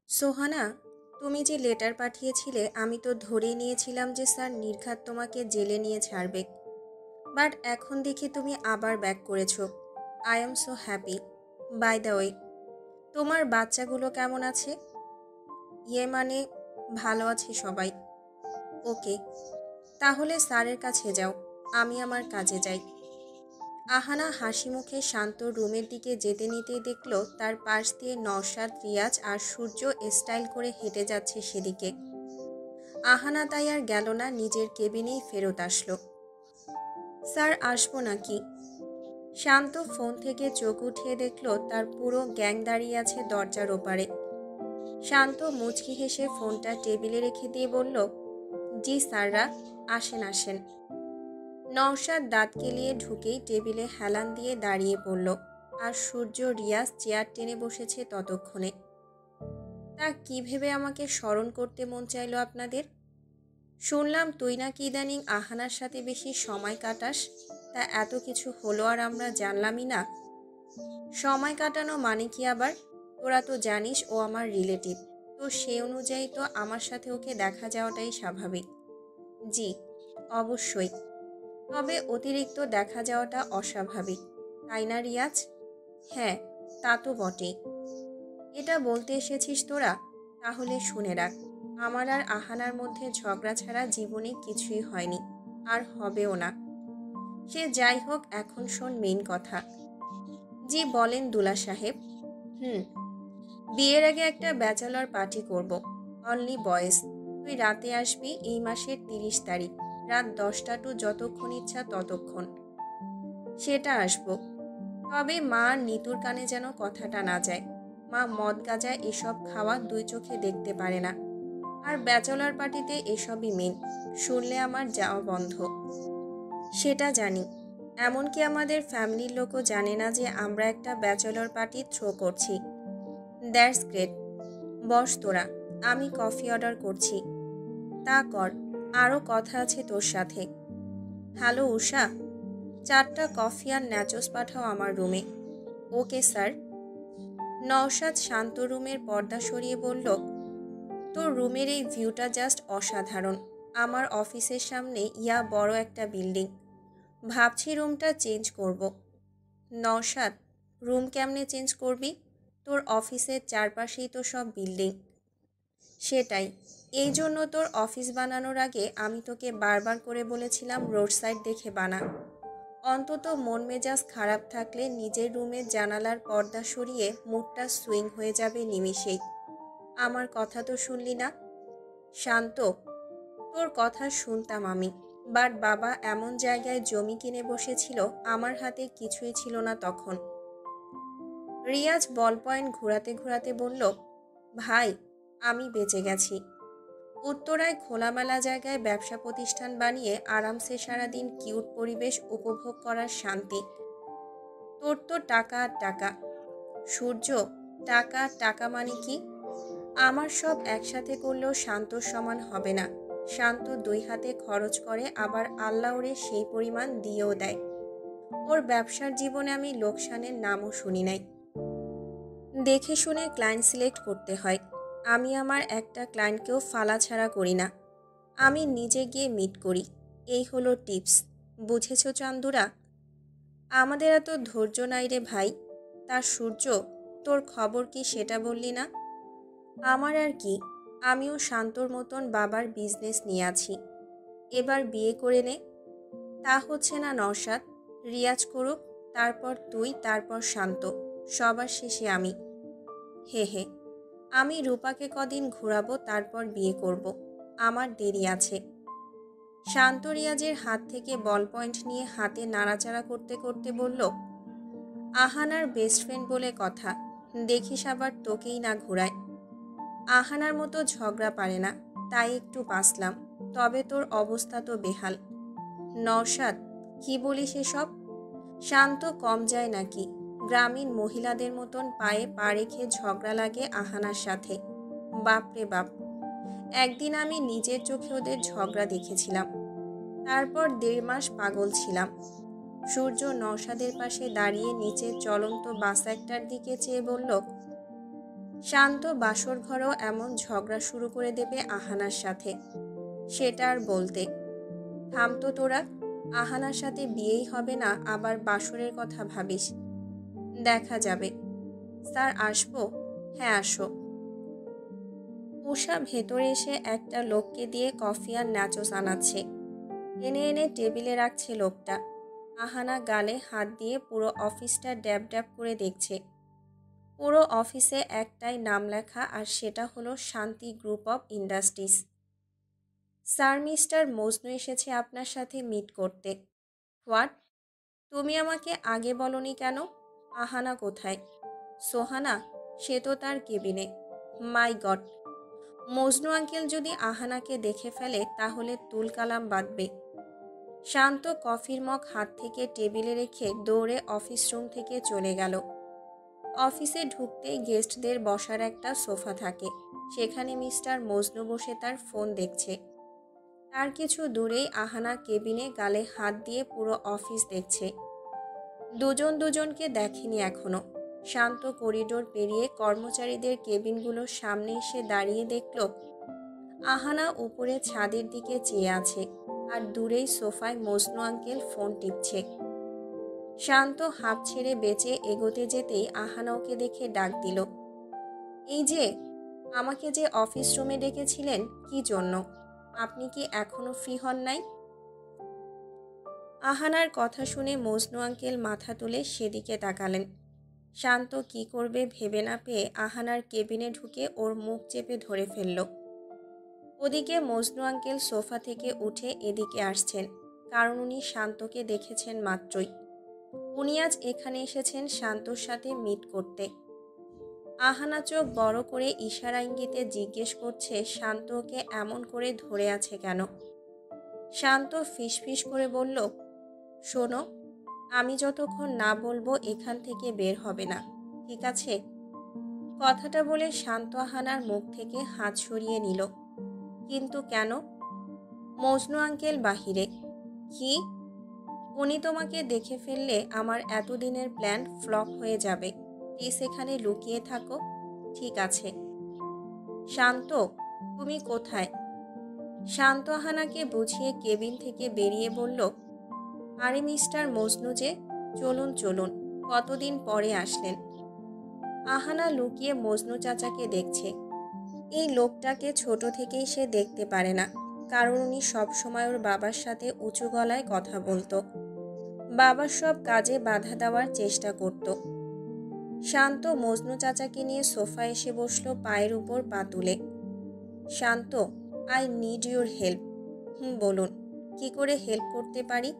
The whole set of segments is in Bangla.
সোহানা, তুমি যে লেটার পাঠিয়েছিলে আমি তো ধরেই নিয়েছিলাম যে স্যার নির্ঘাত তোমাকে জেলে নিয়ে ছাড়বে। বাট এখন দেখি তুমি আবার ব্যাক করেছো। I am so happy. By the way, তোমার বাচ্চাগুলো কেমন আছে? ইয়ে মানে, ভালো আছে সবাই। ওকে, তাহলে স্যারের কাছে যাও, আমি আমার কাজে যাই। আহানা হাসি মুখে শান্ত রুমের দিকে যেতে নিতেই দেখল তার পাশ দিয়ে নওশাদ, রিয়াজ আর সূর্য স্টাইল করে হেঁটে যাচ্ছে সেদিকে। আহানা তাই আর গেল না, নিজের কেবিনেই ফেরত আসলো। স্যার আসবো নাকি? শান্ত ফোন থেকে চোখ উঠিয়ে দেখল তার পুরো গ্যাং দাঁড়িয়ে আছে দরজার ওপারে। শান্ত মুচকি হেসে ফোনটা টেবিলে রেখে দিয়ে বলল, জি স্যাররা, আসেন আসেন। নওশাদ দাঁত কেলিয়ে ঢুকেই টেবিলে হেলান দিয়ে দাঁড়িয়ে পড়ল, আর সূর্য, রিয়াজ চেয়ার টেনে বসেছে ততক্ষণে। তা কি ভেবে আমাকে স্মরণ করতে মন চাইলো আপনাদের? শুনলাম তুই নাকি ইদানিং আহানার সাথে বেশি সময় কাটাস, তা এত কিছু হলো আর আমরা জানলামই না। সময় কাটানো মানে কি আবার? তোরা তো জানিস ও আমার রিলেটিভ, তো সেই অনুযায়ী তো আমার সাথে ওকে দেখা যাওয়াটাই স্বাভাবিক। জি, অবশ্যই। তবে অতিরিক্ত দেখা যাওয়াটা অস্বাভাবিক, তাই না রিয়াজ? হ্যাঁ, তা তো বটেই। এটা বলতে এসেছিস তোরা? তাহলে শুনে রাখ, আমার আর আহানার মধ্যে ঝগড়া ছাড়া জীবনে কিছুই হয়নি, আর হবেও না। সে যাই হোক, এখন শোন মেইন কথা। জি বলেন দুলা সাহেব। হুম, বিয়ের আগে একটা ব্যাচেলর পার্টি করব, অনলি বয়েজ। তুই রাতে আসবি, এই মাসের 30 তারিখ, রাত 10টা টু যতক্ষণ ইচ্ছা ততক্ষণ। সেটা আসবো, তবে মা আর নিতুর কানে যেন কথাটা না যায়। মা মদ গাঁজা এসব খাওয়া দুই চোখে দেখতে পারে না, আর ব্যাচেলর পার্টিতে এসবই মেন, শুনলে আমার যাওয়া বন্ধ। সেটা জানি, এমনকি আমাদের ফ্যামিলির লোকও জানে না যে আমরা একটা ব্যাচেলর পার্টি থ্রো করছি। That's great. বস তোরা, আমি কফি অর্ডার করছি। তা কর, আরও কথা আছে তোর সাথে। হ্যালো উষা, 4টা কফি আর ন্যাচোস পাঠাও আমার রুমে। Okay sir. নওশাদ শান্ত রুমের পর্দা সরিয়ে বলল, তোর রুমের এই ভিউটা জাস্ট অসাধারণ। আমার অফিসের সামনে ইয়া বড় একটা বিল্ডিং, ভাবছি রুমটা চেঞ্জ করব। নওশাদ, রুম কেমনে চেঞ্জ করবি? তোর অফিসের চারপাশেই তো সব বিল্ডিং। সেটাই, এই জন্য তোর অফিস বানানোর আগে আমি তোকে বারবার করে বলেছিলাম রোড সাইড দেখে বানা। অন্তত মন মেজাজ খারাপ থাকলে নিজের রুমের জানালার পর্দা সরিয়ে মুডটা সুইং হয়ে যাবে নিমিষেই। আমার কথা তো শুনলি না? শান্ত, তোর কথা শুনতাম আমি, বাট বাবা এমন জায়গায় জমি কিনে বসেছিল আমার হাতে কিছুই ছিল না তখন। রিয়াজ বল পয়েন্ট ঘোরাতে ঘোরাতে বলল, ভাই, আমি বেঁচে গেছি। উত্তরায় খোলামেলা জায়গায় ব্যবসা প্রতিষ্ঠান বানিয়ে আরামসে সারাদিন কিউট পরিবেশ উপভোগ করার শান্তি। তোর তো টাকা আর টাকা। সূর্য, টাকা টাকা মানে কি? আমার সব একসাথে করলেও শান্তর সমান হবে না। শান্ত 2 হাতে খরচ করে, আবার আল্লাহ ওরে সেই পরিমাণ দিয়েও দেয়। ওর ব্যবসার জীবনে আমি লোকসানের নামও শুনি নাই। দেখে শুনে ক্লায়েন্ট সিলেক্ট করতে হয়। আমি আমার একটা ক্লায়েন্টকেও ফালা ছাড়া করি না, আমি নিজে গিয়ে মিট করি। এই হলো টিপস, বুঝেছো চান্দুরা? আমাদের এত ধৈর্য নাই রে ভাই। তা সূর্য, তোর খবর কি সেটা বললি না? আমার আর কি, আমিও শান্তর মতন বাবার বিজনেস নিয়ে আছি। এবার বিয়ে করে নে। তা হচ্ছে না নওশাদ, রিয়াজ করুক, তারপর তুই, তারপর শান্ত, সবার শেষে আমি। হে হে, আমি রূপাকে কদিন ঘোরাবো, তারপর বিয়ে করব। আমার দেরি আছে। শান্ত রিয়াজের হাত থেকে বল পয়েন্ট নিয়ে হাতে নাড়াচাড়া করতে করতে বলল, আহানার বেস্ট ফ্রেন্ড বলে কথা, দেখিস আবার তোকেই না ঘোরায়। আহানার মতো ঝগড়া পারে না, তাই একটু বাঁচলাম, তবে তোর অবস্থা তো বেহাল। নওশাদ, কি বলিস এসব? শান্ত কম যায় নাকি? গ্রামীণ মহিলাদের মতন পায়ে পা রেখে ঝগড়া লাগে আহানার সাথে। বাপরে বাপ, একদিন আমি নিজের চোখে ওদের ঝগড়া দেখেছিলাম, তারপর 1.5 মাস পাগল ছিলাম। সূর্য নওশাদের পাশে দাঁড়িয়ে নিচের চলন্ত বাস একটার দিকে চেয়ে বলল, শান্ত বাসর ঘরেও এমন ঝগড়া শুরু করে দেবে আহানার সাথে, সেটা আর বলতে। থামতো তোরা, আহানার সাথে বিয়েই হবে না, আবার বাসরের কথা ভাবিস। দেখা যাবে। স্যার আসবো? হ্যাঁ আসো। উষা ভেতরে এসে একটা লোককে দিয়ে কফি আর ন্যাচোস আনাচ্ছে। এনে এনে টেবিলে রাখছে লোকটা। আহানা গালে হাত দিয়ে পুরো অফিসটা ড্যাব ড্যাব করে দেখছে। পুরো অফিসে একটাই নাম লেখা, আর সেটা হলো শান্তি group of industries. Sir, mister Majnu এসেছে আপনার সাথে মিট করতে। হোয়াট? তুমি আমাকে আগে বলনি কেন? আহানা কোথায়? সোহানা? সে তো তার কেবিনে। মাই গড! মজনু আঙ্কেল যদি আহানাকে দেখে ফেলে তাহলে তুলকালাম বাঁধবে। শান্ত কফির মগ হাত থেকে টেবিলে রেখে দৌড়ে অফিস রুম থেকে চলে গেল। অফিসে ঢুকতেই গেস্টদের বসার একটা সোফা থাকে, সেখানে মিস্টার মজনু বসে তার ফোন দেখছে। তার কিছু দূরেই আহানা কেবিনে গালে হাত দিয়ে পুরো অফিস দেখছে। দুজন দুজনকে দেখেনি এখনো। শান্ত করিডোর পেরিয়ে কর্মচারীদের কেবিনগুলোর সামনে এসে দাঁড়িয়ে দেখল আহানা উপরে ছাদের দিকে চেয়ে আছে, আর দূরেই সোফায় মজনু আঙ্কেল ফোন টিপছে। শান্ত হাঁপ ছেড়ে বেঁচে এগোতে যেতেই আহানা ওকে দেখে ডাক দিল, এই যে, আমাকে যে অফিস রুমে ডেকেছিলেন, কি জন্য? আপনি কি এখনো ফ্রি হন নাই? আহানার কথা শুনে মজনু আঙ্কেল মাথা তুলে সেদিকে তাকালেন। শান্ত কি করবে ভেবে না পেয়ে আহানার কেবিনে ঢুকে ওর মুখ চেপে ধরে ফেলল। ওদিকে মজনু আঙ্কেল সোফা থেকে উঠে এদিকে আসছেন, কারণ উনি শান্তকে দেখেছেন মাত্রই। উনি আজ এখানে এসেছেন শান্তর সাথে মিট করতে। আহানা চোখ বড় করে ইশারা ইঙ্গিতে জিজ্ঞেস করছে শান্ত ওকে এমন করে ধরে আছে কেন। শান্ত ফিসফিস করে বলল, শোনো, আমি যতক্ষণ না বলবো এখান থেকে বের হবে না, ঠিক আছে? কথাটা বলে শান্ত আহানার মুখ থেকে হাত সরিয়ে নিল। কিন্তু কেন? মজনু আঙ্কেল বাহিরে। কি? উনি তোমাকে দেখে ফেললে আমার এতদিনের প্ল্যান ফ্লপ হয়ে যাবে। প্লিজ এখানে লুকিয়ে থাকো, ঠিক আছে? শান্ত, তুমি কোথায়? শান্ত আহানাকে বুঝিয়ে কেবিন থেকে বেরিয়ে বলল, আরে মিস্টার মজনু যে, চলুন চলুন, কতদিন পরে আসলেন। আহানা লুকিয়ে মজনু চাচাকে দেখছে। এই লোকটাকে ছোট থেকেই সে দেখতে পারে না, কারণ উনি সবসময় ওর বাবার সাথে উঁচু গলায় কথা বলতো, বাবার সব কাজে বাধা দেওয়ার চেষ্টা করত। শান্ত মজনু চাচাকে নিয়ে সোফায় এসে বসলো পায়ের উপর পা তুলে। শান্ত, আই নিড ইউর হেল্প। বলুন, কি করে হেল্প করতে পারি?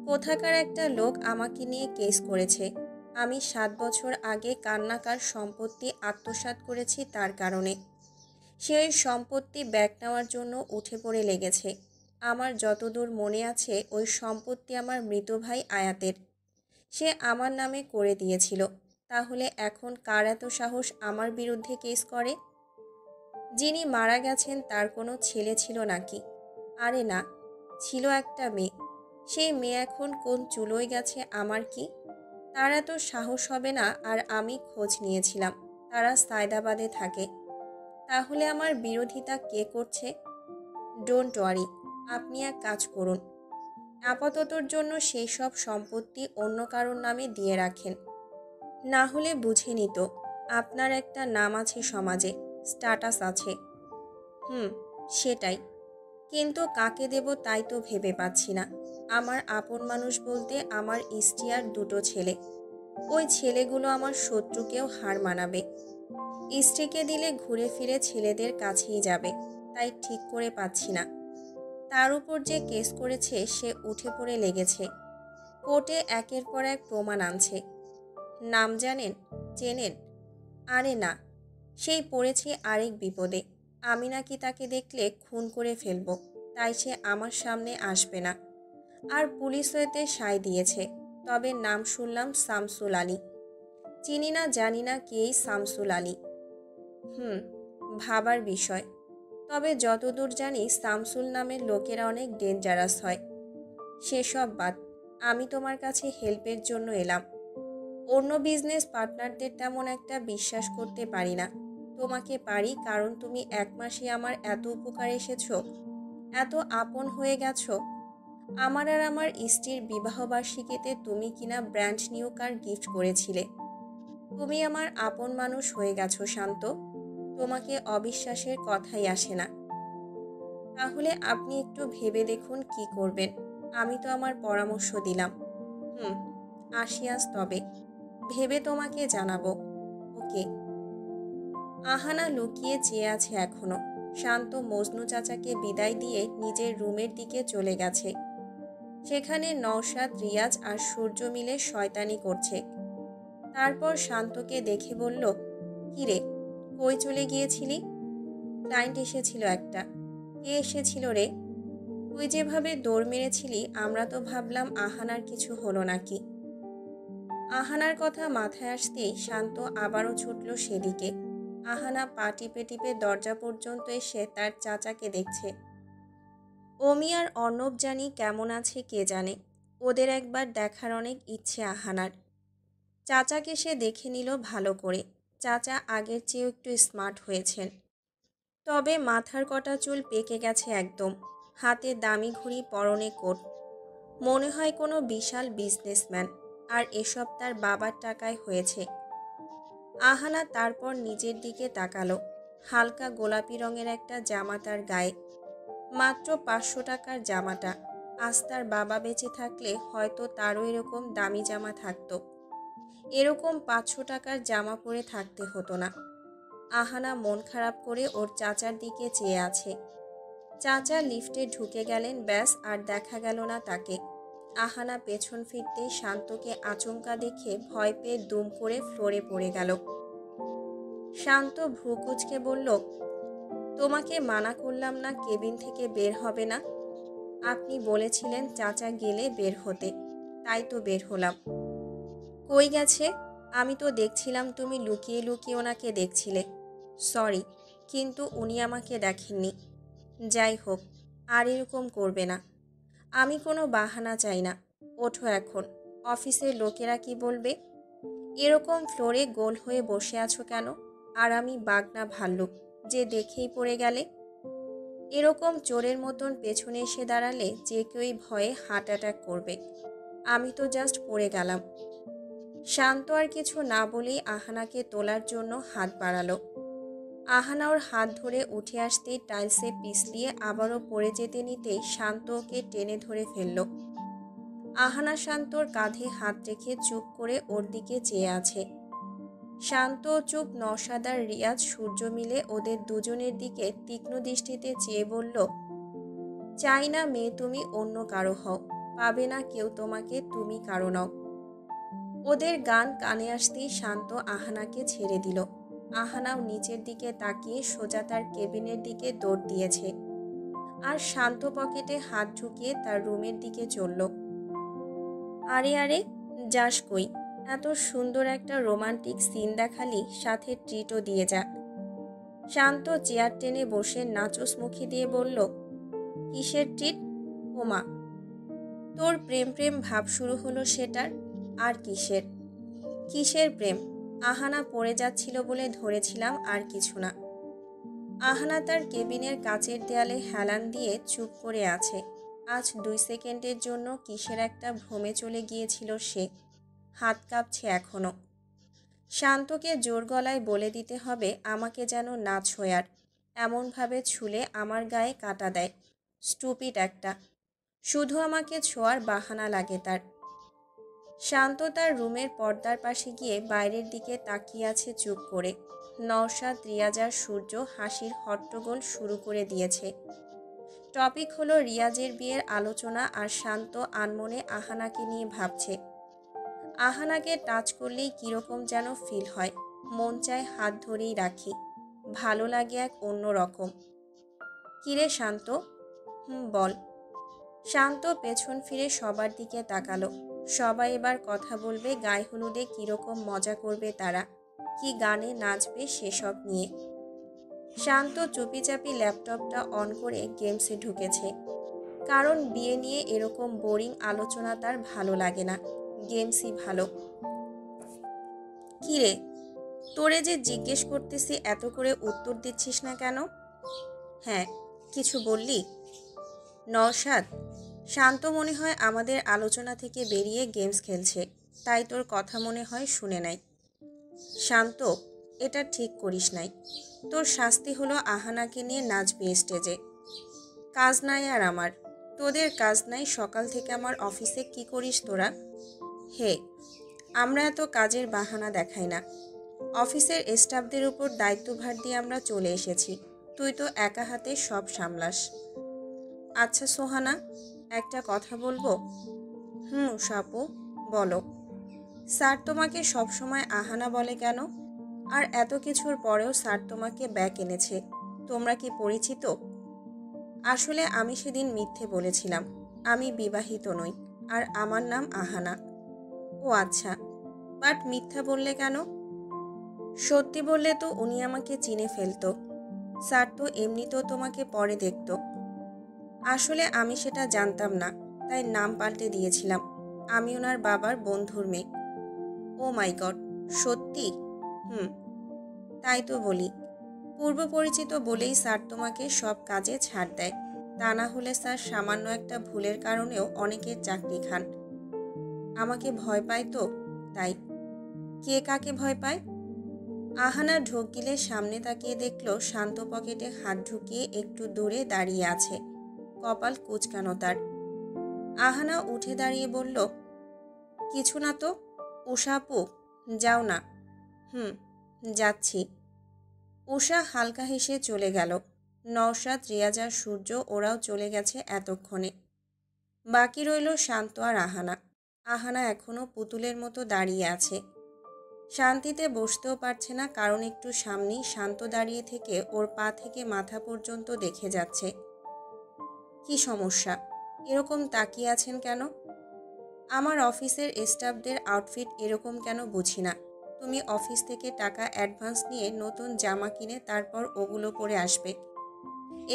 কোথাকার একটা লোক আমাকে নিয়ে কেস করেছে। আমি 7 বছর আগে কান্নাকার সম্পত্তি আত্মসাৎ করেছি তার কারণে। সে ওই সম্পত্তি ব্যাক নেওয়ার জন্য উঠে পড়ে লেগেছে। আমার যতদূর মনে আছে ওই সম্পত্তি আমার মৃত ভাই আয়াতের। সে আমার নামে করে দিয়েছিল। তাহলে এখন কার এত সাহস আমার বিরুদ্ধে কেস করে? যিনি মারা গেছেন তার কোনো ছেলে ছিল নাকি? আরে না, ছিল একটা মেয়ে। সেই মেয়ে এখন কোন চুলোয় গেছে আমার কি? তার এত সাহস হবে না। আর আমি খোঁজ নিয়েছিলাম, তারা সায়দাবাদে থাকে। তাহলে আমার বিরোধিতা কে করছে? ডোন্ট ওয়ারি, আপনি এক কাজ করুন, আপাততর জন্য সেই সব সম্পত্তি অন্য কারোর নামে দিয়ে রাখেন। না হলে বুঝে নিত আপনার একটা নাম আছে সমাজে, স্ট্যাটাস আছে। সেটাই, কিন্তু কাকে দেব তাই তো ভেবে পাচ্ছি না। আমার আপন মানুষ বলতে আমার স্ত্রী আর 2টো ছেলে। ওই ছেলেগুলো আমার শত্রুকেও হার মানাবে। স্ত্রীকে দিলে ঘুরে ফিরে ছেলেদের কাছেই যাবে, তাই ঠিক করে পাচ্ছি না। তার উপর যে কেস করেছে সে উঠে পড়ে লেগেছে, কোর্টে একের পর এক প্রমাণ আনছে। নাম জানেন, চেনেন? আরে না, সেই পড়েছে আরেক বিপদে। আমি নাকি তাকে দেখলে খুন করে ফেলবো, তাই সে আমার সামনে আসবে না। আর পুলিশ হইতে সায় দিয়েছে। তবে নাম শুনলাম শামসুল আলী। চিনি না জানি না কে এই শামসুল আলী। ভাবার বিষয়। তবে যতদূর জানি শামসুল নামের লোকেরা অনেক ডেঞ্জারাস হয়। সেসব বাদ, আমি তোমার কাছে হেল্পের জন্য এলাম। অন্য বিজনেস পার্টনারদের তেমন একটা বিশ্বাস করতে পারি না। তোমাকে পারি, কারণ তুমি 1 মাসে আমার এত উপকার এসেছো, এত আপন হয়ে গেছো। আমার আর আমার স্ত্রীর বিবাহবার্ষিকীতে তুমি কিনা ব্র্যান্ড নিউ কার গিফট করেছিলে। তুমি আমার আপন মানুষ হয়ে গেছো শান্ত। তোমাকে অবিশ্বাসের কথাই আসে না। তাহলে আপনি একটু ভেবে দেখুন কি করবেন। আমি তো আমার পরামর্শ দিলাম। হুম, আসি আজ তবে। ভেবে তোমাকে জানাবো। ওকে। আহানা লুকিয়ে চেয়ে আছে এখনো। শান্ত মজনু চাচাকে বিদায় দিয়ে নিজের রুমের দিকে চলে গেছে। সেখানে নওশাদ, রিয়াজ আর সূর্য মিলে শয়তানি করছে। তারপর শান্তকে দেখে বলল, কিরে, কই চলে গিয়েছিলি? ক্লায়েন্ট এসেছিল একটা। কে এসেছিল রে? তুই যেভাবে দৌড় মেরেছিলি আমরা তো ভাবলাম আহানার কিছু হলো নাকি। আহানার কথা মাথায় আসতেই শান্ত আবারও ছুটল সেদিকে। আহানা পা টিপে টিপে দরজা পর্যন্ত এসে তার চাচাকে দেখছে। অমি আর অর্ণব জানি কেমন আছে কে জানে। ওদের একবার দেখার অনেক ইচ্ছে আহানার। চাচাকে সে দেখে নিল ভালো করে। চাচা আগের চেয়েও একটু স্মার্ট হয়েছেন। তবে মাথার কটা চুল পেকে গেছে একদম। হাতে দামি ঘড়ি, পরনে কোট। মনে হয় কোনো বিশাল বিজনেসম্যান। আর এসব তার বাবার টাকায় হয়েছে। আহানা তারপর নিজের দিকে তাকালো। হালকা গোলাপি রঙের একটা জামা তার গায়ে। মাত্র 500 টাকার জামাটা। আজ তার বাবা বেঁচে থাকলে হয়তো তারও এরকম দামি জামা থাকতো। এরকম 500 টাকার জামা পরে থাকতে হতো না। আহানা মন খারাপ করে ওর চাচার দিকে চেয়ে আছে। চাচা লিফটে ঢুকে গেলেন, ব্যাস আর দেখা গেল না তাকে। আহানা পেছন ফিরতেই শান্তকে আচমকা দেখে ভয় পেয়ে দুম করে ফ্লোরে পড়ে গেল। শান্ত ভ্রু কুঁচকে বলল, তোমাকে মানা করলাম না কেবিন থেকে বের হবে না? আপনি বলেছিলেন চাচা গেলে বের হতে, তাই তো বের হলাম। কই গেছে? আমি তো দেখছিলাম তুমি লুকিয়ে লুকিয়ে ওনাকে দেখছিলে। সরি, কিন্তু উনি আমাকে দেখেননি। যাই হোক, আর এরকম করবে না। আমি কোনো বাহানা চাই না। ওঠো এখন। অফিসের লোকেরা কি বলবে? এরকম ফ্লোরে গোল হয়ে বসে আছো কেন? আর আমি বাঘ না ভাল্লুক যে দেখেই পড়ে গেলে? এরকম চোরের মতন পেছনে এসে দাঁড়ালে যে কেউই ভয়ে হার্ট অ্যাটাক করবে। আমি তো জাস্ট পড়ে গেলাম। শান্ত আর কিছু না বলেই আহানাকে তোলার জন্য হাত বাড়ালো। আহানা ওর হাত ধরে উঠে আসতেই টাইলসে পিছলিয়ে আবারও পড়ে যেতে নিতেই শান্ত ওকে টেনে ধরে ফেলল। আহানা শান্তর কাঁধে হাত রেখে চুপ করে ওর দিকে চেয়ে আছে। শান্ত ও চুপ নওশাদ আর রিয়াজ, সূর্য মিলে ওদের দুজনের দিকে তীক্ষ্ণ দৃষ্টিতে চেয়ে বলল, চাই না মেয়ে তুমি অন্য কারো হও, পাবে না কেউ তোমাকে, তুমি কারো নও। ওদের গান কানে আসতেই শান্ত আহানাকে ছেড়ে দিল। আহানাও নিচের দিকে তাকিয়ে সোজা তার কেবিনের দিকে দৌড় দিয়েছে। আর শান্ত পকেটে হাত ঢুকিয়ে তার রুমের দিকে চলল। আরে আরে, যাস কই? এত সুন্দর একটা রোমান্টিক সিন দেখালি, সাথে ট্রিটও দিয়ে যা। শান্ত চেয়ার টেনে বসে নাচুস মুখে দিয়ে বলল, কিসের ট্রিট? ওমা, তোর প্রেম প্রেম ভাব শুরু হলো সেটার। আর কিসের? কিসের প্রেম? আহানা পড়ে যাচ্ছিল বলে ধরেছিলাম, আর কিছু না। আহানা তার কেবিনের কাচের দেয়ালে হেলান দিয়ে চুপ করে আছে। আজ 2 সেকেন্ডের জন্য কিসের একটা ভ্রমে চলে গিয়েছিল সে। হাত কাঁপছে এখনো। শান্তকে জোর গলায় বলে দিতে হবে আমাকে যেন না ছোঁয়ার। এমনভাবে ছুলে আমার গায়ে কাটা দেয়। স্টুপিড একটা। শুধু আমাকে ছোঁয়ার বাহানা লাগে তার। শান্ত তার রুমের পর্দার পাশে গিয়ে বাইরের দিকে তাকিয়ে আছে চুপ করে। নওশাদ, রিয়াজ আর সূর্য হাসির হট্টগোল শুরু করে দিয়েছে। টপিক হলো রিয়াজের বিয়ের আলোচনা আর শান্ত আনমনে আহানাকে নিয়ে ভাবছে। আহানাকে টাচ করলেই কীরকম যেন ফিল হয়। মন চায় হাত ধরেই রাখি। ভালো লাগে এক অন্য রকম। কিরে শান্ত? বল। শান্ত পেছন ফিরে সবার দিকে তাকালো। সবাই এবার কথা বলবে গায়ে হলুদে কীরকম মজা করবে তারা, কি গানে নাচবে সেসব নিয়ে। শান্ত চুপিচাপি ল্যাপটপটা অন করে গেমসে ঢুকেছে। কারণ বিয়ে নিয়ে এরকম বোরিং আলোচনা তার ভালো লাগে না। গেমসই ভালো। কী রে, তোরে যে জিজ্ঞেস করতেছি এত করে উত্তর দিচ্ছিস না কেন? হ্যাঁ, কিছু বললি? নওশাদ, শান্ত মনে হয় আমাদের আলোচনা থেকে বেরিয়ে গেমস খেলছে, তাই তোর কথা মনে হয় শুনে নাই। শান্ত, এটা ঠিক করিস নাই। তোর শাস্তি হলো আহানাকে নিয়ে নাচবি স্টেজে। কাজ নাই আর আমার। তোদের কাজ নাই, সকাল থেকে আমার অফিসে কি করিস তোরা? হে, আমরা এত কাজের বাহানা দেখাই না। অফিসের স্টাফদের উপর দায়িত্বভার দিয়ে আমরা চলে এসেছি। তুই তো একা হাতে সব সামলাস। আচ্ছা সোহানা, একটা কথা বলবো? সাপু, বলো। স্যার তোমাকে সবসময় আহানা বলে কেন? আর এত কিছুর পরেও স্যার তোমাকে ব্যাক এনেছে, তোমরা কি পরিচিত? আসলে আমি সেদিন মিথ্যে বলেছিলাম। আমি বিবাহিত নই, আর আমার নাম আহানা। ও আচ্ছা, বাট মিথ্যা বললে কেন? সত্যি বললে তো উনি আমাকে চিনে ফেলতো। স্যার তো এমনিতেও তোমাকে পরে দেখতো। আসলে আমি সেটা জানতাম না, তাই নাম পাল্টে দিয়েছিলাম। আমি ওনার বাবার বন্ধুর মেয়ে। ও মাই গড, সত্যি? হুম, তাই তো বলি, পূর্ব পরিচিত বলেই স্যার তোমাকে সব কাজে ছাড় দেয়। তা না হলে স্যার সামান্য একটা ভুলের কারণেও অনেকের চাকরি খান। আমাকে ভয় পায় তো, তাই। কে কাকে ভয় পায়? আহানা ঢোক গিলে সামনে তাকিয়ে দেখলো শান্ত পকেটে হাত ঢুকিয়ে একটু দূরে দাঁড়িয়ে আছে, কপাল কুঁচকানো তার। আহানা উঠে দাঁড়িয়ে বলল, কিছু না তো। উষা আপু, যাও না। হুম, যাচ্ছি। উষা হালকা হেসে চলে গেল। নওশাদ, রিয়াজ আর সূর্য ওরাও চলে গেছে এতক্ষণে। বাকি রইল শান্ত আর আহানা। আহানা এখনও পুতুলের মতো দাঁড়িয়ে আছে। শান্তিতে বসতেও পারছে না, কারণ একটু সামনেই শান্ত দাঁড়িয়ে থেকে ওর পা থেকে মাথা পর্যন্ত দেখে যাচ্ছে। কি সমস্যা, এরকম তাকিয়ে আছেন কেন? আমার অফিসের স্টাফদের আউটফিট এরকম কেন বুঝি না। তুমি অফিস থেকে টাকা অ্যাডভান্স নিয়ে নতুন জামা কিনে তারপর ওগুলো পরে আসবে।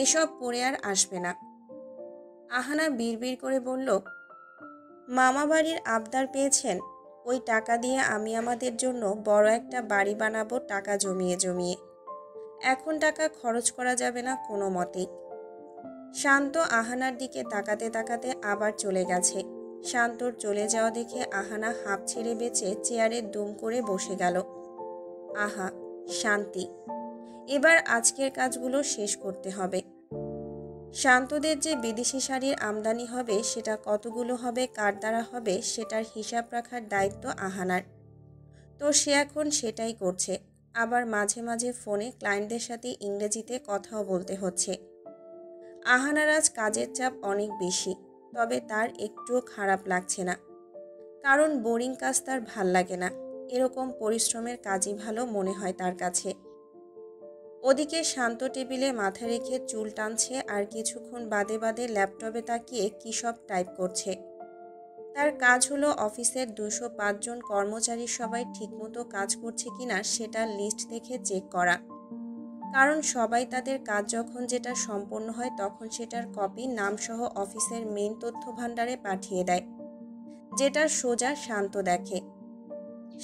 এসব পরে আর আসবে না। আহানা বিড়বিড় করে বলল, মামা বাড়ির আবদার পেয়েছেন, ওই টাকা দিয়ে আমি আমাদের জন্য বড় একটা বাড়ি বানাবো টাকা জমিয়ে জমিয়ে। এখন টাকা খরচ করা যাবে না কোনো মতেই। শান্ত আহানার দিকে তাকাতে তাকাতে আবার চলে গেছে। শান্তর চলে যাওয়া দেখে আহানা হাঁপ ছেড়ে বেঁচে চেয়ারে দুম করে বসে গেল। আহা, শান্তি। এবার আজকের কাজগুলো শেষ করতে হবে। শান্তদের যে বিদেশি শাড়ির আমদানি হবে, সেটা কতগুলো হবে, কার দ্বারা হবে, সেটার হিসাব রাখার দায়িত্ব আহানার। তো সে এখন সেটাই করছে। আবার মাঝে মাঝে ফোনে ক্লায়েন্টদের সাথে ইংরেজিতে কথাও বলতে হচ্ছে। আহানার আজ কাজের চাপ অনেক বেশি, তবে তার একটুও খারাপ লাগছে না, কারণ বোরিং কাজ তার ভাল লাগে না। এরকম পরিশ্রমের কাজই ভালো মনে হয় তার কাছে। ওদিকে শান্ত টেবিলে মাথা রেখে চুল টানছে আর কিছুক্ষণ বাদে বাদে ল্যাপটপে তাকিয়ে কী সব টাইপ করছে। তার কাজ হলো অফিসের 205 জন কর্মচারী সবাই ঠিকমতো কাজ করছে কিনা সেটা লিস্ট দেখে চেক করা। কারণ সবাই তাদের কাজ যখন যেটা সম্পন্ন হয় তখন সেটার কপি নামসহ অফিসের মেইন তথ্য ভাণ্ডারে পাঠিয়ে দেয়, যেটা সোজা শান্ত দেখে।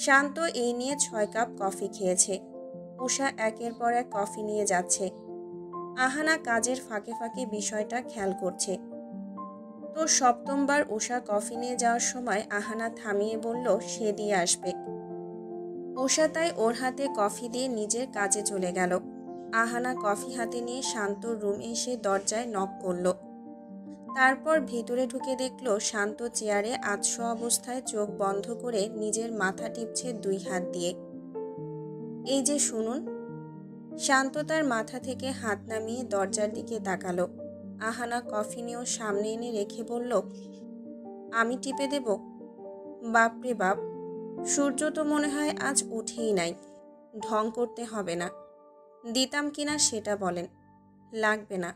শান্ত এই নিয়ে 6 কাপ কফি খেয়েছে। উষা একের পর এক কফি নিয়ে যাচ্ছে। আহানা কাজের ফাঁকে ফাঁকে বিষয়টা খেয়াল করছে। তো সপ্তমবার উষা কফি নিয়ে যাওয়ার সময় আহানা থামিয়ে বলল সে দিয়ে আসবে। উষা তাই ওর হাতে কফি দিয়ে নিজের কাজে চলে গেল। আহানা কফি হাতে নিয়ে শান্ত রুমে এসে দরজায় নক করল। তারপর ভিতরে ঢুকে দেখল শান্ত চেয়ারে আধশো অবস্থায় চোখ বন্ধ করে নিজের মাথা টিপছে 2 হাত দিয়ে। এই যে শুনুন। শান্ত তার মাথা থেকে হাত নামিয়ে দরজার দিকে তাকালো। আহানা কফি নিয়েও সামনে এনে রেখে বলল, আমি টিপে দেব? বাপরে বাপ, সূর্য তো মনে হয় আজ উঠেই নাই। ঢং করতে হবে না। দিতাম কিনা সেটা বলেন। লাগবে না,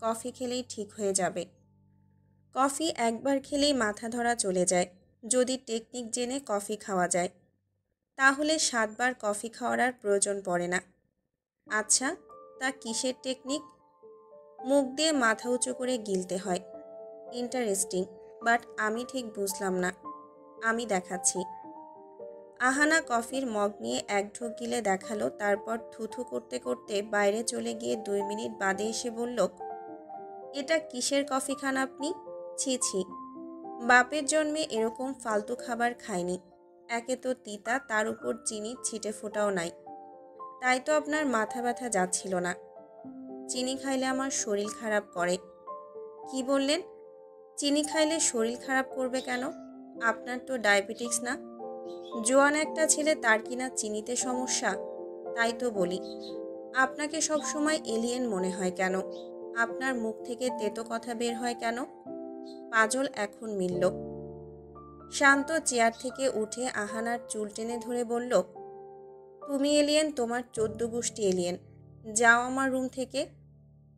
কফি খেলেই ঠিক হয়ে যাবে। কফি একবার খেলেই মাথা ধরা চলে যায়, যদি টেকনিক জেনে কফি খাওয়া যায়। তাহলে 7 বার কফি খাওয়ার আর প্রয়োজন পড়ে না। আচ্ছা, তা কিসের টেকনিক? মুখ দিয়ে মাথা উঁচু করে গিলতে হয়। ইন্টারেস্টিং, বাট আমি ঠিক বুঝলাম না। আমি দেখাচ্ছি। আহানা কফির মগ নিয়ে এক ঢোক গিলে দেখালো, তারপর থুথু করতে করতে বাইরে চলে গিয়ে 2 মিনিট বাদে এসে বলল, এটা কিসের কফি খান আপনি? ছি ছি, বাপের জন্মে এরকম ফালতু খাবার খায়নি। একে তো তিতা, তার উপর চিনি ছিটে ফোটাও নাই। তাই তো আপনার মাথা ব্যথা যাচ্ছিল না। চিনি খাইলে আমার শরীর খারাপ করে। কি বললেন? চিনি খাইলে শরীর খারাপ করবে কেন? আপনার তো ডায়াবেটিক্স না? জোয়ান একটা ছেলে, তার কিনা চিনিতে সমস্যা? তাই তো বলি, আপনাকে সব সময় এলিয়েন মনে হয় কেন? আপনার মুখ থেকে তেতো কথা বের হয় কেন? পাজল এখন মিলল। শান্ত চেয়ার থেকে উঠে আহানার চুল টেনে ধরে বলল, তুমি এলিয়েন, তোমার 14 গোষ্ঠী এলিয়েন। যাও আমার রুম থেকে।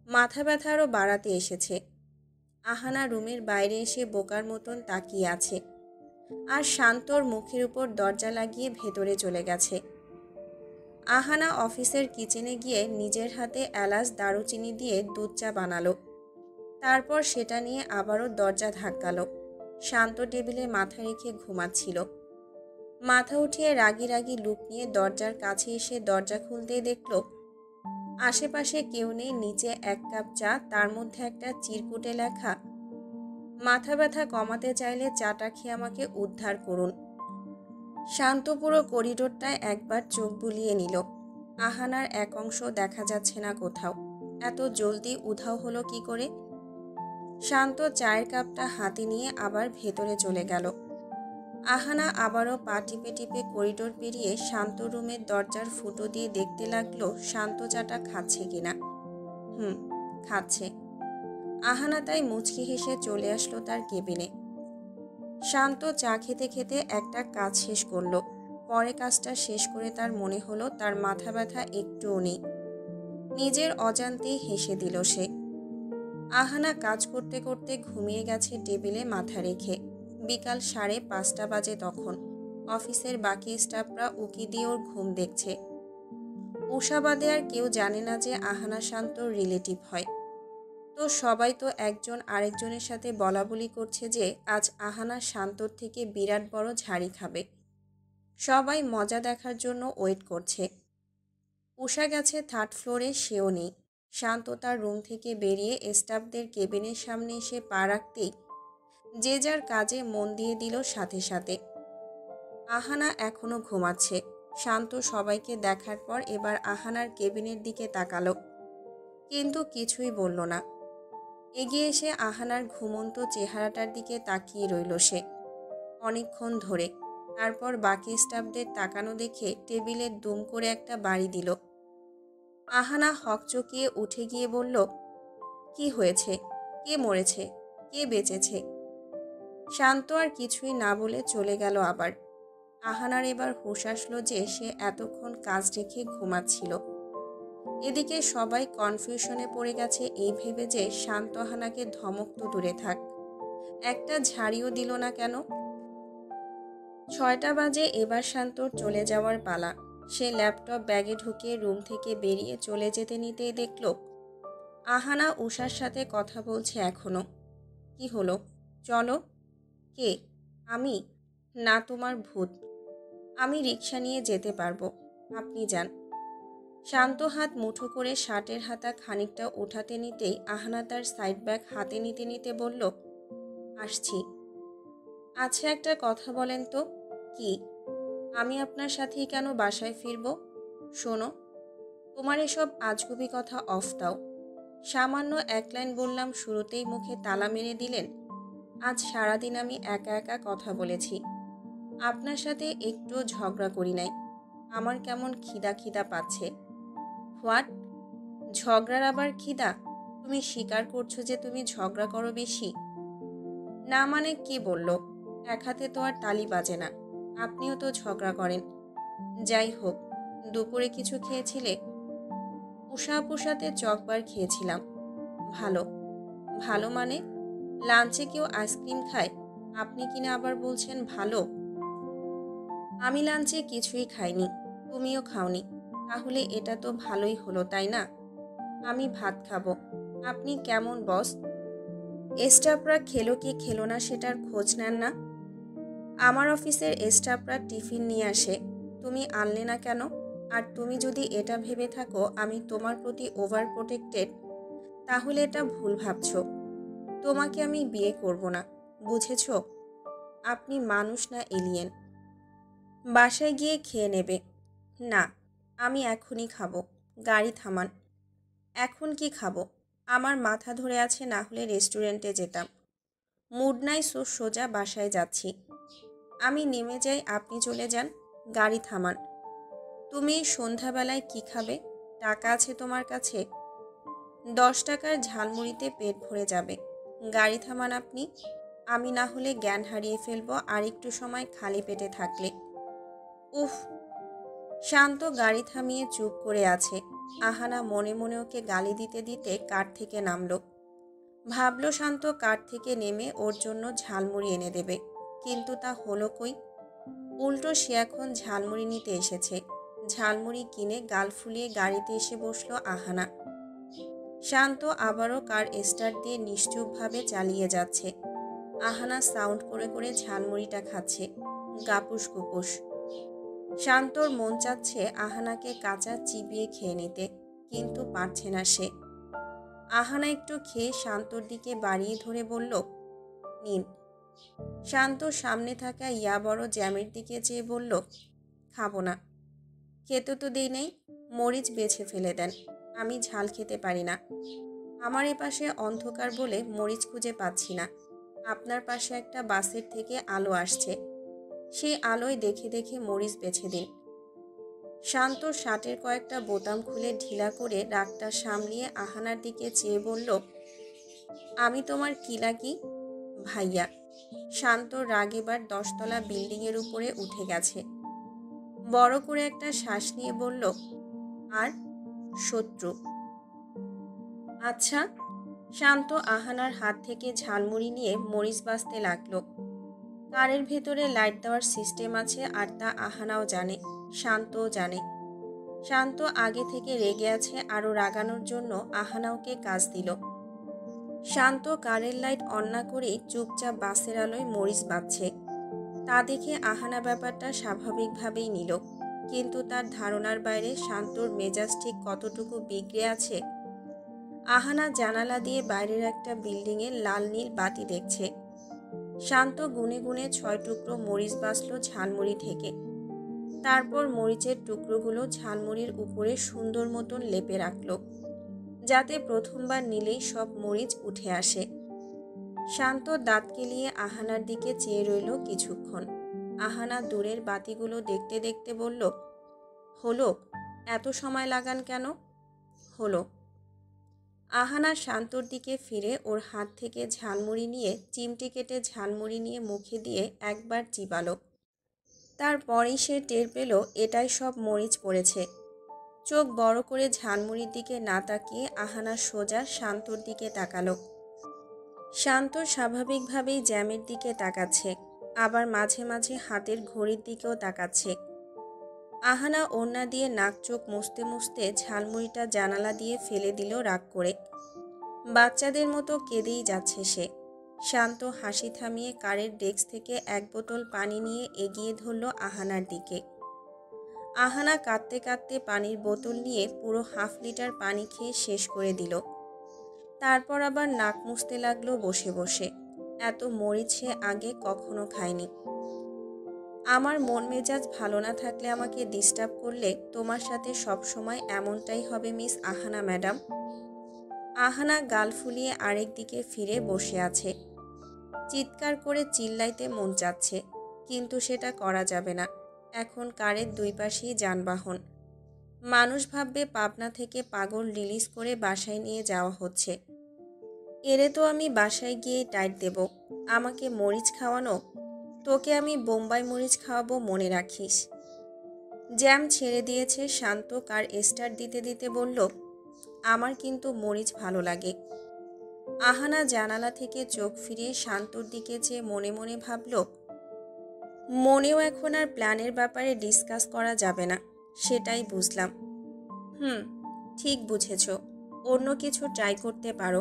মাথা ব্যথা আরও বাড়াতে এসেছে। আহানা রুমের বাইরে এসে বোকার মতন তাকিয়ে আছে, আর শান্তর মুখের উপর দরজা লাগিয়ে ভেতরে চলে গেছে। আহানা অফিসের কিচেনে গিয়ে নিজের হাতে এলাচ দারুচিনি দিয়ে দুধ চা বানালো। তারপর সেটা নিয়ে আবারও দরজা ধাক্কালো। শান্ত টেবিলে মাথা রেখে ঘুমাচ্ছিল। মাথা উঠিয়ে রাগি রাগি লুক নিয়ে দরজার কাছে এসে দরজা খুলতেই দেখল আশেপাশে কেউ নেই। নিচে 1 কাপ চা, তার মধ্যে একটা চিরকুটে লেখা, মাথা ব্যথা কমাতে চাইলে চাটা খেয়ে আমাকে উদ্ধার করুন। শান্ত পুরো করিডোরটায় একবার চোখ বুলিয়ে নিল। আহানার এক অংশ দেখা যাচ্ছে না কোথাও। এত জলদি উধাও হলো কি করে? শান্ত চায়ের কাপটা হাতে নিয়ে আবার ভেতরে চলে গেল। আহানা আবারও পা টিপে টিপে করিডোর পেরিয়ে শান্ত রুমের দরজার ফুটো দিয়ে দেখতে লাগলো শান্ত চাটা খাচ্ছে কিনা। খাচ্ছে। আহানা তাই মুচকি হেসে চলে আসলো তার কেবিনে। শান্ত চা খেতে খেতে একটা কাজ শেষ করলো। পরে কাজটা শেষ করে তার মনে হলো তার মাথা ব্যথা একটুও নেই। নিজের অজান্তেই হেসে দিল সে। আহানা কাজ করতে করতে ঘুমিয়ে গেছে টেবিলে মাথা রেখে। বিকাল 5:30 বাজে তখন। অফিসের বাকি স্টাফরা উকি দিয়ে ওর ঘুম দেখছে। উষা বাদে আর কেউ জানে না যে আহানা শান্তর রিলেটিভ হয়। তো সবাই তো একজন আরেকজনের সাথে বলাবলি করছে যে আজ আহানা শান্তর থেকে বিরাট বড় ঝাড়ি খাবে। সবাই মজা দেখার জন্য ওয়েট করছে। উষা গেছে 3rd ফ্লোরে, সেও নেই। শান্ত তার রুম থেকে বেরিয়ে স্টাফদের কেবিনের সামনে এসে পা রাখতেই যে যার কাজে মন দিয়ে দিল সাথে সাথে। আহানা এখনো ঘুমাচ্ছে। শান্ত সবাইকে দেখার পর এবার আহানার কেবিনের দিকে তাকালো, কিন্তু কিছুই বলল না। এগিয়ে এসে আহানার ঘুমন্ত চেহারাটার দিকে তাকিয়ে রইল সে অনেকক্ষণ ধরে। তারপর বাকি স্টাফদের তাকানো দেখে টেবিলে দুম করে একটা বাড়ি দিল। আহানা হকচকিয়ে উঠে গিয়ে বলল, কি হয়েছে? কে মরেছে? কে বেঁচেছে? শান্ত আর কিছুই না বলে চলে গেল আবার। আহানার এবার হুঁশ আসলো যে সে এতক্ষণ কাজ রেখে ঘুমাচ্ছিল। এদিকে সবাই কনফিউশনে পড়ে গেছে এই ভেবে যে শান্ত আহানাকে ধমক তো দূরে থাক, একটা ঝাড়িও দিল না কেন। 6টা বাজে। এবার শান্তর চলে যাওয়ার পালা। সে ল্যাপটপ ব্যাগে ঢুকিয়ে রুম থেকে বেরিয়ে চলে যেতে নিতেই দেখল আহানা উষার সাথে কথা বলছে এখনো। কি হলো? চলো। কে? আমি? না, তোমার ভূত। আমি রিক্সা নিয়ে যেতে পারবো, আপনি যান। শান্ত হাত মুঠো করে শার্টের হাতা খানিকটা ওঠাতে নিতেই আহানা তার সাইড ব্যাগ হাতে নিতে নিতে বলল, আসছি। আচ্ছা, একটা কথা বলেন তো। কি? আমি আপনার সাথেই কেন বাসায় ফিরব? শোনো, তোমার এসব আজগুবি কথা অফ দাও। সামান্য 1 লাইন বললাম, শুরুতেই মুখে তালা মেরে দিলেন। আজ সারাদিন আমি একা একা কথা বলেছি, আপনার সাথে একটুও ঝগড়া করি নাই। আমার কেমন খিদা খিদা পাচ্ছে। হোয়াট? ঝগড়ার আবার খিদা? তুমি স্বীকার করছো যে তুমি ঝগড়া করো বেশি? না মানে কে বলল? এক হাতে তো আর তালি বাজে না। আপনিও তো ঝগড়া করেন। যাই হোক, দুপুরে কিছু খেয়েছিলে? উষা আপুর সাথে চকবার খেয়েছিলাম। ভালো? ভালো মানে? লাঞ্চে কেউ আইসক্রিম খায়, আপনি কিনা আবার বলছেন ভালো? আমি লাঞ্চে কিছুই খাইনি, তুমিও খাওনি। তাহলে এটা তো ভালোই হলো, তাই না? আমি ভাত খাবো। আপনি কেমন বস? স্টাফরা খেলো কি খেলো না সেটার খোঁজ নেন না? আমার অফিসের স্টাফরা টিফিন নিয়ে আসে, তুমি আনলে না কেন? আর তুমি যদি এটা ভেবে থাকো আমি তোমার প্রতি ওভার প্রোটেক্টেড, তাহলে এটা ভুল ভাবছো। তোমাকে আমি বিয়ে করব না, বুঝেছো? আপনি মানুষ না এলিয়েন। বাসায় গিয়ে খেয়ে নেবে। না, আমি এখনই খাবো। গাড়ি থামান। এখন কি খাবো? আমার মাথা ধরে আছে, না হলে রেস্টুরেন্টে যেতাম। মুড নাই, সো সোজা বাসায় যাচ্ছি। আমি নেমে যাই, আপনি চলে যান। গাড়ি থামান। তুমি সন্ধ্যাবেলায় কি খাবে? টাকা আছে তোমার কাছে? 10 টাকার ঝালমুড়িতে পেট ভরে যাবে। গাড়ি থামান আপনি। আমি না হলে জ্ঞান হারিয়ে ফেলবো আর একটু সময় খালি পেটে থাকলে। উফ। শান্ত গাড়ি থামিয়ে চুপ করে আছে। আহানা মনে মনে ওকে গালি দিতে দিতে কার থেকে নামলো। ভাবলো শান্ত কার থেকে নেমে ওর জন্য ঝালমুড়ি এনে দেবে, কিন্তু তা হলো কই। উল্টো সে এখন ঝালমুড়ি নিতে এসেছে। ঝালমুড়ি কিনে গাল ফুলিয়ে গাড়িতে এসে বসলো আহানা। শান্ত আবারও কার স্টার্ট দিয়ে নিশ্চুপভাবে চালিয়ে যাচ্ছে। আহানা সাউন্ড করে করে ঝালমুড়িটা খাচ্ছে, গাপুস গুপুস। শান্তর মন চাচ্ছে আহানাকে কাঁচা চিবিয়ে খেয়ে নিতে, কিন্তু পারছে না সে। আহানা একটু খেয়ে শান্তর দিকে বাড়িয়ে ধরে বলল, নিন। শান্ত সামনে থাকা ইয়া বড় জ্যামের দিকে চেয়ে বলল, খাবো না। খেতে তো দেই নেই, মরিচ বেছে ফেলে দেন। আমি ঝাল খেতে পারি না। আমার এপাশে অন্ধকার বলে মরিচ খুঁজে পাচ্ছি না। আপনার পাশে একটা বাসের থেকে আলো আসছে, সেই আলোয় দেখে দেখে মরিচ বেছে দিন। শান্ত শার্টের কয়েকটা বোতাম খুলে ঢিলা করে রাগটা সামলিয়ে আহানার দিকে চেয়ে বলল, আমি তোমার কি লাগি ভাইয়া? শান্ত রাগ এবার 10তলা বিল্ডিংয়ের উপরে উঠে গেছে। বড় করে একটা শ্বাস নিয়ে বলল, আর শত্রু। আচ্ছা। শান্ত আহানার হাত থেকে ঝালমুড়ি নিয়ে মরিচ বাজতে লাগলো। কারের ভেতরে লাইট দেওয়ার সিস্টেম আছে, আর তা আহানাও জানে, শান্তও জানে। শান্ত আগে থেকে রেগে আছে, আরও রাগানোর জন্য আহানা ওকে কাজ দিল। শান্ত কারের লাইট অন না করেই চুপচাপ বাসের আলোয় মরিচ বাজছে। তা দেখে আহানা ব্যাপারটা স্বাভাবিকভাবেই নিল, কিন্তু তার ধারণার বাইরে শান্তর মেজাজ ঠিক কতটুকু বিগড়ে আছে। আহানা জানালা দিয়ে বাইরের একটা বিল্ডিংয়ে লাল নীল বাতি দেখছে। শান্ত গুনে গুনে 6 টুকরো মরিচ বাছল ঝালমুড়ি থেকে। তারপর মরিচের টুকরোগুলো ঝালমুড়ির উপরে সুন্দর মতন লেপে রাখল, যাতে প্রথমবার নিলেই সব মরিচ উঠে আসে। শান্ত দাঁত কেলিয়ে আহানার দিকে চেয়ে রইল কিছুক্ষণ। আহানা দূরের বাতিগুলো দেখতে দেখতে বলল, হলো? এত সময় লাগান কেন? হলো। আহানা শান্তর দিকে ফিরে ওর হাত থেকে ঝালমুড়ি নিয়ে চিমটি কেটে ঝালমুড়ি নিয়ে মুখে দিয়ে একবার চিবালো। তারপরেই সে টের পেল এটাই সব মরিচ পড়েছে। চোখ বড় করে ঝালমুড়ির দিকে না তাকিয়ে আহানা সোজা শান্তর দিকে তাকালো। শান্ত স্বাভাবিকভাবেই জ্যামের দিকে তাকাচ্ছে, আবার মাঝে মাঝে হাতের ঘড়ির দিকেও তাকাচ্ছে। আহানা ওড়না দিয়ে নাক চোখ মুছতে মুছতে ঝালমুড়িটা জানালা দিয়ে ফেলে দিল রাগ করে। বাচ্চাদের মতো কেঁদেই যাচ্ছে সে। শান্ত হাসি থামিয়ে কারের ডেস্ক থেকে এক বোতল পানি নিয়ে এগিয়ে ধরল আহানার দিকে। আহানা কাঁদতে কাঁদতে পানির বোতল নিয়ে পুরো হাফ লিটার পানি খেয়ে শেষ করে দিল। তারপর আবার নাক মুছতে লাগলো বসে বসে। এত মরিচ সে আগে কখনো খায়নি। আমার মন মেজাজ ভালো না থাকলে আমাকে ডিস্টার্ব করলে তোমার সাথে সব সময় এমনটাই হবে মিস আহানা ম্যাডাম। আহানা গাল ফুলিয়ে আরেক দিকে ফিরে বসে আছে। চিৎকার করে চিল্লাইতে মন চাচ্ছে, কিন্তু সেটা করা যাবে না। এখন কারের দুই পাশেই যানবাহন। মানুষ ভাববে পাবনা থেকে পাগল রিলিজ করে বাসায় নিয়ে যাওয়া হচ্ছে। এরে তো আমি বাসায় গিয়ে টাইট দেব। আমাকে মরিচ খাওয়ানো? তোকে আমি বোম্বাই মরিচ খাওয়াবো, মনে রাখিস। জ্যাম ছেড়ে দিয়েছে। শান্ত কার স্টার্ট দিতে দিতে বলল, আমার কিন্তু মরিচ ভালো লাগে। আহানা জানালা থেকে চোখ ফিরিয়ে শান্তর দিকে চেয়ে মনে মনে ভাবল, মনেও এখন আর প্ল্যানের ব্যাপারে ডিসকাস করা যাবে না, সেটাই বুঝলাম। ঠিক বুঝেছ। অন্য কিছু ট্রাই করতে পারো।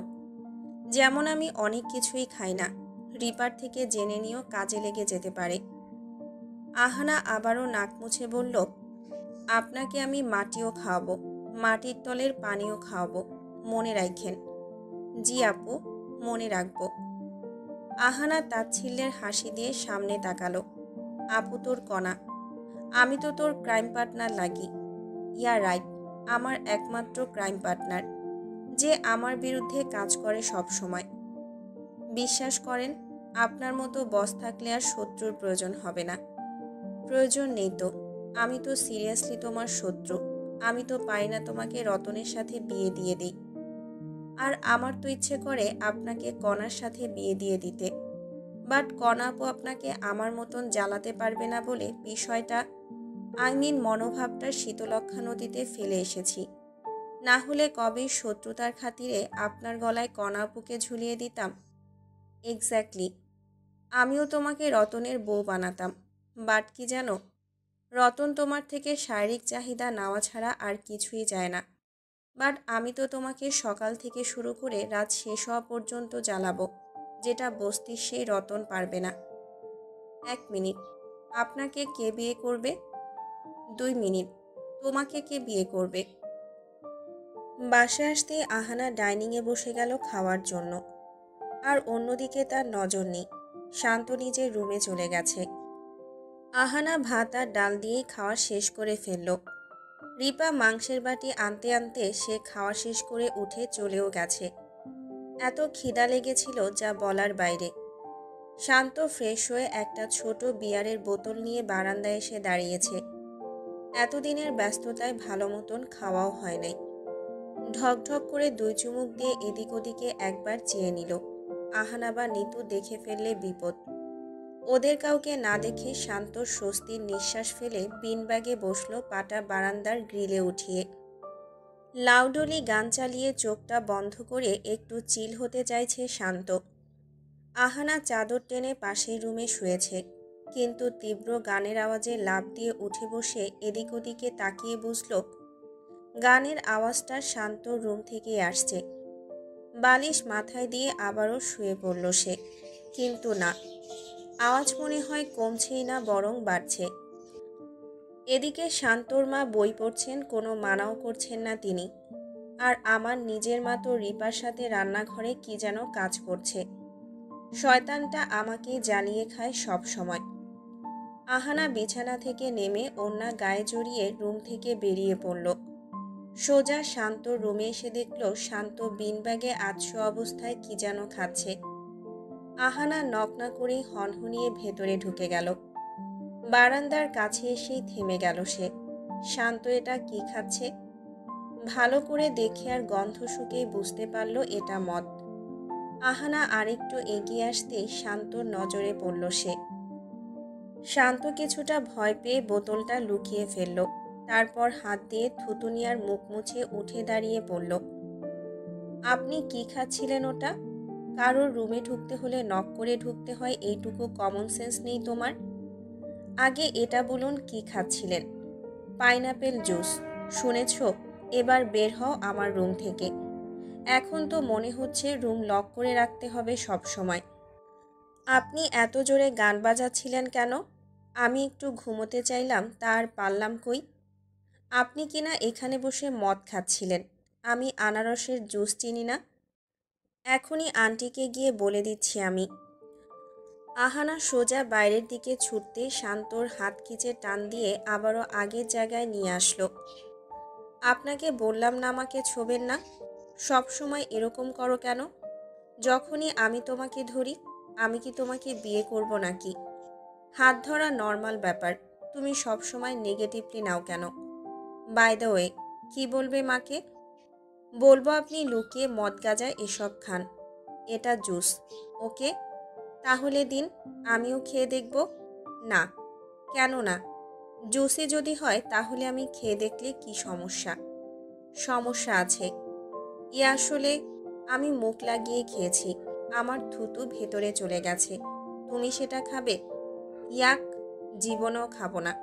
যেমন আমি অনেক কিছুই খাই না। রিপার থেকে জেনে নিয়েও কাজে লেগে যেতে পারে। আহানা আবারও নাক মুছে বলল, আপনাকে আমি মাটিও খাওয়াবো, মাটির তলের পানিও খাওয়াবো, মনে রাখেন। জি আপু, মনে রাখবো। আহানা তাচ্ছিল্যের হাসি দিয়ে সামনে তাকালো। আপু তোর কণা, আমি তো তোর ক্রাইম পার্টনার লাগি। ইয়া রাইট, আমার একমাত্র ক্রাইম পার্টনার, যে আমার বিরুদ্ধে কাজ করে সব সময়। বিশ্বাস করেন, আপনার মতো বস থাকলে আর শত্রুর প্রয়োজন হবে না। প্রয়োজন নেই তো, আমি তো সিরিয়াসলি তোমার শত্রু। আমি তো পারি না তোমাকে রতনের সাথে বিয়ে দিয়ে দিই। আর আমার তো ইচ্ছে করে আপনাকে কণার সাথে বিয়ে দিয়ে দিতে, বাট কণা আপু আপনাকে আমার মতন জ্বালাতে পারবে না বলে বিষয়টা, মনোভাবটা শীতলক্ষা নদীতে ফেলে এসেছি। না হলে কবেই শত্রুতার খাতিরে আপনার গলায় কণা আপুকে ঝুলিয়ে দিতাম। এক্স্যাক্টলি, আমিও তোমাকে রতনের বউ বানাতাম। বাট কি জানো, রতন তোমার থেকে শারীরিক চাহিদা নেওয়া ছাড়া আর কিছুই চায় না। বাট আমি তো তোমাকে সকাল থেকে শুরু করে রাত শেষ হওয়া পর্যন্ত জ্বালাবো, যেটা বস্তির সেই রতন পারবে না। 1 মিনিট, আপনাকে কে বিয়ে করবে? 2 মিনিট, তোমাকে কে বিয়ে করবে? বাসায় আসতেই আহানা ডাইনিংয়ে বসে গেল খাওয়ার জন্য। আর অন্যদিকে তার নজর নেই, শান্ত নিজের রুমে চলে গেছে। আহানা ভাত আর ডাল দিয়েই খাওয়া শেষ করে ফেলল। রিপা মাংসের বাটি আনতে আনতে সে খাওয়া শেষ করে উঠে চলেও গেছে। এত খিদা লেগেছিল যা বলার বাইরে। শান্ত ফ্রেশ হয়ে একটা ছোট বিয়ারের বোতল নিয়ে বারান্দায় এসে দাঁড়িয়েছে। এতদিনের ব্যস্ততায় ভালো মতন খাওয়াও হয় নাই। ঢকঢক করে 2 চুমুক দিয়ে এদিক ওদিকে একবার চেয়ে নিল। আহানা বা নিতু দেখে ফেললে বিপদ। ওদের কাউকে না দেখে শান্ত স্বস্তির নিঃশ্বাস ফেলে বিনব্যাগে বসল পাটা বারান্দার গ্রিলে উঠিয়ে। লাউডলি গান চালিয়ে চোখটা বন্ধ করে একটু চিল হতে চাইছে শান্ত। আহানা চাদর টেনে পাশের রুমে শুয়েছে, কিন্তু তীব্র গানের আওয়াজে লাফ দিয়ে উঠে বসে এদিক ওদিকে তাকিয়ে বুঝল গানের আওয়াজটা শান্ত রুম থেকেই আসছে। বালিশ মাথায় দিয়ে আবারও শুয়ে পড়ল সে, কিন্তু না, আওয়াজ মনে হয় কমছেই না বরং বাড়ছে। এদিকে শান্তর মা বই পড়ছেন, কোনো মানাও করছেন না তিনি। আর আমার নিজের মা তো রিপার সাথে রান্নাঘরে কি যেন কাজ করছে। শয়তানটা আমাকেই জ্বালিয়ে খায় সব সময়। আহানা বিছানা থেকে নেমে ওড়না গায়ে জড়িয়ে রুম থেকে বেরিয়ে পড়ল। সোজা শান্ত রুমে এসে দেখল শান্ত বিনব্যাগে আধশো অবস্থায় কি যেন খাচ্ছে। আহানা নক না করেই হনহনিয়ে ভেতরে ঢুকে গেল। বারান্দার কাছে এসেই থেমে গেল সে। শান্ত এটা কি খাচ্ছে? ভালো করে দেখে আর গন্ধ শুকেই বুঝতে পারল এটা মদ। আহানা আরেকটু এগিয়ে আসতেই শান্তর নজরে পড়ল সে। শান্ত কিছুটা ভয় পেয়ে বোতলটা লুকিয়ে ফেলল। তারপর হাত দিয়ে থুতুনিয়ার মুখ মুছে উঠে দাঁড়িয়ে পড়ল। আপনি কি খাচ্ছিলেন ওটা? কারোর রুমে ঢুকতে হলে নক করে ঢুকতে হয়, এইটুকু কমন সেন্স নেই তোমার? আগে এটা বলুন কি খাচ্ছিলেন? Pineapple juice. শুনেছ? এবার বের হও আমার রুম থেকে। এখন তো মনে হচ্ছে রুম লক করে রাখতে হবে সব সময়। আপনি এত জোরে গান বাজাচ্ছিলেন কেন? আমি একটু ঘুমোতে চাইলাম, তা আর পারলাম কই? আপনি কিনা এখানে বসে মদ খাচ্ছিলেন। আমি আনারসের জুস চিনি না? এখনই আন্টিকে গিয়ে বলে দিচ্ছি আমি। আহানা সোজা বাইরের দিকে ছুটতে শান্তর হাত খিচে টান দিয়ে আবারও আগের জায়গায় নিয়ে আসলো। আপনাকে বললাম না আমাকে ছোবেন না। সব সময় এরকম করো কেন? যখনই আমি তোমাকে ধরি, আমি কি তোমাকে বিয়ে করব নাকি? হাত ধরা নর্মাল ব্যাপার, তুমি সব সময় নেগেটিভলি নাও কেন? বাই দ্য ওয়ে, কি বলবে মাকে? বলবো আপনি লুকিয়ে মদ গাঁজা এসব খান। এটা জুস, ওকে? তাহলে দিন, আমিও খেয়ে দেখব। না। কেন না? জুসে যদি হয় তাহলে আমি খেয়ে দেখলে কি সমস্যা? সমস্যা আছে। আসলে আমি মুখ লাগিয়ে খেয়েছি, আমার থুতু ভেতরে চলে গেছে। তুমি সেটা খাবে? ইয়াক, জীবনেও খাবো না।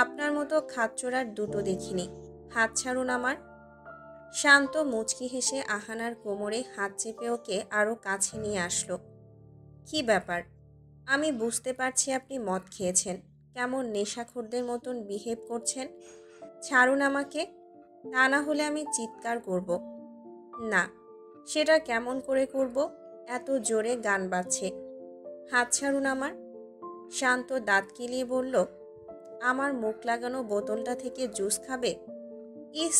আপনার মতো খাচ্চড়ার দুটো দেখিনি। হাত ছাড়ুন আমার। শান্ত মুচকি হেসে আহানার কোমরে হাত চেপে ওকে আরও কাছে নিয়ে আসলো। কি ব্যাপার? আমি বুঝতে পারছি আপনি মদ খেয়েছেন, কেমন নেশাখোরদের মতন বিহেভ করছেন। ছাড়ুন আমাকে, তা না হলে আমি চিৎকার করব। না, সেটা কেমন করে করব? এত জোরে গান বাজছে। হাত ছাড়ুন আমার। শান্ত দাঁত কিলিয়ে বলল, আমার মুখ লাগানো বোতলটা থেকে জুস খাবে? ইস,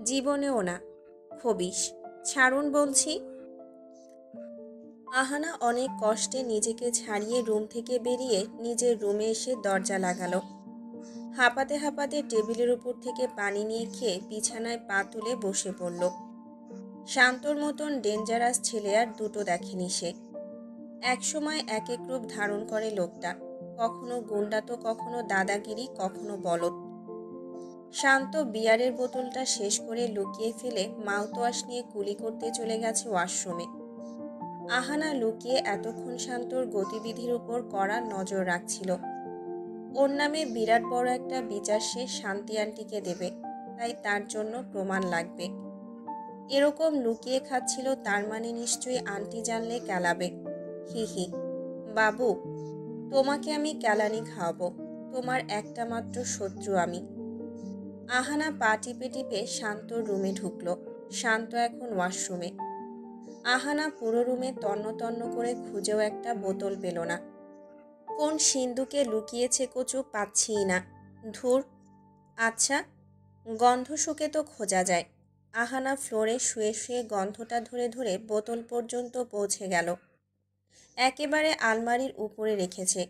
জীবনেও না। খবিস, ছাড়ুন বলছি। আহানা অনেক কষ্টে নিজেকে ছাড়িয়ে রুম থেকে বেরিয়ে নিজের রুমে এসে দরজা লাগালো। হাঁপাতে হাঁপাতে টেবিলের উপর থেকে পানি নিয়ে খেয়ে বিছানায় পা তুলে বসে পড়ল। শান্তর মতন ডেঞ্জারাস ছেলে আর দুটো দেখেনি সে। একসময় এক এক রূপ ধারণ করে লোকটা, কখনো গুন্ডা তো কখনো দাদাগিরি, কখনো বলদ। শান্ত বিয়ারের বোতলটা শেষ করে লুকিয়ে ফেলে মাউথওয়াশ নিয়ে কুলি করতে চলে গেছে ওয়াশরুমে। আহানা লুকিয়ে এতক্ষণ শান্তর গতিবিধির উপর কড়া নজর রাখছিল। ওর নামে বিরাট বড় একটা বিচার সে শান্তি আন্টিকে দেবে, তাই তার জন্য প্রমাণ লাগবে। এরকম লুকিয়ে খাচ্ছিল, তার মানে নিশ্চয়ই আন্টি জানলে কেলাবে। হি হি। বাবু, তোমাকে আমি কেলানি খাওয়াবো। তোমার একটা মাত্র শত্রু আমি। আহানা পা টিপে টিপে শান্তর রুমে ঢুকলো। শান্ত এখন ওয়াশরুমে। আহানা পুরো রুমে তন্ন তন্ন করে খুঁজেও একটা বোতল পেল না। কোন সিন্ধুকে লুকিয়েছে কচু পাচ্ছিই না। ধুর। আচ্ছা, গন্ধ শুকে তো খোঁজা যায়। আহানা ফ্লোরে শুয়ে শুয়ে গন্ধটা ধরে ধরে বোতল পর্যন্ত পৌঁছে গেল। একেবারে আলমারির উপরে রেখেছে।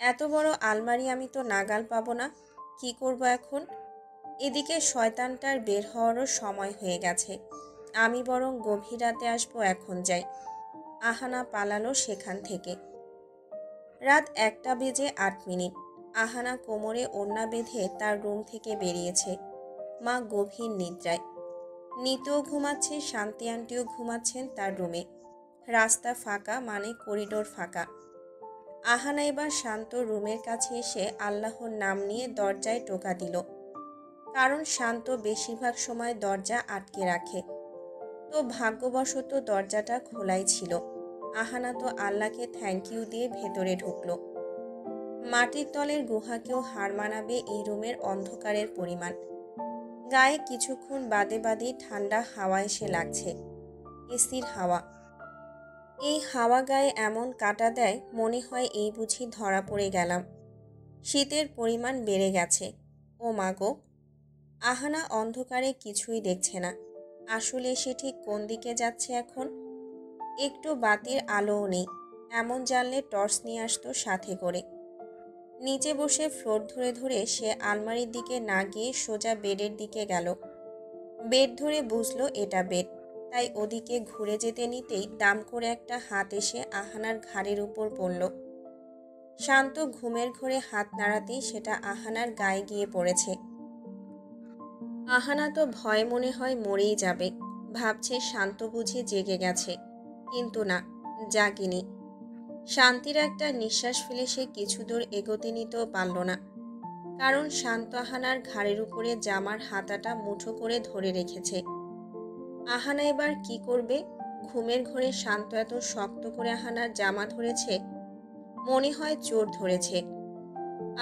এত বড় আলমারি, আমি তো নাগাল পাবো না। কি করব এখন? এদিকে শয়তানটার বের হওয়ারও সময় হয়ে গেছে। আমি বরং গভীর রাতে আসবো, এখন যাই। আহানা পালালো সেখান থেকে। রাত 1:08। আহানা কোমরে ওড়না বেঁধে তার রুম থেকে বেরিয়েছে। মা গভীর নিদ্রায়। নিতেও ঘুমাচ্ছে, শান্তি আন্টিও ঘুমাচ্ছেন তার রুমে। রাস্তা ফাঁকা, মানে করিডোর ফাঁকা। আহানা এবার শান্ত রুমের কাছে এসে আল্লাহর নাম নিয়ে দরজায় টোকা দিল। কারণ শান্ত বেশিরভাগ সময় দরজা আটকে রাখে। তো ভাগ্যবশত দরজাটা খোলাই ছিল। আহানা তো আল্লাহকে থ্যাংক ইউ দিয়ে ভেতরে ঢুকলো। মাটির তলের গুহাকেও হার মানাবে এই রুমের অন্ধকারের পরিমাণ। গায়ে কিছুক্ষণ বাদে বাদে ঠান্ডা হাওয়া এসে লাগছে। এসির হাওয়া। এই হাওয়া গায়ে এমন কাটা দেয়, মনে হয় এই বুঝি ধরা পড়ে গেলাম। শীতের পরিমাণ বেড়ে গেছে। ও মা গো! আহানা অন্ধকারে কিছুই দেখছে না। আসলে সে ঠিক কোন দিকে যাচ্ছে এখন? একটু বাতির আলোও নেই। এমন জানলে টর্চ নিয়ে আসতো সাথে করে। নিচে বসে ফ্লোর ধরে ধরে সে আলমারির দিকে না গিয়ে সোজা বেডের দিকে গেল। বেড ধরে বুঝলো এটা বেড, তাই ওদিকে ঘুরে যেতে নিতেই দাম করে একটা হাত এসে আহানার ঘাড়ের উপর পড়ল। শান্ত ঘুমের ঘোরে হাত নাড়াতেই সেটা আহানার গায়ে গিয়ে পড়েছে। আহানা তো ভয় মনে হয় মরেই যাবে। ভাবছে শান্ত বুঝি জেগে গেছে, কিন্তু না, জাগেনি। শান্তির একটা নিঃশ্বাস ফেলে সে কিছু দূর এগোতে নিতেও পারল না। কারণ শান্ত আহানার ঘাড়ের উপরে জামার হাতাটা মুঠো করে ধরে রেখেছে। আহানা এবার কি করবে? ঘুমের ঘোরে শান্ত এত শক্ত করে আহানার জামা ধরেছে, মনে হয় চোর ধরেছে।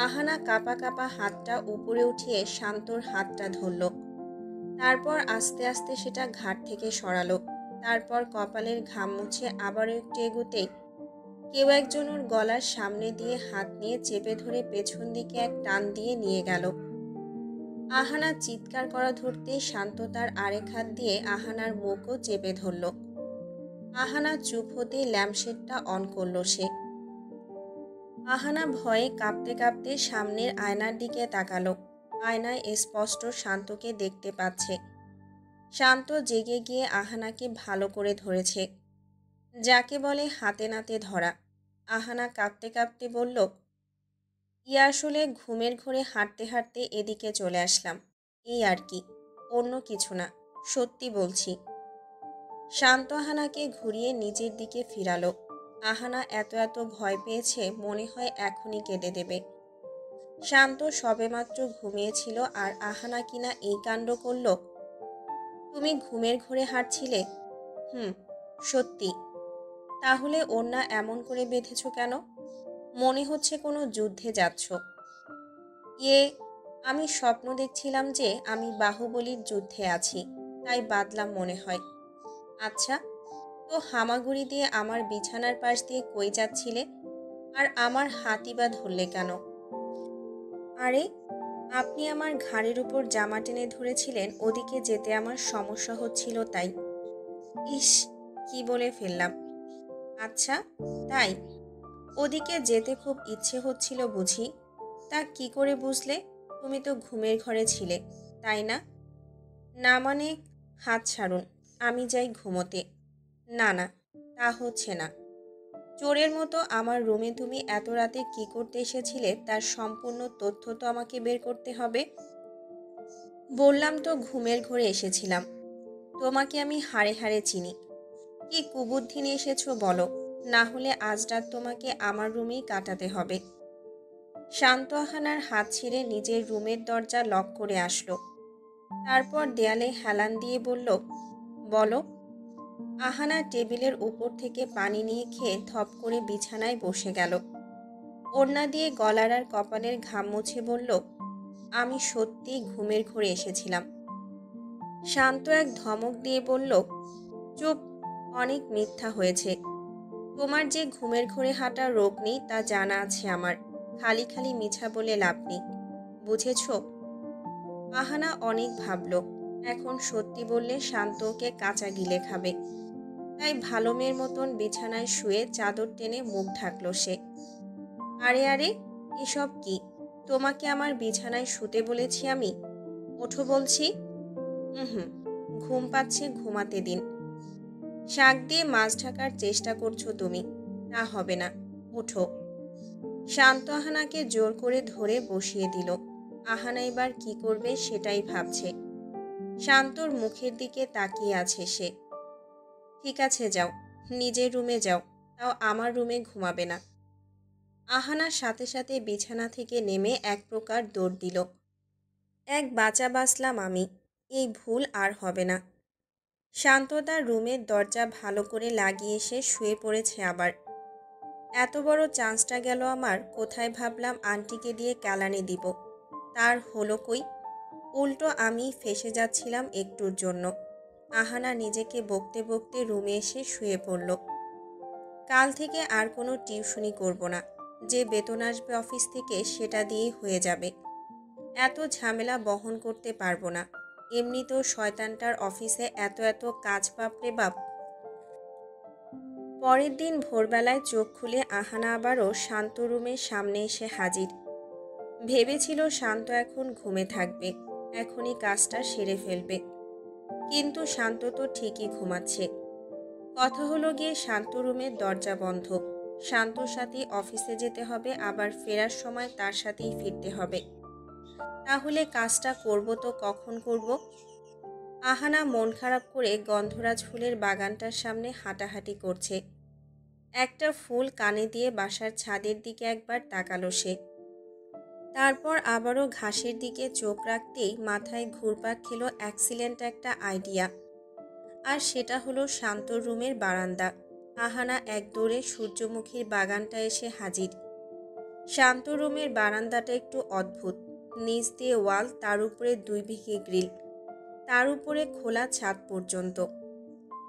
আহানা কাঁপা কাঁপা হাতটা উপরে উঠিয়ে শান্তর হাতটা ধরল। তারপর আস্তে আস্তে সেটা ঘাট থেকে সরালো। তারপর কপালের ঘাম মুছে আবারও একটু এগুতেই কেউ একজন ওর গলার সামনে দিয়ে হাত নিয়ে চেপে ধরে পেছন দিকে এক টান দিয়ে নিয়ে গেল। আহানা চিৎকার করা ধরতে শান্ত তার আরেক হাত দিয়ে আহানার মুখও চেপে ধরল। আহানা চুপ হতেই ল্যাম্পশেডটা অন করল সে। আহানা ভয়ে কাঁপতে কাঁপতে সামনের আয়নার দিকে তাকালো। আয়নায় স্পষ্ট শান্তকে দেখতে পাচ্ছে। শান্ত জেগে গিয়ে আহানাকে ভালো করে ধরেছে, যাকে বলে হাতে নাতে ধরা। আহানা কাঁপতে কাঁপতে বলল, আসলে ঘুমের ঘোরে হাঁটতে হাঁটতে এদিকে চলে আসলাম, এই আর কি, অন্য কিছু না, সত্যি বলছি। শান্ত আহানাকে ঘুরিয়ে নিজের দিকে ফিরালো। আহানা এত এত ভয় পেয়েছে, মনে হয় এখনই কেঁদে দেবে। শান্ত সবেমাত্র ঘুমিয়েছিল আর আহানা কিনা এই কাণ্ড করল। তুমি ঘুমের ঘোরে হাঁটছিলে? হুম, সত্যি। তাহলে ওড়না এমন করে বেঁধেছ কেন? মনে হচ্ছে কোনো যুদ্ধে যাচ্ছ। ইয়ে, আমি স্বপ্ন দেখছিলাম যে আমি বাহুবলীর যুদ্ধে আছি, তাই বাদলাম মনে হয়। আচ্ছা, তো হামাগুড়ি দিয়ে আমার বিছানার পাশ দিয়ে কই যাচ্ছিলে? আর আমার হাতই বা ধরলে কেন? আরে, আপনি আমার ঘাড়ের উপর জামা টেনে ধরেছিলেন, ওদিকে যেতে আমার সমস্যা হচ্ছিল তাই। ইস, কি বলে ফেললাম। আচ্ছা, তাই? ওদিকে যেতে খুব ইচ্ছে হচ্ছিল বুঝি? তা কি করে বুঝলে? তুমি তো ঘুমের ঘরে ছিলে, তাই না? না মানে, হাত ছাড়ুন, আমি যাই ঘুমোতে। না না, তা হচ্ছে না। চোরের মতো আমার রুমে তুমি এত রাতে কি করতে এসেছিলে তার সম্পূর্ণ তথ্য তো আমাকে বের করতে হবে। বললাম তো ঘুমের ঘরে এসেছিলাম। তোমাকে আমি হাড়ে হাড়ে চিনি। কি কুবুদ্ধি নিয়ে এসেছো বলো, না হলে আজ রাত তোমাকে আমার রুমেই কাটাতে হবে। শান্ত আহানার হাত ছেড়ে নিজের রুমের দরজা লক করে আসলো। তারপর দেয়ালে হেলান দিয়ে বলল, বলো। আহানা টেবিলের উপর থেকে পানি নিয়ে খেয়ে ধপ করে বিছানায় বসে গেল। ওড়না দিয়ে গলার আর কপালের ঘাম মুছে বলল, আমি সত্যিই ঘুমের ঘরে এসেছিলাম। শান্ত এক ধমক দিয়ে বলল, চুপ, অনেক মিথ্যা হয়েছে। তোমার যে ঘুমের ঘরে হাঁটার রোগ নেই তা জানা আছে আমার। খালি খালি মিছা বলে লাভ নেই, বুঝেছ? আহানা অনেক ভাবল, এখন সত্যি বললে শান্ত ওকে কাঁচা গিলে খাবে। তাই ভালো মেয়ের মতন বিছানায় শুয়ে চাদর টেনে মুখ ঢাকল সে। আরে আরে, এসব কি? তোমাকে আমার বিছানায় শুতে বলেছি আমি? ওঠো বলছি। হুম, ঘুম পাচ্ছে, ঘুমাতে দিন। শাক দিয়ে মাছ ঢাকার চেষ্টা করছো তুমি, তা হবে না। ওঠো। শান্ত আহানাকে জোর করে ধরে বসিয়ে দিল। আহানা এবার কি করবে সেটাই ভাবছে। শান্তর মুখের দিকে তাকিয়ে আছে সে। ঠিক আছে, যাও, নিজের রুমে যাও, তাও আমার রুমে ঘুমাবে না। আহানার সাথে সাথে বিছানা থেকে নেমে এক প্রকার দৌড় দিল। এক বাঁচা বাঁচলাম আমি, এই ভুল আর হবে না। শান্ত তার রুমের দরজা ভালো করে লাগিয়ে সে শুয়ে পড়েছে আবার। এত বড় চান্সটা গেল আমার, কোথায় ভাবলাম আন্টিকে দিয়ে কেলানি দিব, তার হলো কই? উল্টো আমি ফেঁসে যাচ্ছিলাম একটুর জন্য। আহানা নিজেকে বকতে বকতে রুমে এসে শুয়ে পড়ল। কাল থেকে আর কোনো টিউশনি করব না, যে বেতন আসবে অফিস থেকে সেটা দিয়েই হয়ে যাবে। এত ঝামেলা বহন করতে পারবো না। এমনিতেও শয়তানটার অফিসে এত এত কাজ বাপরে বাপ। পরের দিন ভোরবেলায় চোখ খুলে আহানা আবারও শান্ত রুমের সামনে এসে হাজির। ভেবেছিল শান্ত এখন ঘুমে থাকবে, এখনই কাজটা সেরে ফেলবে। কিন্তু শান্ত তো ঠিকই ঘুমাচ্ছে। কথা হলো গিয়ে শান্ত রুমের দরজা বন্ধ। শান্তর সাথেই অফিসে যেতে হবে, আবার ফেরার সময় তার সাথেই ফিরতে হবে। তাহলে কাজটা করব তো কখন করব? আহানা মন খারাপ করে গন্ধরাজ ফুলের বাগানটার সামনে হাঁটাহাঁটি করছে। একটা ফুল কানে দিয়ে বাসার ছাদের দিকে একবার তাকালো সে। তারপর আবারও ঘাসের দিকে চোখ রাখতেই মাথায় ঘুরপাক খেলো অ্যাক্সিলেন্ট একটা আইডিয়া। আর সেটা হলো শান্ত রুমের বারান্দা। আহানা এক দৌড়ে সূর্যমুখীর বাগানটা এসে হাজির। শান্ত রুমের বারান্দাটা একটু অদ্ভুত। নিচ দিয়ে ওয়াল, তার উপরে 2 বিঘে গ্রিল, তার উপরে খোলা ছাদ পর্যন্ত।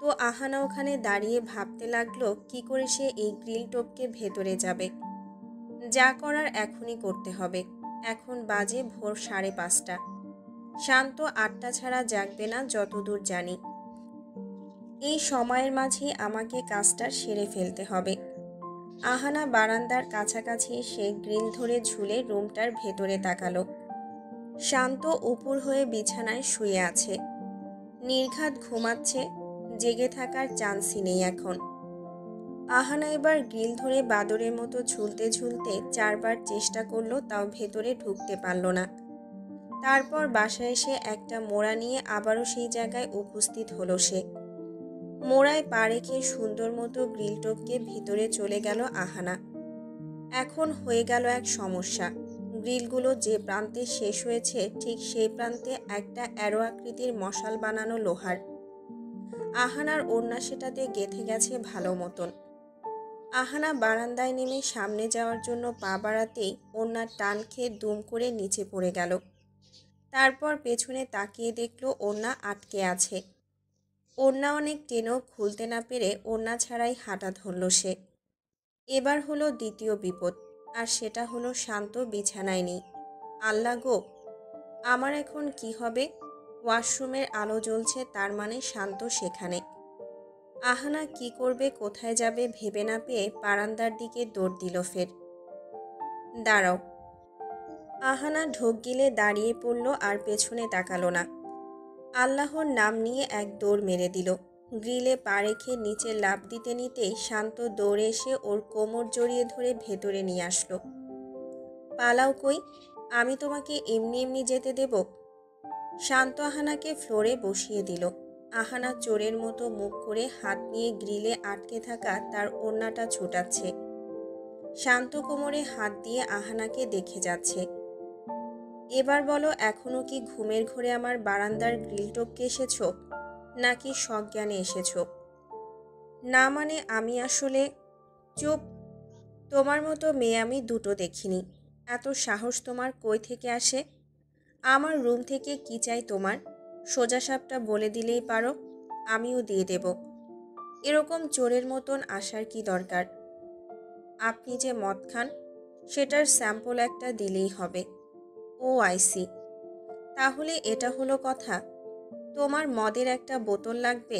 তো আহানা ওখানে দাঁড়িয়ে ভাবতে লাগলো কি করে সে এই গ্রিল টপকে ভেতরে যাবে। যা করার এখনই করতে হবে। এখন বাজে ভোর 5:30। শান্ত 8টা ছাড়া জাগবে না যতদূর জানি। এই সময়ের মাঝে আমাকে কাজটা সেরে ফেলতে হবে। আহানা বারান্দার কাছাকাছি এসে গ্রিল ধরে ঝুলে রুমটার ভেতরে তাকালো। শান্ত উপর হয়ে বিছানায় শুয়ে আছে, নির্ঘাত ঘুমাচ্ছে। জেগে থাকার চান্সই নেই এখন। আহানা এবার গ্রিল ধরে বাদরের মতো ঝুলতে ঝুলতে 4বার চেষ্টা করলো, তাও ভেতরে ঢুকতে পারল না। তারপর বাসায় এসে একটা মোড়া নিয়ে আবারও সেই জায়গায় উপস্থিত হলো সে। মোড়ায় পা রেখে সুন্দর মতো গ্রিল টপকে ভিতরে চলে গেল আহানা। এখন হয়ে গেল এক সমস্যা। গ্রিলগুলো যে প্রান্তে শেষ হয়েছে ঠিক সেই প্রান্তে একটা অ্যারো আকৃতির মশাল বানানো লোহার। আহানার ওড়না সেটাতে গেঁথে গেছে ভালো মতন। আহানা বারান্দায় নেমে সামনে যাওয়ার জন্য পা বাড়াতেই ওড়নার টান খেয়ে দুম করে নিচে পড়ে গেল। তারপর পেছনে তাকিয়ে দেখল ওড়না আটকে আছে। ওড়না অনেক টেনেও খুলতে না পেরে ওড়না ছাড়াই হাঁটা ধরল সে। এবার হলো দ্বিতীয় বিপদ, আর সেটা হলো শান্ত বিছানায় নেই। আল্লাহ গো, আমার এখন কি হবে? ওয়াশরুমের আলো জ্বলছে, তার মানে শান্ত সেখানে। আহানা কি করবে, কোথায় যাবে ভেবে না পেয়ে বারান্দার দিকে দৌড় দিল ফের। দাঁড়াও। আহানা ঢোক গিলে দাঁড়িয়ে পড়ল আর পেছনে তাকালো না। আল্লাহর নাম নিয়ে এক দৌড় মেরে দিল। গ্রিলে পা রেখে নিচে লাফ দিতে নিতেই শান্ত দৌড়ে এসে ওর কোমর জড়িয়ে ধরে ভেতরে নিয়ে আসলো। পালাও কই, আমি তোমাকে এমনি এমনি যেতে দেব? শান্ত আহানাকে ফ্লোরে বসিয়ে দিল। আহানা চোরের মতো মুখ করে হাত নিয়ে গ্রিলে আটকে থাকা তার ওড়নাটা ছোটাচ্ছে। শান্ত কোমরে হাত দিয়ে আহানাকে দেখে যাচ্ছে। এবার বলো, এখনো কি ঘুমের ঘোরে আমার বারান্দার গ্রিল টপকে এসেছো, নাকি সজ্ঞানে এসেছো? না মানে আমি আসলে। চুপ। তোমার মতো মেয়ে আমি দুটো দেখিনি। এত সাহস তোমার কই থেকে আসে? আমার রুম থেকে কি চাই তোমার? সোজাসাপটা বলে দিলেই পারো, আমিও দিয়ে দেব। এরকম চোরের মতন আসার কি দরকার? আপনি যে মদ খান, সেটার স্যাম্পল একটা দিলেই হবে। ও আইসি, তাহলে এটা হলো কথা। তোমার মদের একটা বোতল লাগবে,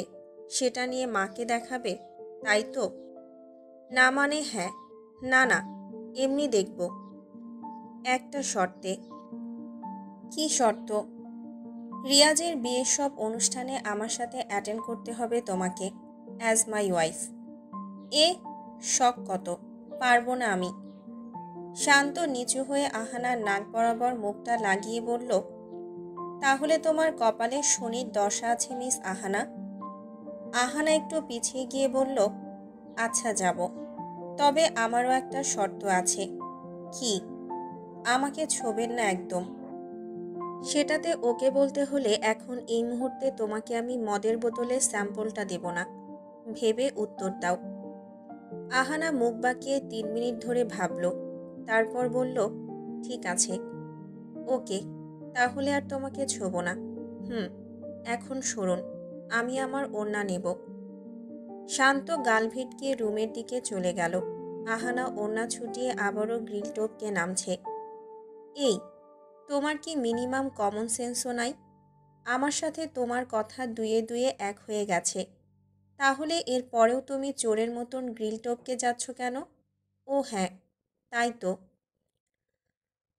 সেটা নিয়ে মাকে দেখাবে, তাই তো? না মানে হ্যাঁ। না না, এমনি দেখব। একটা শর্তে। কি শর্ত? রিয়াজের বিয়ের সব অনুষ্ঠানে আমার সাথে অ্যাটেন্ড করতে হবে তোমাকে, অ্যাজ মাই ওয়াইফ। এ শখ কত, পারবো না আমি। শান্ত নিচু হয়ে আহানার নাক বরাবর মুখটা লাগিয়ে বলল, তাহলে তোমার কপালে শনির দশা আছে মিস আহানা। আহানা একটু পিছিয়ে গিয়ে বলল, আচ্ছা যাব, তবে আমারও একটা শর্ত আছে। কি? আমাকে ছোবেন না একদম। সেটাতে ওকে বলতে হলে এখন এই মুহূর্তে তোমাকে আমি মদের বোতলের স্যাম্পলটা দেব না। ভেবে উত্তর দাও। আহানা মুখ বাঁকিয়ে 3 মিনিট ধরে ভাবল, তারপর বলল, ঠিক আছে, ওকে, তাহলে আর তোমাকে ছোবো না। এখন সরুন, আমি আমার ওড়না নেব। শান্ত গাল ভিটকিয়ে রুমের দিকে চলে গেল। আহানা ওড়না ছুটিয়ে আবারও গ্রিল টপকে নামছে। এই, তোমার কি মিনিমাম কমন সেন্সও নাই? আমার সাথে তোমার কথা দুয়ে দুয়ে এক হয়ে গেছে, তাহলে এর পরেও তুমি চোরের মতন গ্রিল টপকে যাচ্ছ কেন? ও হ্যাঁ, তাই তো।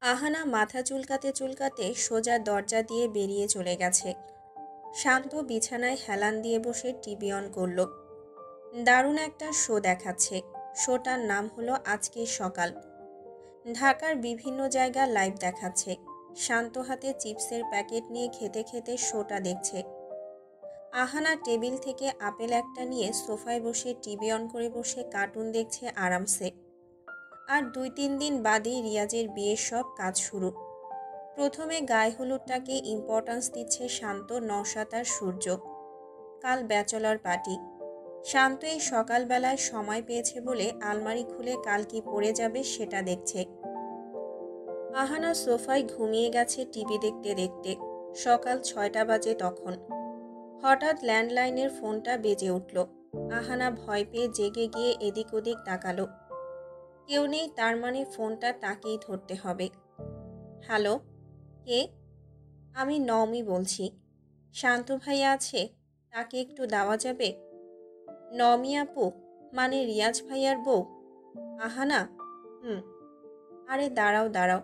আহানা মাথা চুলকাতে চুলকাতে সোজা দরজা দিয়ে বেরিয়ে চলে গেছে। শান্ত বিছানায় হেলান দিয়ে বসে টিভি অন করল। দারুণ একটা শো দেখাচ্ছে। শোটার নাম হলো আজকের সকাল। ঢাকার বিভিন্ন জায়গা লাইভ দেখাচ্ছে। শান্ত হাতে চিপসের প্যাকেট নিয়ে খেতে খেতে শোটা দেখছে। আহানা টেবিল থেকে আপেল একটা নিয়ে সোফায় বসে টিভি অন করে বসে কার্টুন দেখছে আরামসে। আর 2-3 দিন বাদেই রিয়াজের বিয়ের সব কাজ শুরু। প্রথমে গায়ে হলুদটাকে ইম্পর্ট্যান্স দিচ্ছে শান্ত, নওশাদ আর সূর্য। কাল ব্যাচেলর পার্টি। শান্ত এই সকালবেলায় সময় পেয়েছে বলে আলমারি খুলে কাল কি পড়ে যাবে সেটা দেখছে। আহানা সোফায় ঘুমিয়ে গেছে টিভি দেখতে দেখতে। সকাল 6টা বাজে তখন। হঠাৎ ল্যান্ডলাইনের ফোনটা বেজে উঠল। আহানা ভয় পেয়ে জেগে গিয়ে এদিক ওদিক তাকালো। কেউ নেই, তার মানে ফোনটা তাকেই ধরতে হবে। হ্যালো, কে? আমি নওমি বলছি। শান্ত ভাইয়া আছে, তাকে একটু দেওয়া যাবে? নওমি আপু, মানে রিয়াজ ভাইয়ার বউ? আহানা? আরে দাঁড়াও দাঁড়াও,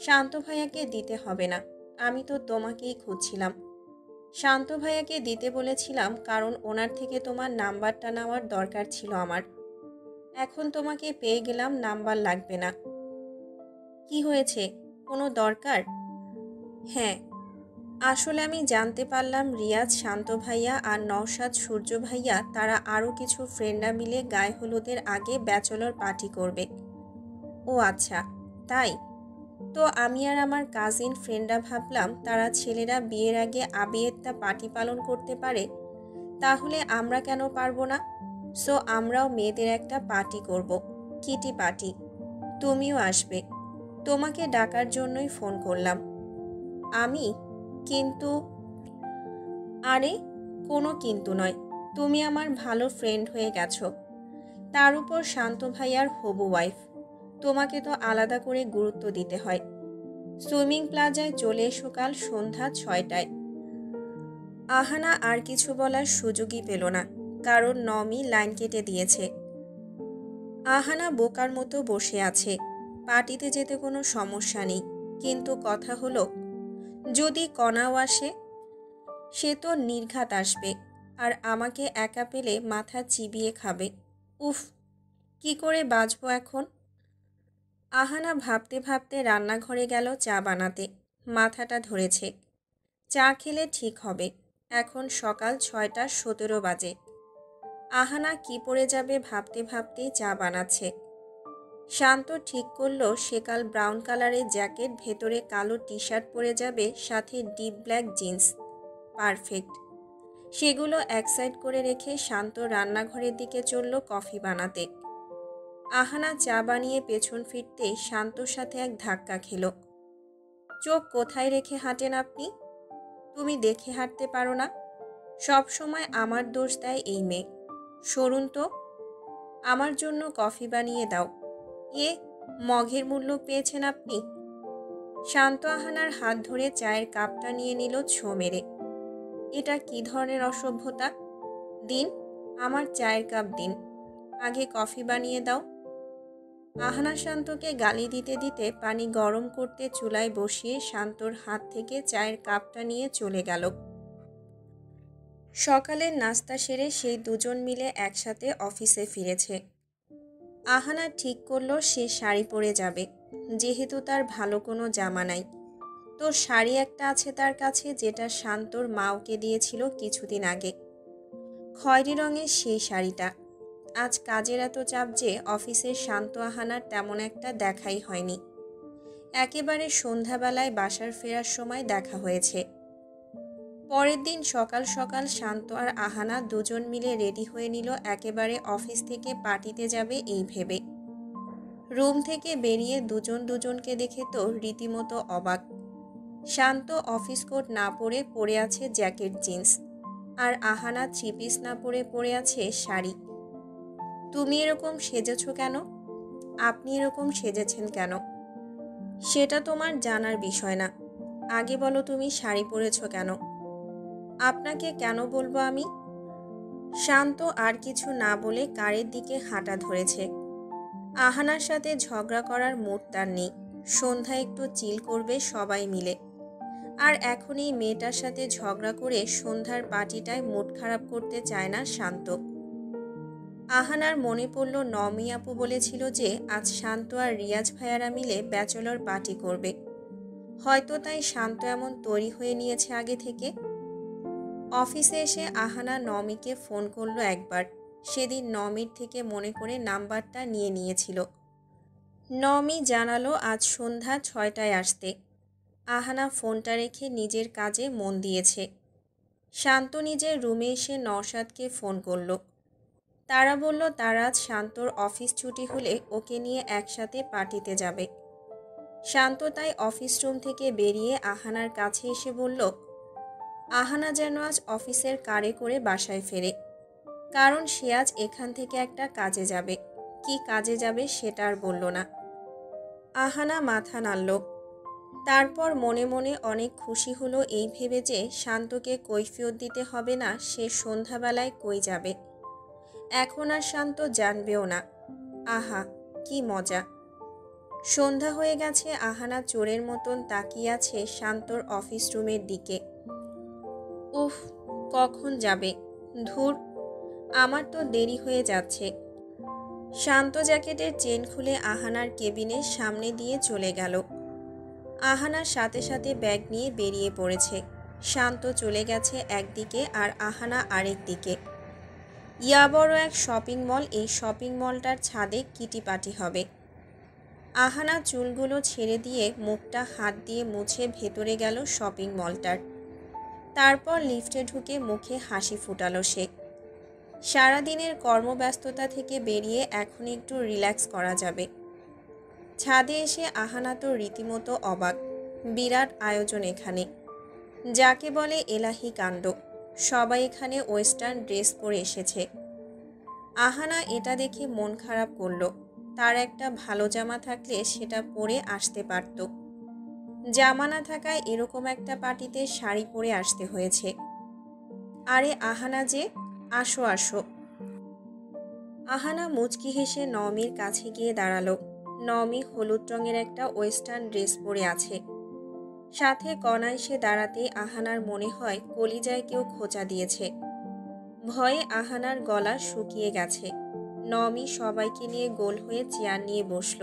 শান্ত ভাইয়াকে দিতে হবে না, আমি তো তোমাকেই খুঁজছিলাম। শান্ত ভাইয়াকে দিতে বলেছিলাম কারণ ওনার থেকে তোমার নাম্বারটা নেওয়ার দরকার ছিল আমার। এখন তোমাকে পেয়ে গেলাম, নাম্বার লাগবে না। কি হয়েছে, কোনো দরকার? হ্যাঁ, আসলে আমি জানতে পারলাম রিয়াজ, শান্ত ভাইয়া আর নওশাদ সূর্য ভাইয়া তারা আরও কিছু ফ্রেন্ডরা মিলে গায়ে হলুদের আগে ব্যাচেলর পার্টি করবে। ও আচ্ছা, তাই তো আমি আর আমার কাজিন ফ্রেন্ডরা ভাবলাম তারা ছেলেরা বিয়ের আগে আবিয়েরটা পার্টি পালন করতে পারে, তাহলে আমরা কেন পারবো না? সো আমরাও মেয়েদের একটা পার্টি করব, কিটি পার্টি। তুমিও আসবে। তোমাকে ডাকার জন্যই ফোন করলাম। আমি কিন্তু আরে কোনো কিন্তু নয়, তুমি আমার ভালো ফ্রেন্ড হয়ে গেছো। তার উপর শান্ত ভাইয়ার হবু ওয়াইফ, তোমাকে তো আলাদা করে গুরুত্ব দিতে হয়। সুইমিং প্লাজায় চলে এসো কাল সন্ধ্যা 6টায়। আহানা আর কিছু বলার সুযোগই পেল না, কারণ নমি লাইন কেটে দিয়েছে। আহানা বোকার মতো বসে আছে। পার্টিতে যেতে কোনো সমস্যা নেই, কিন্তু কথা হলো যদি কণাও আসে, সে তো নির্ঘাত আসবে, আর আমাকে একা পেলে মাথা চিবিয়ে খাবে। উফ, কি করে বাঁচবো এখন? আহানা ভাবতে ভাবতে রান্নাঘরে গেল চা বানাতে। মাথাটা ধরেছে। চা খেলে ঠিক হবে। এখন সকাল 6টা 17 বাজে। আহানা কি পরে যাবে ভাবতে ভাবতেই চা বানাচ্ছে। শান্ত ঠিক করলো সে কাল ব্রাউন কালারের জ্যাকেট, ভেতরে কালো টি শার্ট পরে যাবে, সাথে ডিপ ব্ল্যাক জিন্স। পারফেক্ট। সেগুলো এক সাইড করে রেখে শান্ত রান্নাঘরের দিকে চলল কফি বানাতে। আহানা চা বানিয়ে পেছন ফিরতে শান্তর সাথে এক ধাক্কা খেল। চোখ কোথায় রেখে হাঁটেন আপনি? তুমি দেখে হাঁটতে পারো না? সব সময় আমার দোষ দেয় এই মেয়ে। সরুন তো, আমার জন্য কফি বানিয়ে দাও। মগের মূল্য পেয়েছেন আপনি? শান্ত আহানার হাত ধরে চায়ের কাপটা নিয়ে নিল ছো মেরে। এটা কি ধরনের অসভ্যতা? দিন, আমার চায়ের কাপ দিন। আগে কফি বানিয়ে দাও। আহানা শান্তকে গালি দিতে দিতে পানি গরম করতে চুলায় বসিয়ে শান্তর হাত থেকে চায়ের কাপটা নিয়ে চলে গেল। সকালের নাস্তা সেরে সেই দুজন মিলে একসাথে অফিসে ফিরেছে। আহানা ঠিক করলো সে শাড়ি পরে যাবে, যেহেতু তার ভালো কোনো জামা নাই। তো শাড়ি একটা আছে তার কাছে, যেটা শান্তর মা ওকে দিয়েছিল কিছুদিন আগে। খয়েরি রঙের সেই শাড়িটা। আজ কাজের এত চাপ যে অফিসের শান্ত আহানার তেমন একটা দেখাই হয়নি। একেবারে সন্ধ্যাবেলায় বাসার ফেরার সময় দেখা হয়েছে। পরের দিন সকাল সকাল শান্ত আর আহানা দুজন মিলে রেডি হয়ে নিল একেবারে অফিস থেকে পার্টিতে যাবে এই ভেবে। রুম থেকে বেরিয়ে দুজন দুজনকে দেখে তো রীতিমতো অবাক। শান্ত অফিস কোট না পরে পরে আছে জ্যাকেট জিন্স, আর আহানা থ্রি পিস না পরে পরে আছে শাড়ি। তুমি এরকম সেজেছ কেন? আপনি এরকম সেজেছেন কেন? সেটা তোমার জানার বিষয় না। আগে বলো তুমি শাড়ি পরেছ কেন? আপনাকে কেন বলবো আমি? শান্ত আর কিছু না বলে কারের দিকে হাঁটা ধরেছে। আহানার সাথে ঝগড়া করার মুড তার নেই। সন্ধ্যায় একটু চিল করবে সবাই মিলে। আর এখন এই মেয়েটার সাথে ঝগড়া করে সন্ধ্যার পার্টিটায় মুড খারাপ করতে চায় না শান্ত। আহানার মনে পড়ল নমি আপু বলেছিল যে আজ শান্ত আর রিয়াজ ভাইয়ারা মিলে ব্যাচেলর পার্টি করবে। হয়তো তাই শান্ত এমন তৈরি হয়ে নিয়েছে আগে থেকে। অফিসে এসে আহানা নমিকে ফোন করলো একবার। সেদিন নমির থেকে মনে করে নাম্বারটা নিয়ে নিয়েছিল। নমি জানালো আজ সন্ধ্যা 6টায় আসতে। আহানা ফোনটা রেখে নিজের কাজে মন দিয়েছে। শান্ত নিজের রুমে এসে নওশাদকে ফোন করলো। তারা বলল তারা আজ শান্তর অফিস ছুটি হলে ওকে নিয়ে একসাথে পার্টিতে যাবে। শান্ত তাই অফিস রুম থেকে বেরিয়ে আহানার কাছে এসে বলল আহানা যেন আজ অফিসের কারে করে বাসায় ফেরে, কারণ সে আজ এখান থেকে একটা কাজে যাবে। কি কাজে যাবে সেটা আর বলল না। আহানা মাথা নাড়ল। তারপর মনে মনে অনেক খুশি হলো এই ভেবে যে শান্তকে কৈফিয়ত দিতে হবে না সে সন্ধ্যাবেলায় কই যাবে। এখন আর শান্ত জানবেও না। আহা, কি মজা! সন্ধ্যা হয়ে গেছে। আহানা চোরের মতন তাকিয়ে আছে শান্তর অফিস রুমের দিকে। উফ, কখন যাবে? ধুর, আমার তো দেরি হয়ে যাচ্ছে। শান্ত জ্যাকেটের চেন খুলে আহানার কেবিনের সামনে দিয়ে চলে গেল। আহানার সাথে সাথে ব্যাগ নিয়ে বেরিয়ে পড়েছে। শান্ত চলে গেছে একদিকে আর আহানা আরেক দিকে। ইয়া বড় এক শপিং মল। এই শপিং মলটার ছাদে কিটি পার্টি হবে। আহানা চুলগুলো ছেড়ে দিয়ে মুখটা হাত দিয়ে মুছে ভেতরে গেল শপিং মলটার। তারপর লিফটে ঢুকে মুখে হাসি ফুটালো সে। সারাদিনের কর্মব্যস্ততা থেকে বেরিয়ে এখন একটু রিল্যাক্স করা যাবে। ছাদে এসে আহানা তো রীতিমতো অবাক। বিরাট আয়োজন এখানে, যাকে বলে এলাহি কাণ্ড। সবাই এখানে ওয়েস্টার্ন ড্রেস পরে এসেছে। আহানা এটা দেখে মন খারাপ করল। তার একটা ভালো জামা থাকলে সেটা পরে আসতে পারত। জামা না থাকায় এরকম একটা পার্টিতে শাড়ি পরে আসতে হয়েছে। আরে আহানা যে, আসো আসো। আহানা মুচকি হেসে নওমির কাছে গিয়ে দাঁড়ালো। নওমি হলুদ রঙের একটা ওয়েস্টার্ন ড্রেস পরে আছে। সাথে কণা এসে দাঁড়াতে আহানার মনে হয় কলিজায় কেউ খোঁচা দিয়েছে। ভয়ে আহানার গলা শুকিয়ে গেছে। নওমি সবাইকে নিয়ে গোল হয়ে চেয়ার নিয়ে বসল।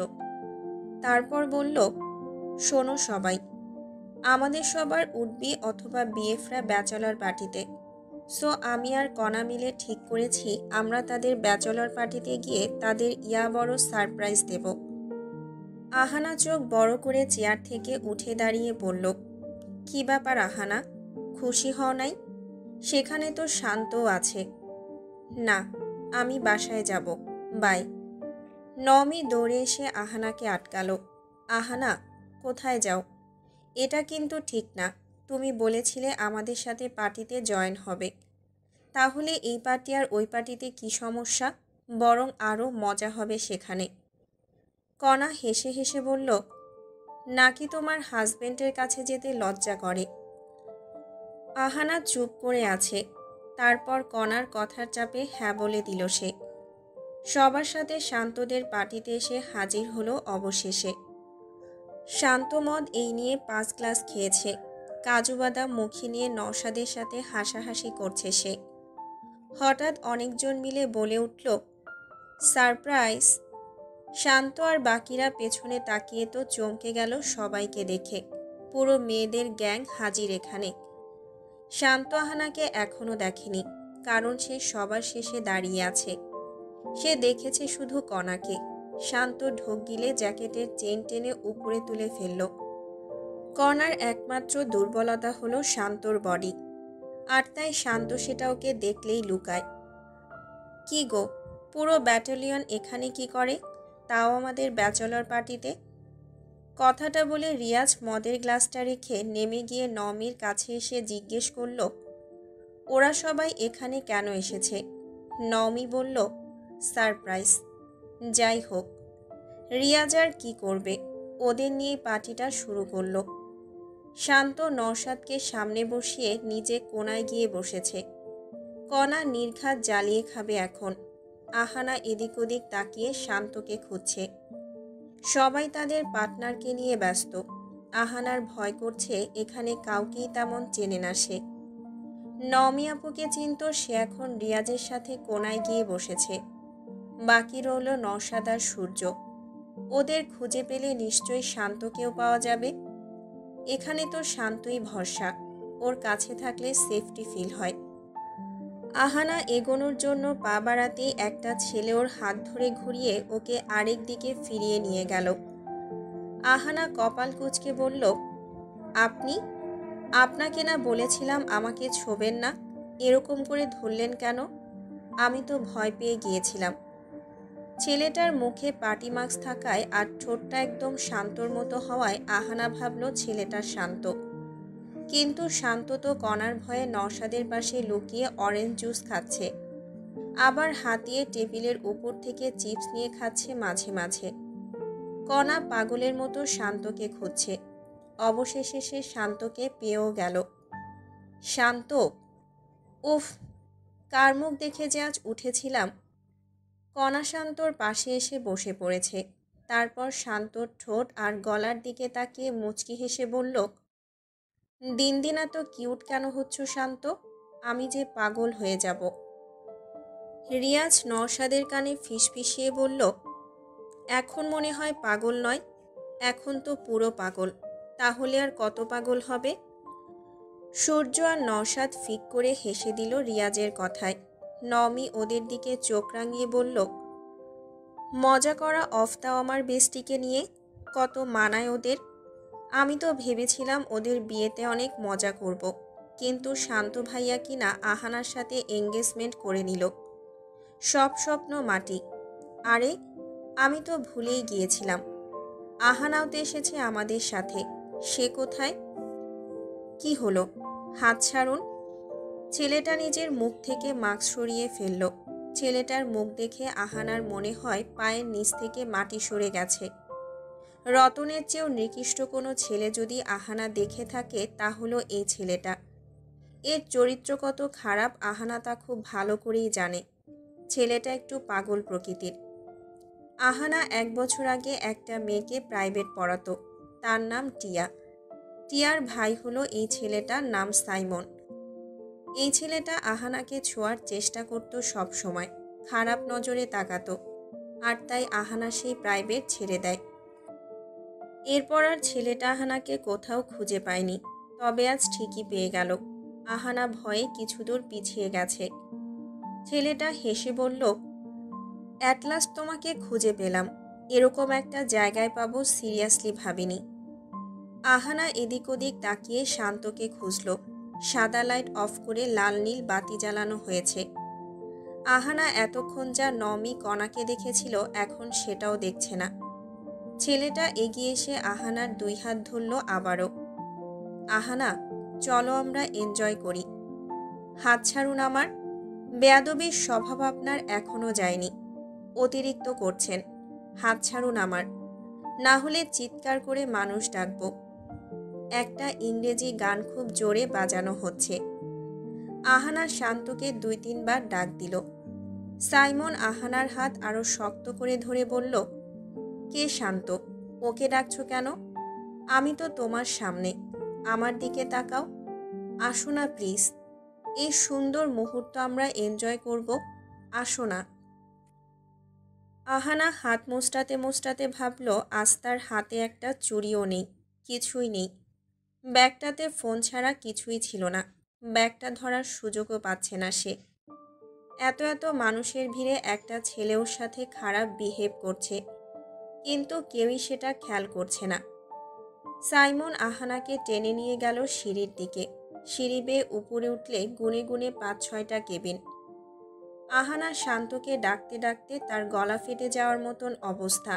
তারপর বলল, শোনো সবাই, আমাদের সবার উঠবি অথবা বিএফরা ব্যাচেলর পার্টিতে। সো আমি আর কণা মিলে ঠিক করেছি আমরা তাদের ব্যাচেলর পার্টিতে গিয়ে তাদের বড় সারপ্রাইজ দেব। আহানা চোখ বড় করে চেয়ার থেকে উঠে দাঁড়িয়ে বলল, কি ব্যাপার আহানা, খুশি হও নাই? সেখানে তো শান্তও আছে। না, আমি বাসায় যাব, বাই। নওমি দৌড়ে এসে আহানাকে আটকালো। আহানা, কোথায় যাও? এটা কিন্তু ঠিক না। তুমি বলেছিলে আমাদের সাথে পার্টিতে জয়েন হবে। তাহলে এই পার্টি আর ওই পার্টিতে কি সমস্যা? বরং আরও মজা হবে সেখানে। কণা হেসে হেসে বলল, নাকি তোমার হাজবেন্ডের কাছে যেতে লজ্জা করে? আহানা চুপ করে আছে। তারপর কণার কথার চাপে হ্যাঁ বলে দিল সে। সবার সাথে শান্তদের পার্টিতে এসে হাজির হলো অবশেষে। শান্ত মদ এই নিয়ে 5 গ্লাস খেয়েছে। কাজু বাদাম মুখে নিয়ে নওশাদের সাথে হাসাহাসি করছে সে। হঠাৎ অনেকজন মিলে বলে উঠল, সারপ্রাইজ। শান্ত আর বাকিরা পেছনে তাকিয়ে তো চমকে গেল সবাইকে দেখে। পুরো মেয়েদের গ্যাং হাজির এখানে। শান্ত আহানাকে এখনো দেখেনি, কারণ সে সবার শেষে দাঁড়িয়ে আছে। সে দেখেছে শুধু কণাকে। শান্ত ঢোক গিলে জ্যাকেটের চেন টেনে উপরে তুলে ফেলল। কণার একমাত্র দুর্বলতা হলো শান্তর বডি, আর তাই শান্ত সেটা ওকে দেখলেই লুকায়। কি গো, পুরো ব্যাটালিয়ন এখানে কি করে, তাও আমাদের ব্যাচেলর পার্টিতে? কথাটা বলে রিয়াজ মদের গ্লাসটা রেখে নেমে গিয়ে নওমির কাছে এসে জিজ্ঞেস করল, ওরা সবাই এখানে কেন এসেছে? নওমি বলল, সারপ্রাইজ। যাই হোক, রিয়াজ আর কি করবে, ওদের নিয়ে পার্টিটা শুরু করলো। শান্ত নওশাদকে সামনে বসিয়ে নিজে কোনায় গিয়ে বসেছে। কণা নির্ঘাত জ্বালিয়ে খাবে এখন। আহানা এদিক ওদিক তাকিয়ে শান্তকে খুঁজছে। সবাই তাদের পার্টনারকে নিয়ে ব্যস্ত। আহানার ভয় করছে এখানে কাউকেই তেমন চেনে না সে। নওমি আপুকে চিনত, সে এখন রিয়াজের সাথে কোনায় গিয়ে বসেছে। বাকি রইল নওশাদ আর সূর্য। ওদের খুঁজে পেলে নিশ্চয়ই শান্তকেও পাওয়া যাবে। এখানে তো শান্তই ভরসা, ওর কাছে থাকলে সেফটি ফিল হয়। আহানা এগোনোর জন্য পা বাড়াতেই একটা ছেলে ওর হাত ধরে ঘুরিয়ে ওকে আরেক দিকে ফিরিয়ে নিয়ে গেল। আহানা কপাল কুঁচকে বলল, আপনি? আপনাকে না বলেছিলাম আমাকে ছোবেন না, এরকম করে ধরলেন কেন? আমি তো ভয় পেয়ে গিয়েছিলাম। ছেলেটার মুখে পাটি মাস্ক থাকায় আর ঠোঁটটা একদম শান্তর মতো হওয়ায় আহানা ভাবল ছেলেটা শান্ত। কিন্তু শান্ত তো কণার ভয়ে নওশাদের পাশে লুকিয়ে অরেঞ্জ জুস খাচ্ছে, আবার হাতিয়ে টেবিলের উপর থেকে চিপস নিয়ে খাচ্ছে মাঝে মাঝে। কণা পাগলের মতো শান্তকে খুঁজছে। অবশেষে সে শান্তকে পেয়েও গেল। শান্ত! উফ, কার মুখ দেখে যে আজ উঠেছিলাম। কণা শান্তর পাশে এসে বসে পড়েছে। তারপর শান্তর ঠোঁট আর গলার দিকে তাকিয়ে মুচকি হেসে বলল, দিন দিন এত কিউট কেন হচ্ছ শান্ত? আমি যে পাগল হয়ে যাব। রিয়াজ নওশাদের কানে ফিসফিসিয়ে বলল, এখন মনে হয় পাগল নয়, এখন তো পুরো পাগল। তাহলে আর কত পাগল হবে? সূর্য আর নওশাদ ফিক করে হেসে দিল রিয়াজের কথায়। নওমি ওদের দিকে চোখ রাঙিয়ে বলল, মজা করা অফ দাও আমার বেস্টিকে নিয়ে, কত মানায় ওদের। আমি তো ভেবেছিলাম ওদের বিয়েতে অনেক মজা করব, কিন্তু শান্ত ভাইয়া কিনা আহানার সাথে এঙ্গেজমেন্ট করে নিল। সব স্বপ্ন মাটি। আরে, আমি তো ভুলেই গিয়েছিলাম, আহানাও তো এসেছে আমাদের সাথে। সে কোথায়? কি হলো? হাত ছাড়ুন। ছেলেটা নিজের মুখ থেকে মাস্ক সরিয়ে ফেলল। ছেলেটার মুখ দেখে আহানার মনে হয় পায়ের নিচ থেকে মাটি সরে গেছে। রতনের চেয়েও নিকৃষ্ট কোনো ছেলে যদি আহানা দেখে থাকে তা হলো এই ছেলেটা। এর চরিত্র কত খারাপ আহানা তা খুব ভালো করেই জানে। ছেলেটা একটু পাগল প্রকৃতির। আহানা 1 বছর আগে একটা মেয়েকে প্রাইভেট পড়াতো। তার নাম টিয়া। টিয়ার ভাই হলো এই ছেলেটার নাম সাইমন। এই ছেলেটা আহানাকে ছোঁয়ার চেষ্টা করত সব সময়, খারাপ নজরে তাকাতো, আর তাই আহানা সেই প্রাইভেট ছেড়ে দেয়। এরপর আর ছেলেটা আহানাকে কোথাও খুঁজে পায়নি। তবে আজ ঠিকই পেয়ে গেল। আহানা ভয়ে কিছু দূর পিছিয়ে গেছে। ছেলেটা হেসে বলল, অ্যাট লাস্ট তোমাকে খুঁজে পেলাম। এরকম একটা জায়গায় পাবো সিরিয়াসলি ভাবিনি। আহানা এদিক ওদিক তাকিয়ে শান্তকে খুঁজল। সাদা লাইট অফ করে লাল নীল বাতি জ্বালানো হয়েছে। আহানা এতক্ষণ যা নমি কণাকে দেখেছিল এখন সেটাও দেখছে না। ছেলেটা এগিয়ে এসে আহানার 2 হাত ধরল আবারও। আহানা, চলো আমরা এনজয় করি। হাত ছাড়ুন আমার। বেয়াদবির স্বভাব আপনার এখনও যায়নি। অতিরিক্ত করছেন। হাত ছাড়ুন আমার, না হলে চিৎকার করে মানুষ ডাকব। একটা ইংরেজি গান খুব জোরে বাজানো হচ্ছে। আহানা শান্তকে 2-3 বার ডাক দিল। সাইমন আহানার হাত আরো শক্ত করে ধরে বলল, কে শান্ত? ওকে ডাকছো কেন? আমি তো তোমার সামনে, আমার দিকে তাকাও। আসো না প্লিজ, এই সুন্দর মুহূর্ত আমরা এনজয় করব। আসো না। আহানা হাত মোচড়াতে মোচড়াতে ভাবল আজ তার হাতে একটা চুড়িও নেই, কিছুই নেই। ব্যাগটাতে ফোন ছাড়া কিছুই ছিল না। ব্যাগটা ধরার সুযোগও পাচ্ছে না সে। এত এত মানুষের ভিড়ে একটা ছেলে ওর সাথে খারাপ বিহেভ করছে, কিন্তু কেউই সেটা খেয়াল করছে না। সাইমন আহানাকে টেনে নিয়ে গেল সিঁড়ির দিকে। সিঁড়ি বেয়ে উপরে উঠলে গুনে গুনে 5-6টা কেবিন। আহানা শান্তকে ডাকতে ডাকতে তার গলা ফেটে যাওয়ার মতন অবস্থা,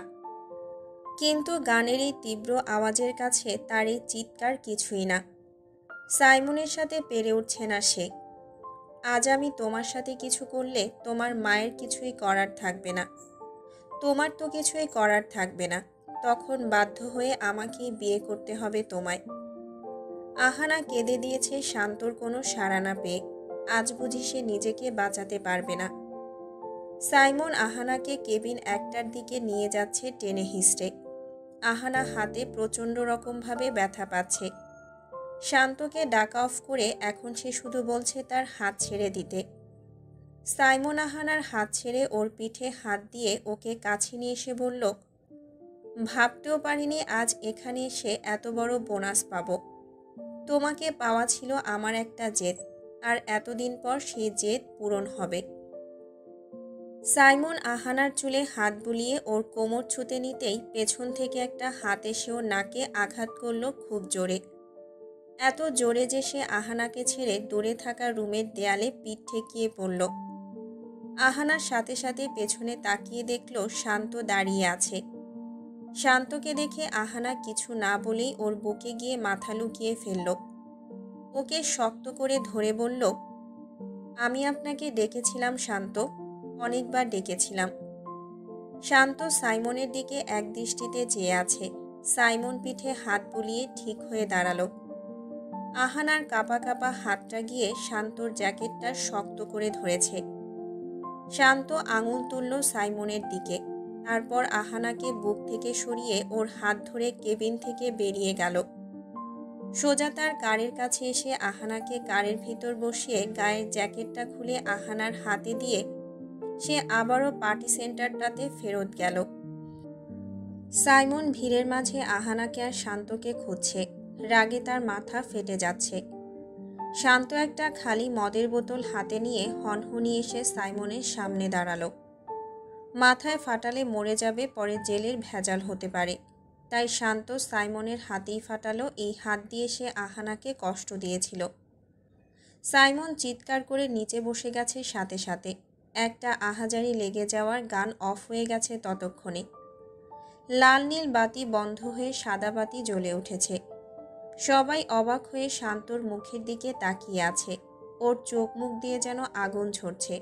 কিন্তু গানের এই তীব্র আওয়াজের কাছে তার এই চিৎকার কিছুই না। সাইমনের সাথে পেরে উঠছে না সে। আজ আমি তোমার সাথে কিছু করলে তোমার মায়ের কিছুই করার থাকবে না, তোমার তো কিছুই করার থাকবে না, তখন বাধ্য হয়ে আমাকেই বিয়ে করতে হবে তোমায়। আহানা কেঁদে দিয়েছে শান্তর কোনো সাড়া না পেয়ে। আজ বুঝি সে নিজেকে বাঁচাতে পারবে না। সাইমন আহানাকে কেবিন একটার দিকে নিয়ে যাচ্ছে টেনে হিঁচড়ে। আহানা হাতে প্রচণ্ড রকমভাবে ব্যথা পাচ্ছে। শান্তকে ডাকা অফ করে এখন সে শুধু বলছে তার হাত ছেড়ে দিতে। সাইমন আহানার হাত ছেড়ে ওর পিঠে হাত দিয়ে ওকে কাছে নিয়ে এসে বলল, ভাবতেও পারিনি আজ এখানে এসে এত বড় বোনাস পাবো। তোমাকে পাওয়া ছিল আমার একটা জেদ, আর এতদিন পর সেই জেদ পূরণ হবে। সাইমন আহানার চুলে হাত বুলিয়ে ওর কোমর ছুঁতে নিতেই পেছন থেকে একটা হাত এসে ওর নাকে আঘাত করল খুব জোরে। এত জোরে যে সে আহানাকে ছেড়ে দূরে থাকা রুমের দেয়ালে পিঠ ঠেকিয়ে পড়ল। আহানার সাথে সাথে পেছনে তাকিয়ে দেখল শান্ত দাঁড়িয়ে আছে। শান্তকে দেখে আহানা কিছু না বলেই ওর বুকে গিয়ে মাথা লুকিয়ে ফেলল। ওকে শক্ত করে ধরে বলল, আমি আপনাকে ডেকেছিলাম শান্ত, অনেকবার ডেকেছিলাম। শান্ত সাইমনের দিকে এক দৃষ্টিতে চেয়ে আছে। সাইমন পিঠে হাত বুলিয়ে ঠিক হয়ে দাঁড়ালো। আহানার কাঁপা কাঁপা হাতটা গিয়ে শান্তর জ্যাকেটটা শক্ত করে ধরেছে। শান্ত আঙুল তুলল সাইমনের দিকে, তারপর আহানাকে বুক থেকে সরিয়ে ওর হাত ধরে কেবিন থেকে বেরিয়ে গেল। সোজা তার কারের কাছে এসে আহানাকে কারের ভিতর বসিয়ে গায়ের জ্যাকেটটা খুলে আহানার হাতে দিয়ে সে আবারও পার্টি সেন্টারটাতে ফেরত গেল। সাইমন ভিড়ের মাঝে আহানাকে আর শান্তকে খুঁজছে। রাগে তার মাথা ফেটে যাচ্ছে। শান্ত একটা খালি মদের বোতল হাতে নিয়ে হনহনিয়ে এসে সাইমনের সামনে দাঁড়ালো। মাথায় ফাটালে মরে যাবে, পরে জেলের ভেজাল হতে পারে, তাই শান্ত সাইমনের হাতেই ফাটালো। এই হাত দিয়ে সে আহানাকে কষ্ট দিয়েছিল। সাইমন চিৎকার করে নিচে বসে গেছে সাথে সাথে। একটা আহাজারি লেগে যাওয়ার গান অফ হয়ে গেছে ততক্ষণে। লাল নীল বাতি বন্ধ হয়ে সাদা বাতি জ্বলে উঠেছে। সবাই অবাক হয়ে শান্তর মুখের দিকে তাকিয়ে আছে। ওর চোখ মুখ দিয়ে যেন আগুন ঝরছে।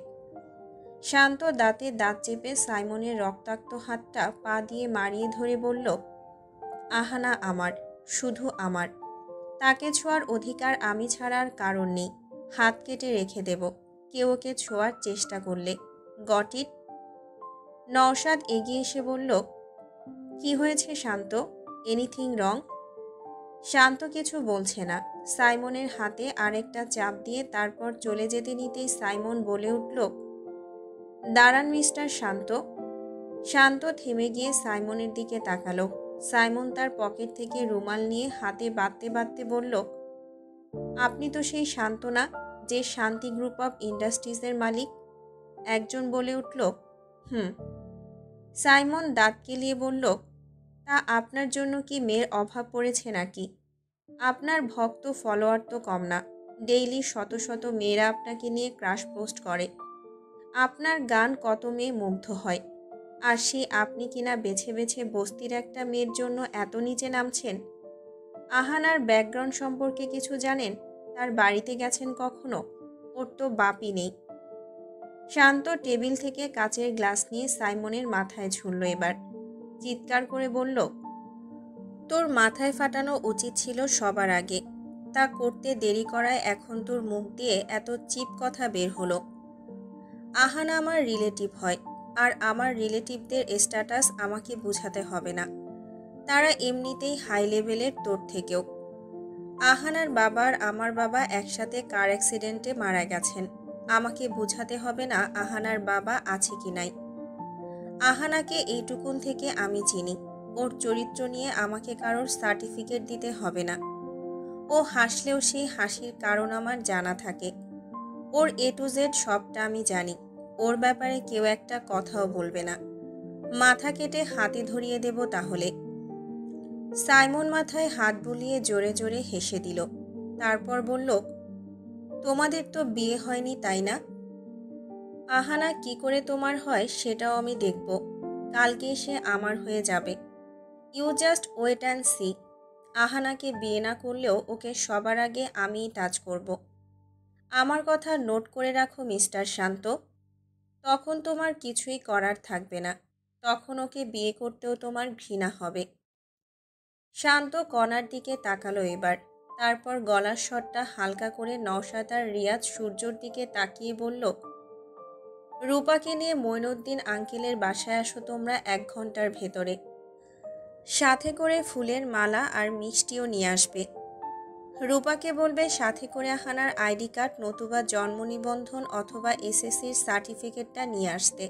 শান্ত দাঁতে দাঁত চেপে সাইমনের রক্তাক্ত হাতটা পা দিয়ে মারিয়ে ধরে বলল, আহানা আমার, শুধু আমার। তাকে ছোঁয়ার অধিকার আমি ছাড়া আর কারণ নেই। হাত কেটে রেখে দেব কেউ ওকে ছোঁয়ার চেষ্টা করলে। Got it? নওশাদ এগিয়ে এসে বলল, কি হয়েছে শান্ত? Anything wrong? শান্ত কিছু বলছে না। সাইমনের হাতে আরেকটা চাপ দিয়ে তারপর চলে যেতে নিতেই সাইমন বলে উঠল, দাঁড়ান মিস্টার শান্ত। শান্ত থেমে গিয়ে সাইমনের দিকে তাকালো। সাইমন তার পকেট থেকে রুমাল নিয়ে হাতে বাঁধতে বাঁধতে বলল, আপনি তো সেই শান্ত না যে শান্তি গ্রুপ অফ ইন্ডাস্ট্রিজের মালিক? একজন বলে উঠল, হুম। সাইমন দাঁত কেলিয়ে বলল, তা আপনার জন্য কি মেয়ের অভাব পড়েছে নাকি? আপনার ভক্ত ফলোয়ার তো কম না। ডেইলি শত শত মেয়েরা আপনাকে নিয়ে ক্রাশ পোস্ট করে। আপনার গান কত মেয়ে মুগ্ধ হয়। আর সে আপনি কিনা বেছে বেছে বস্তির একটা মেয়ের জন্য এত নিচে নামছেন। আহানার ব্যাকগ্রাউন্ড সম্পর্কে কিছু জানেন? তার বাড়িতে গেছেন কখনো? ওর তো বাপই নেই। শান্ত টেবিল থেকে কাচের গ্লাস নিয়ে সাইমনের মাথায় ছুঁড়ল এবার। চিৎকার করে বলল, তোর মাথায় ফাটানো উচিত ছিল সবার আগে। তা করতে দেরি করায় এখন তোর মুখ দিয়ে এত চিপ কথা বের হলো। আহানা আমার রিলেটিভ হয়, আর আমার রিলেটিভদের স্ট্যাটাস আমাকে বুঝাতে হবে না। তারা এমনিতেই হাই লেভেলের তোর থেকেও। আহানার বাবা আর আমার বাবা একসাথে কার অ্যাক্সিডেন্টে মারা গেছেন। আমাকে বুঝাতে হবে না আহানার বাবা আছে কি নাই। আহানাকে এইটুকুন থেকে আমি চিনি। ওর চরিত্র নিয়ে আমাকে কারোর সার্টিফিকেট দিতে হবে না। ও হাসলেও সেই হাসির কারণ আমার জানা থাকে। ওর এ টু জেড সবটা আমি জানি। ওর ব্যাপারে কেউ একটা কথাও বলবে না। মাথা কেটে হাতে ধরিয়ে দেব তাহলে। সাইমন মাথায় হাত বুলিয়ে জোরে জোরে হেসে দিল। তারপর বলল, তোমাদের তো বিয়ে হয়নি তাই না? আহানা কি করে তোমার হয় সেটাও আমি দেখব। কালকে সে আমার হয়ে যাবে। You just wait and see. আহানাকে বিয়ে না করলেও ওকে সবার আগে আমিই টাচ করব। আমার কথা নোট করে রাখো মিস্টার শান্ত। তখন তোমার কিছুই করার থাকবে না। তখন ওকে বিয়ে করতেও তোমার ঘৃণা হবে। শান্ত কণার দিকে তাকালো এবার। তারপর গলার স্বরটা হালকা করে নওশাদ আর রিয়াজ সূর্যর দিকে তাকিয়ে বলল, রূপাকে নিয়ে মঈনুদ্দিন আঙ্কেলের বাসায় আসো তোমরা 1 ঘন্টার ভেতরে। সাথে করে ফুলের মালা আর মিষ্টিও নিয়ে আসবে। রূপাকে বলবে সাথে করে আহানার আইডি কার্ড নতুবা জন্ম নিবন্ধন অথবা এসএসসির সার্টিফিকেটটা নিয়ে আসতে।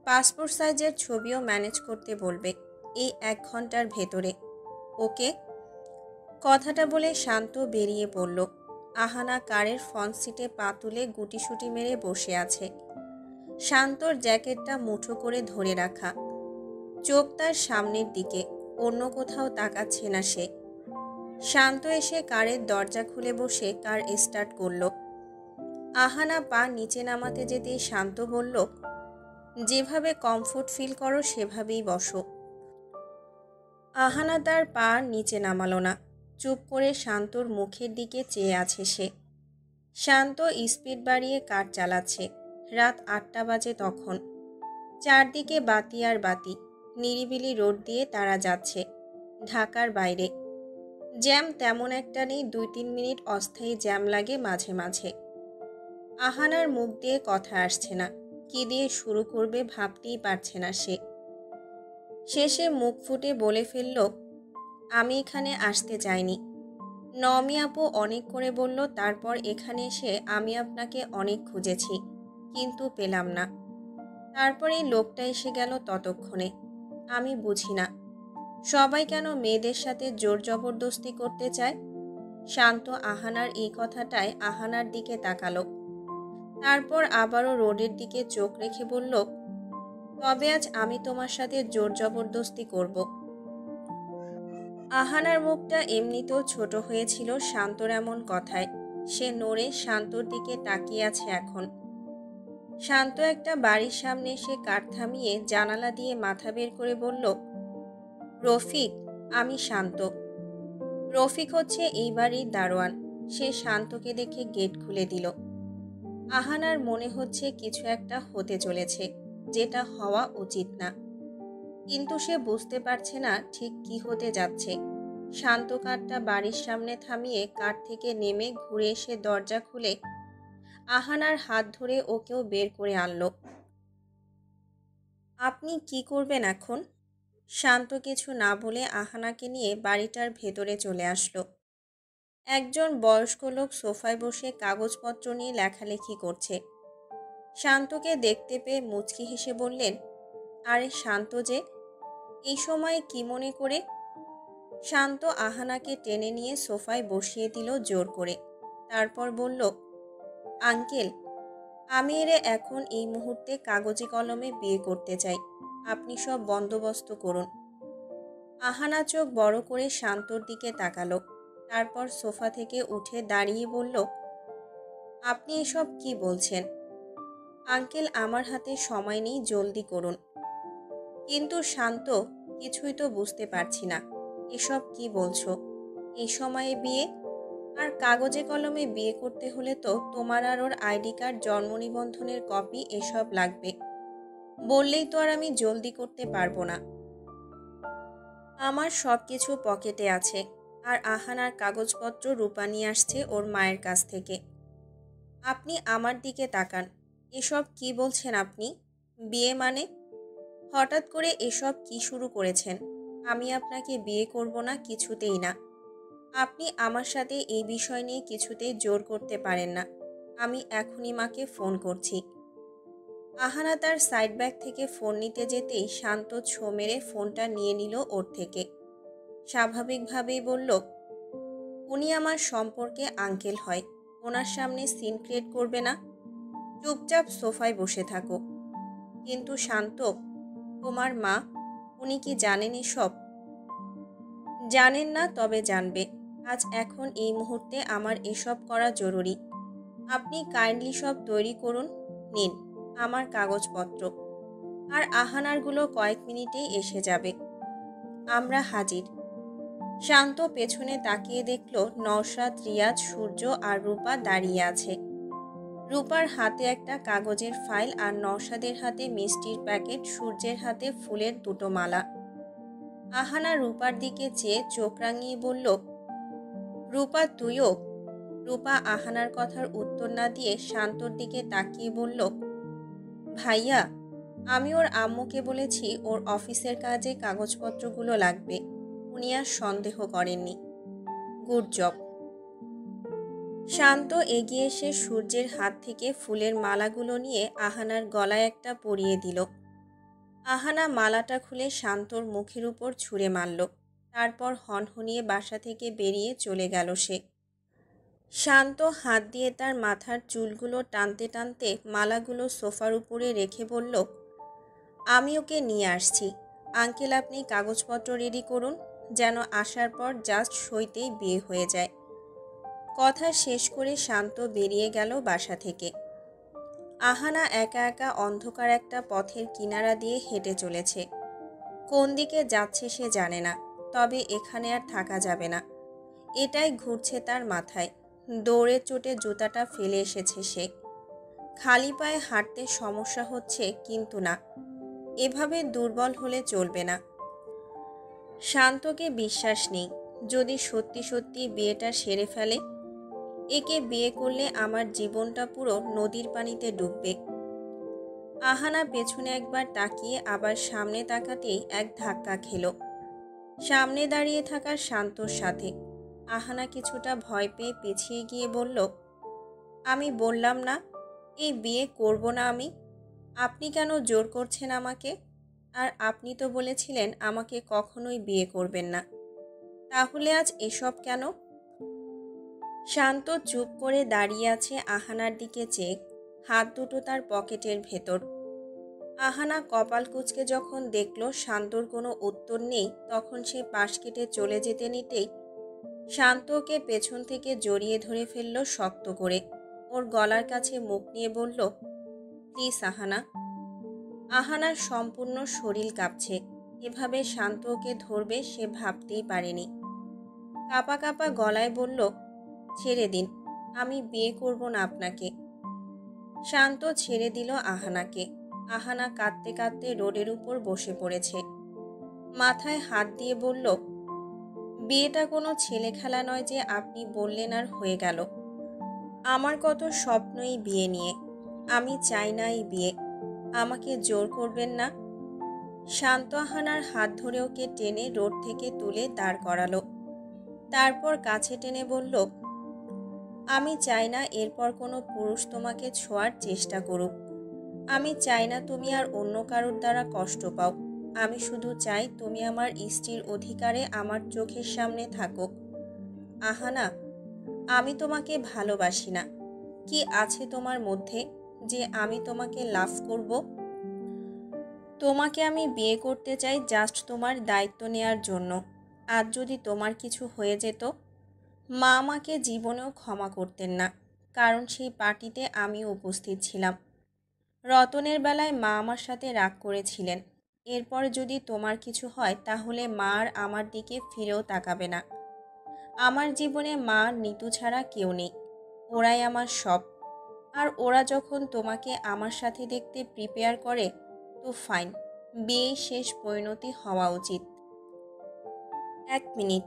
পাসপোর্ট সাইজের ছবিও ম্যানেজ করতে বলবে এই 1 ঘন্টার ভেতরে। ওকে? কথাটা বলে শান্ত বেরিয়ে পড়ল। আহানা কারের ফ্রন্ট সিটে পা তুলে গুটিসুটি মেরে বসে আছে। শান্তর জ্যাকেটটা মুঠো করে ধরে রাখা। চোখ তার সামনের দিকে, অন্য কোথাও তাকাচ্ছে না সে। শান্ত এসে কারের দরজা খুলে বসে কার স্টার্ট করল। আহানা পা নিচে নামাতে যেতেই শান্ত বলল, যেভাবে কমফোর্ট ফিল করো সেভাবেই বসো। আহানা তার পা নিচে নামালো না। চুপ করে শান্তর মুখের দিকে চেয়ে আছে সে। শান্ত স্পিড বাড়িয়ে কার চালাচ্ছে। রাত 8টা বাজে তখন। চারদিকে বাতি আর বাতি। নিরিবিলি রোড দিয়ে তারা যাচ্ছে ঢাকার বাইরে। জ্যাম তেমন একটা নেই। 2-3 মিনিট অস্থায়ী জ্যাম লাগে মাঝে মাঝে। আহানার মুখ দিয়ে কথা আসছে না। কি দিয়ে শুরু করবে ভাবতেই পারছে না সে। শেষে মুখ ফুটে বলে ফেলল, আমি এখানে আসতে চাইনি। নমি আপু অনেক করে বলল, তারপর এখানে এসে আমি আপনাকে অনেক খুঁজেছি, কিন্তু পেলাম না। তারপর এই লোকটা এসে গেল ততক্ষণে। আমি বুঝি না সবাই কেন মেয়েদের সাথে জোর জবরদস্তি করতে চায়। শান্ত আহানার এই কথাটায় আহানার দিকে তাকালো। তারপর আবারও রোডের দিকে চোখ রেখে বলল, তবে আজ আমি তোমার সাথে জোর জবরদস্তি করব। আহানার মুখটা এমনিতেও ছোট হয়েছিল শান্তর এমন কথায়। সে নড়ে শান্তর দিকে তাকিয়ে আছে এখন। শান্ত একটা বাড়ির সামনে এসে কার থামিয়ে জানালা দিয়ে মাথা বের করে বলল, রফিক, আমি শান্ত। রফিক হচ্ছে এই বাড়ির দারোয়ান। সে শান্তকে দেখে গেট খুলে দিল। আহানার মনে হচ্ছে কিছু একটা হতে চলেছে, যেটা হওয়া উচিত না, কিন্তু সে বুঝতে পারছে না ঠিক কি হতে যাচ্ছে। শান্ত কারটা বাড়ির সামনে থামিয়ে কার থেকে নেমে ঘুরে এসে দরজা খুলে আহানার হাত ধরে ওকেও বের করে আনলো। আপনি কি করবেন এখন? শান্ত কিছু না বলে আহানাকে নিয়ে বাড়িটার ভেতরে চলে আসলো। একজন বয়স্ক লোক সোফায় বসে কাগজপত্র নিয়ে লেখালেখি করছে। শান্তকে দেখতে পেয়ে মুচকি হেসে বললেন, আরে শান্ত যে, এই সময়ে কি মনে করে? শান্ত আহানাকে টেনে নিয়ে সোফায় বসিয়ে দিল জোর করে। তারপর বলল, আঙ্কেল, আমি এরে এখন এই মুহূর্তে কাগজে কলমে বিয়ে করতে চাই। আপনি সব বন্দোবস্ত করুন। আহানা চোখ বড় করে শান্তর দিকে তাকালো। তারপর সোফা থেকে উঠে দাঁড়িয়ে বলল, আপনি এসব কি বলছেন? আঙ্কেল, আমার হাতে সময় নেই, জলদি করুন। কিন্তু শান্ত, কিছুই তো বুঝতে পারছি না, এসব কি বলছো? এই সময়ে বিয়ে? আর কাগজে কলমে বিয়ে করতে হলে তো তোমার আর ওর আইডি কার্ড, জন্ম নিবন্ধনের কপি এসব লাগবে। বললেই তো আর আমি জলদি করতে পারবো না। আমার সব কিছু পকেটে আছে। আর আহানার কাগজপত্র রূপা নিয়ে আসছে ওর মায়ের কাছ থেকে। আপনি আমার দিকে তাকান। এসব কি বলছেন আপনি? বিয়ে মানে? হঠাৎ করে এসব কি শুরু করেছেন? আমি আপনাকে বিয়ে করব না, কিছুতেই না। আপনি আমার সাথে এই বিষয় নিয়ে কিছুতেই জোর করতে পারেন না। আমি এখনই মাকে ফোন করছি। আহানা তার সাইড ব্যাগ থেকে ফোন নিতে যেতেই শান্ত ছো মেরে ফোনটা নিয়ে নিল ওর থেকে। স্বাভাবিকভাবেই বলল, উনি আমার সম্পর্কে আঙ্কেল হয়, ওনার সামনে সিন ক্রিয়েট করবে না। চুপচাপ সোফায় বসে থাকো। কিন্তু শান্ত, তোমার মা, উনি কি জানেন এসব? জানেন না, তবে জানবে। আজ এখন এই মুহূর্তে আমার এসব করা জরুরি। আপনি কাইন্ডলি সব তৈরি করুন। নিন আমার কাগজপত্র। আর আহানারগুলো কয়েক মিনিটেই এসে যাবে। আমরা হাজির। শান্ত পেছনে তাকিয়ে দেখল নওশাদ, রিয়াজ, সূর্য আর রূপা দাঁড়িয়ে আছে। রূপার হাতে একটা কাগজের ফাইল আর নওশাদের হাতে মিষ্টির প্যাকেট, সূর্যের হাতে ফুলের দুটো মালা। আহানা রূপার দিকে চেয়ে চোখ রাঙিয়ে বলল, রূপা তুইও? রূপা আহানার কথার উত্তর না দিয়ে শান্তর দিকে তাকিয়ে বলল, ভাইয়া, আমি ওর আম্মুকে বলেছি ওর অফিসের কাজে কাগজপত্রগুলো লাগবে। উনি আর সন্দেহ করেননি। Good job. শান্ত এগিয়ে এসে সূর্যের হাত থেকে ফুলের মালাগুলো নিয়ে আহানার গলায় একটা পরিয়ে দিল। আহানা মালাটা খুলে শান্তর মুখের উপর ছুঁড়ে মারল। তারপর হনহনিয়ে বাসা থেকে বেরিয়ে চলে গেল সে। শান্ত হাত দিয়ে তার মাথার চুলগুলো টানতে টানতে মালাগুলো সোফার উপরে রেখে বলল, আমি ওকে নিয়ে আসছি। আঙ্কেল, আপনি কাগজপত্র রেডি করুন, যেন আসার পর জাস্ট সইতেই বিয়ে হয়ে যায়। কথা শেষ করে শান্ত বেরিয়ে গেল বাসা থেকে। আহানা একা একা অন্ধকার একটা পথের কিনারা দিয়ে হেঁটে চলেছে। কোন দিকে যাচ্ছে সে জানে না, তবে এখানে আর থাকা যাবে না, এটাই ঘুরছে তার মাথায়। দৌড়ে চোটে জুতাটা ফেলে এসেছে সে। খালি পায়ে হাঁটতে সমস্যা হচ্ছে, কিন্তু না, এভাবে দুর্বল হলে চলবে না। শান্তকে বিশ্বাস নেই, যদি সত্যি সত্যি বিয়েটা সেরে ফেলে। একে বিয়ে করলে আমার জীবনটা পুরো নদীর পানিতে ডুববে। আহানা পেছনে একবার তাকিয়ে আবার সামনে তাকাতেই এক ধাক্কা খেল সামনে দাঁড়িয়ে থাকা শান্তর সাথে। আহানা কিছুটা ভয় পেয়ে পিছিয়ে গিয়ে বলল, আমি বললাম না এই বিয়ে করব না আমি। আপনি কেন জোর করছেন আমাকে? আর আপনি তো বলেছিলেন আমাকে কখনোই বিয়ে করবেন না। তাহলে আজ এসব কেন? শান্ত চুপ করে দাঁড়িয়ে আছে আহানার দিকে চেয়ে, হাত দুটো তার পকেটের ভেতর। আহানা কপাল কুঁচকে যখন দেখল শান্তর কোনো উত্তর নেই, তখন সে পাশ কেটে চলে যেতে নিতেই শান্তকে পেছন থেকে জড়িয়ে ধরে ফেলল শক্ত করে। ওর গলার কাছে মুখ নিয়ে বলল, প্লিজ আহানা। আহানার সম্পূর্ণ শরীর কাঁপছে। এভাবে শান্ত ওকে ধরবে সে ভাবতেই পারেনি। কাঁপা কাঁপা গলায় বলল, ছেড়ে দিন, আমি বিয়ে করব না আপনাকে। শান্ত ছেড়ে দিল আহানাকে। আহানা কাঁদতে কাঁদতে রোডের উপর বসে পড়েছে। মাথায় হাত দিয়ে বলল, বিয়েটা কোনো ছেলে খেলা নয় যে আপনি বললেন আর হয়ে গেল। আমার কত স্বপ্নই বিয়ে নিয়ে। আমি চাই না এই বিয়ে। আমাকে জোর করবেন না। শান্ত আহানার হাত ধরে ওকে টেনে রোড থেকে তুলে দাঁড় করালো। তারপর কাছে টেনে বলল, আমি চাই না এরপর কোনো পুরুষ তোমাকে ছোঁয়ার চেষ্টা করুক। আমি চাই না তুমি আর অন্য কারোর দ্বারা কষ্ট পাও। আমি শুধু চাই তুমি আমার স্ত্রীর অধিকারে আমার চোখের সামনে থাকো। আহানা, আমি তোমাকে ভালোবাসি না। কি আছে তোমার মধ্যে যে আমি তোমাকে লাভ করব? তোমাকে আমি বিয়ে করতে চাই জাস্ট তোমার দায়িত্ব নেয়ার জন্য। আজ যদি তোমার কিছু হয়ে যেত, মা আমাকে জীবনেও ক্ষমা করতেন না, কারণ সেই পার্টিতে আমি উপস্থিত ছিলাম। রতনের বেলায় মা আমার সাথে রাগ করেছিলেন। এরপর যদি তোমার কিছু হয় তাহলে মা আর আমার দিকে ফিরেও তাকাবে না। আমার জীবনে মা আর নিতু ছাড়া কেউ নেই। ওরাই আমার সব। আর ওরা যখন তোমাকে আমার সাথে দেখতে প্রিপেয়ার করে, তো ফাইন, বিয়েই শেষ পরিণতি হওয়া উচিত। এক মিনিট,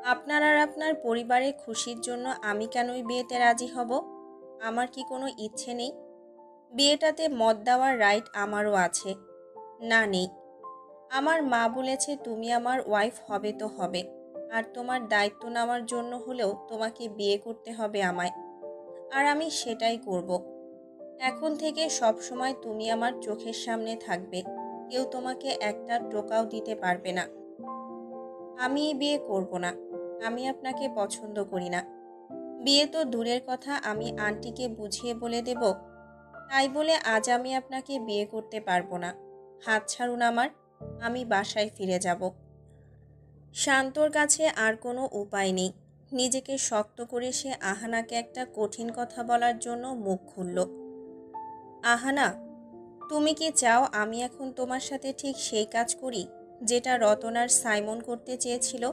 আপনার আর আপনার পরিবারের খুশির জন্য আমি কেনই বিয়েতে রাজি হব? আমার কি কোনো ইচ্ছে নেই? বিয়েটাতে মত দেওয়ার রাইট আমারও আছে। না, নেই। আমার মা বলেছে তুমি আমার ওয়াইফ হবে তো হবে, আর তোমার দায়িত্ব নেওয়ার জন্য হলেও তোমাকে বিয়ে করতে হবে আমায়। আর আমি সেটাই করব। এখন থেকে সব সময় তুমি আমার চোখের সামনে থাকবে। কেউ তোমাকে একটা টোকাও দিতে পারবে না। আমি এই বিয়ে করব না। আমি আপনাকে পছন্দ করি না। বিয়ে তো দূরের কথা, আমি আন্টিকে বুঝিয়ে বলে দেব। তাই বলে আজ আমি আপনাকে বিয়ে করতে পারবো না। হাত ছাড়ুন আমার। আমি বাসায় ফিরে যাব। শান্তর কাছে আর কোনো উপায় নেই। নিজেকে শক্ত করে সে আহানাকে একটা কঠিন কথা বলার জন্য মুখ খুলল। আহানা, তুমি কি চাও আমি এখন তোমার সাথে ঠিক সেই কাজ করি যেটা রতন আর সাইমন করতে চেয়েছিল?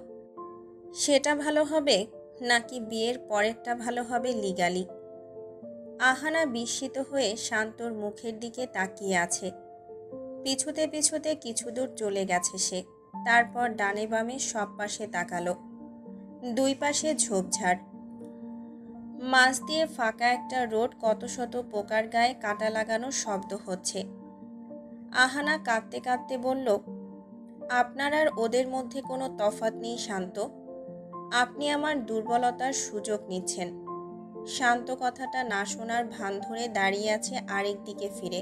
সেটা ভালো হবে, নাকি বিয়ের পরেরটা ভালো হবে লিগালি? আহানা বিস্মিত হয়ে শান্তর মুখের দিকে তাকিয়ে আছে। পিছুতে পিছুতে কিছু দূর চলে গেছে সে। তারপর ডানে বামে সব পাশে তাকালো। দুই পাশে ঝোপঝাড়। মাঝ দিয়ে ফাঁকা একটা রোড, কত শত পোকার গায়ে কাঁটা লাগানোর শব্দ হচ্ছে। আহানা কাঁদতে কাঁদতে বলল, আপনার আর ওদের মধ্যে কোনো তফাৎ নেই শান্ত। আপনি আমার দুর্বলতার সুযোগ নিচ্ছেন। শান্ত কথাটা না শোনার ভান ধরে দাঁড়িয়ে আছে আরেক দিকে ফিরে।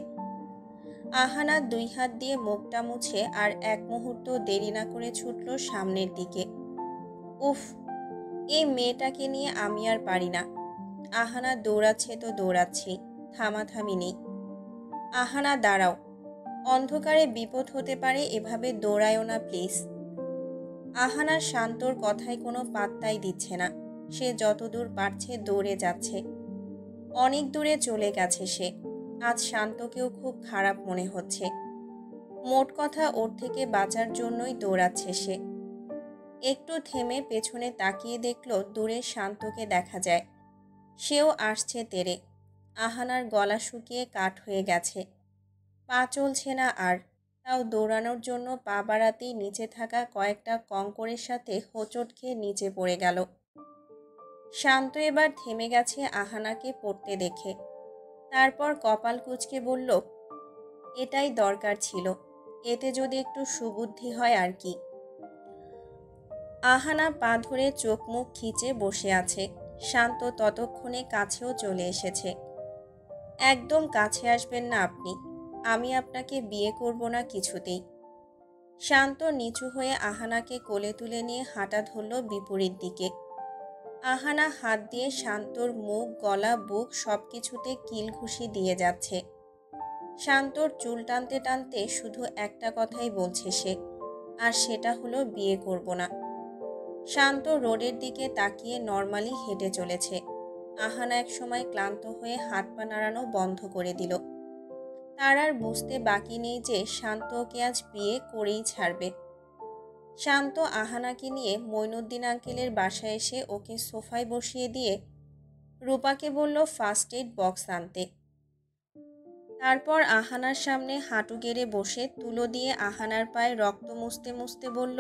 আহানা দুই হাত দিয়ে মুখটা মুছে আর এক মুহূর্ত দেরি না করে ছুটল সামনের দিকে। উফ, এই মেয়েটাকে নিয়ে আমি আর পারি না। আহানা দৌড়াচ্ছে তো দৌড়াচ্ছি, থামাথামি নেই। আহানা দাঁড়াও, অন্ধকারে বিপদ হতে পারে, এভাবে দৌড়ায়ও না প্লিজ। আহানা শান্তর কথায় কোনো পাত্তাই দিচ্ছে না। সে যতদূর পারছে দৌড়ে যাচ্ছে। অনেক দূরে চলে গেছে সে। আজ শান্তকেও খুব খারাপ মনে হচ্ছে। মোট কথা ওর থেকে বাঁচার জন্যই দৌড়াচ্ছে সে। একটু থেমে পেছনে তাকিয়ে দেখল দূরে শান্তকে দেখা যায়। সেও আসছে তেরে। আহানার গলা শুকিয়ে কাঠ হয়ে গেছে। পা চলছে না আর। তাও দৌড়ানোর জন্য পা বাড়াতেই নিচে থাকা কয়েকটা কঙ্করের সাথে হোঁচট খেয়ে নিচে পড়ে গেল। শান্ত এবার থেমে গেছে আহানাকে পড়তে দেখে। তারপর কপাল কুঁচকে বলল, এটাই দরকার ছিল। এতে যদি একটু সুবুদ্ধি হয় আর কি। আহানা পা ধরে চোখ মুখ খিচে বসে আছে। শান্ত ততক্ষণে কাছেও চলে এসেছে। একদম কাছে আসবেন না আপনি। আমি আপনাকে বিয়ে করব না কিছুতেই। শান্ত নিচু হয়ে আহানাকে কোলে তুলে নিয়ে হাঁটা ধরল বিপরীত দিকে। আহানা হাত দিয়ে শান্তর মুখ, গলা, বুক সবকিছুতে কিল ঘুষি দিয়ে যাচ্ছে। শান্তর চুল টানতে টানতে শুধু একটা কথাই বলছে সে, আর সেটা হলো বিয়ে করব না। শান্ত রোডের দিকে তাকিয়ে নর্মালি হেঁটে চলেছে। আহানা এক সময় ক্লান্ত হয়ে হাত পা নাড়ানো বন্ধ করে দিল। তার আর বুঝতে বাকি নেই যে শান্ত ওকে আজ বিয়ে করেই ছাড়বে। শান্ত আহানাকে নিয়ে মঈনুদ্দিন আঙ্কেলের বাসায় এসে ওকে সোফায় বসিয়ে দিয়ে রূপাকে বলল ফার্স্ট এইড বক্স আনতে। তারপর আহানার সামনে হাঁটু গেড়ে বসে তুলো দিয়ে আহানার পায়ে রক্ত মুছতে মুছতে বলল,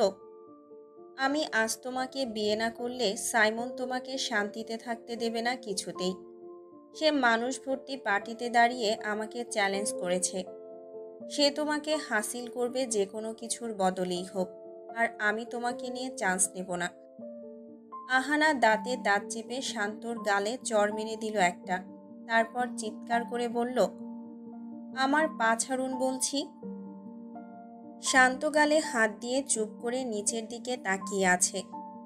আমি আজ তোমাকে বিয়ে না করলে সাইমন তোমাকে শান্তিতে থাকতে দেবে না কিছুতেই। সে মানুষ ভর্তি পার্টিতে দাঁড়িয়ে আমাকে চ্যালেঞ্জ করেছে। সে তোমাকে হাসিল করবে যে কোনো কিছুর বদলেই হোক, আর আমি তোমাকে নিয়ে চান্স নেব না। আহানা দাঁতে দাঁত চেপে শান্তর গালে চড় মেরে দিল একটা। তারপর চিৎকার করে বলল, আমার পা ছাড়ুন বলছি। শান্ত গালে হাত দিয়ে চুপ করে নিচের দিকে তাকিয়ে আছে।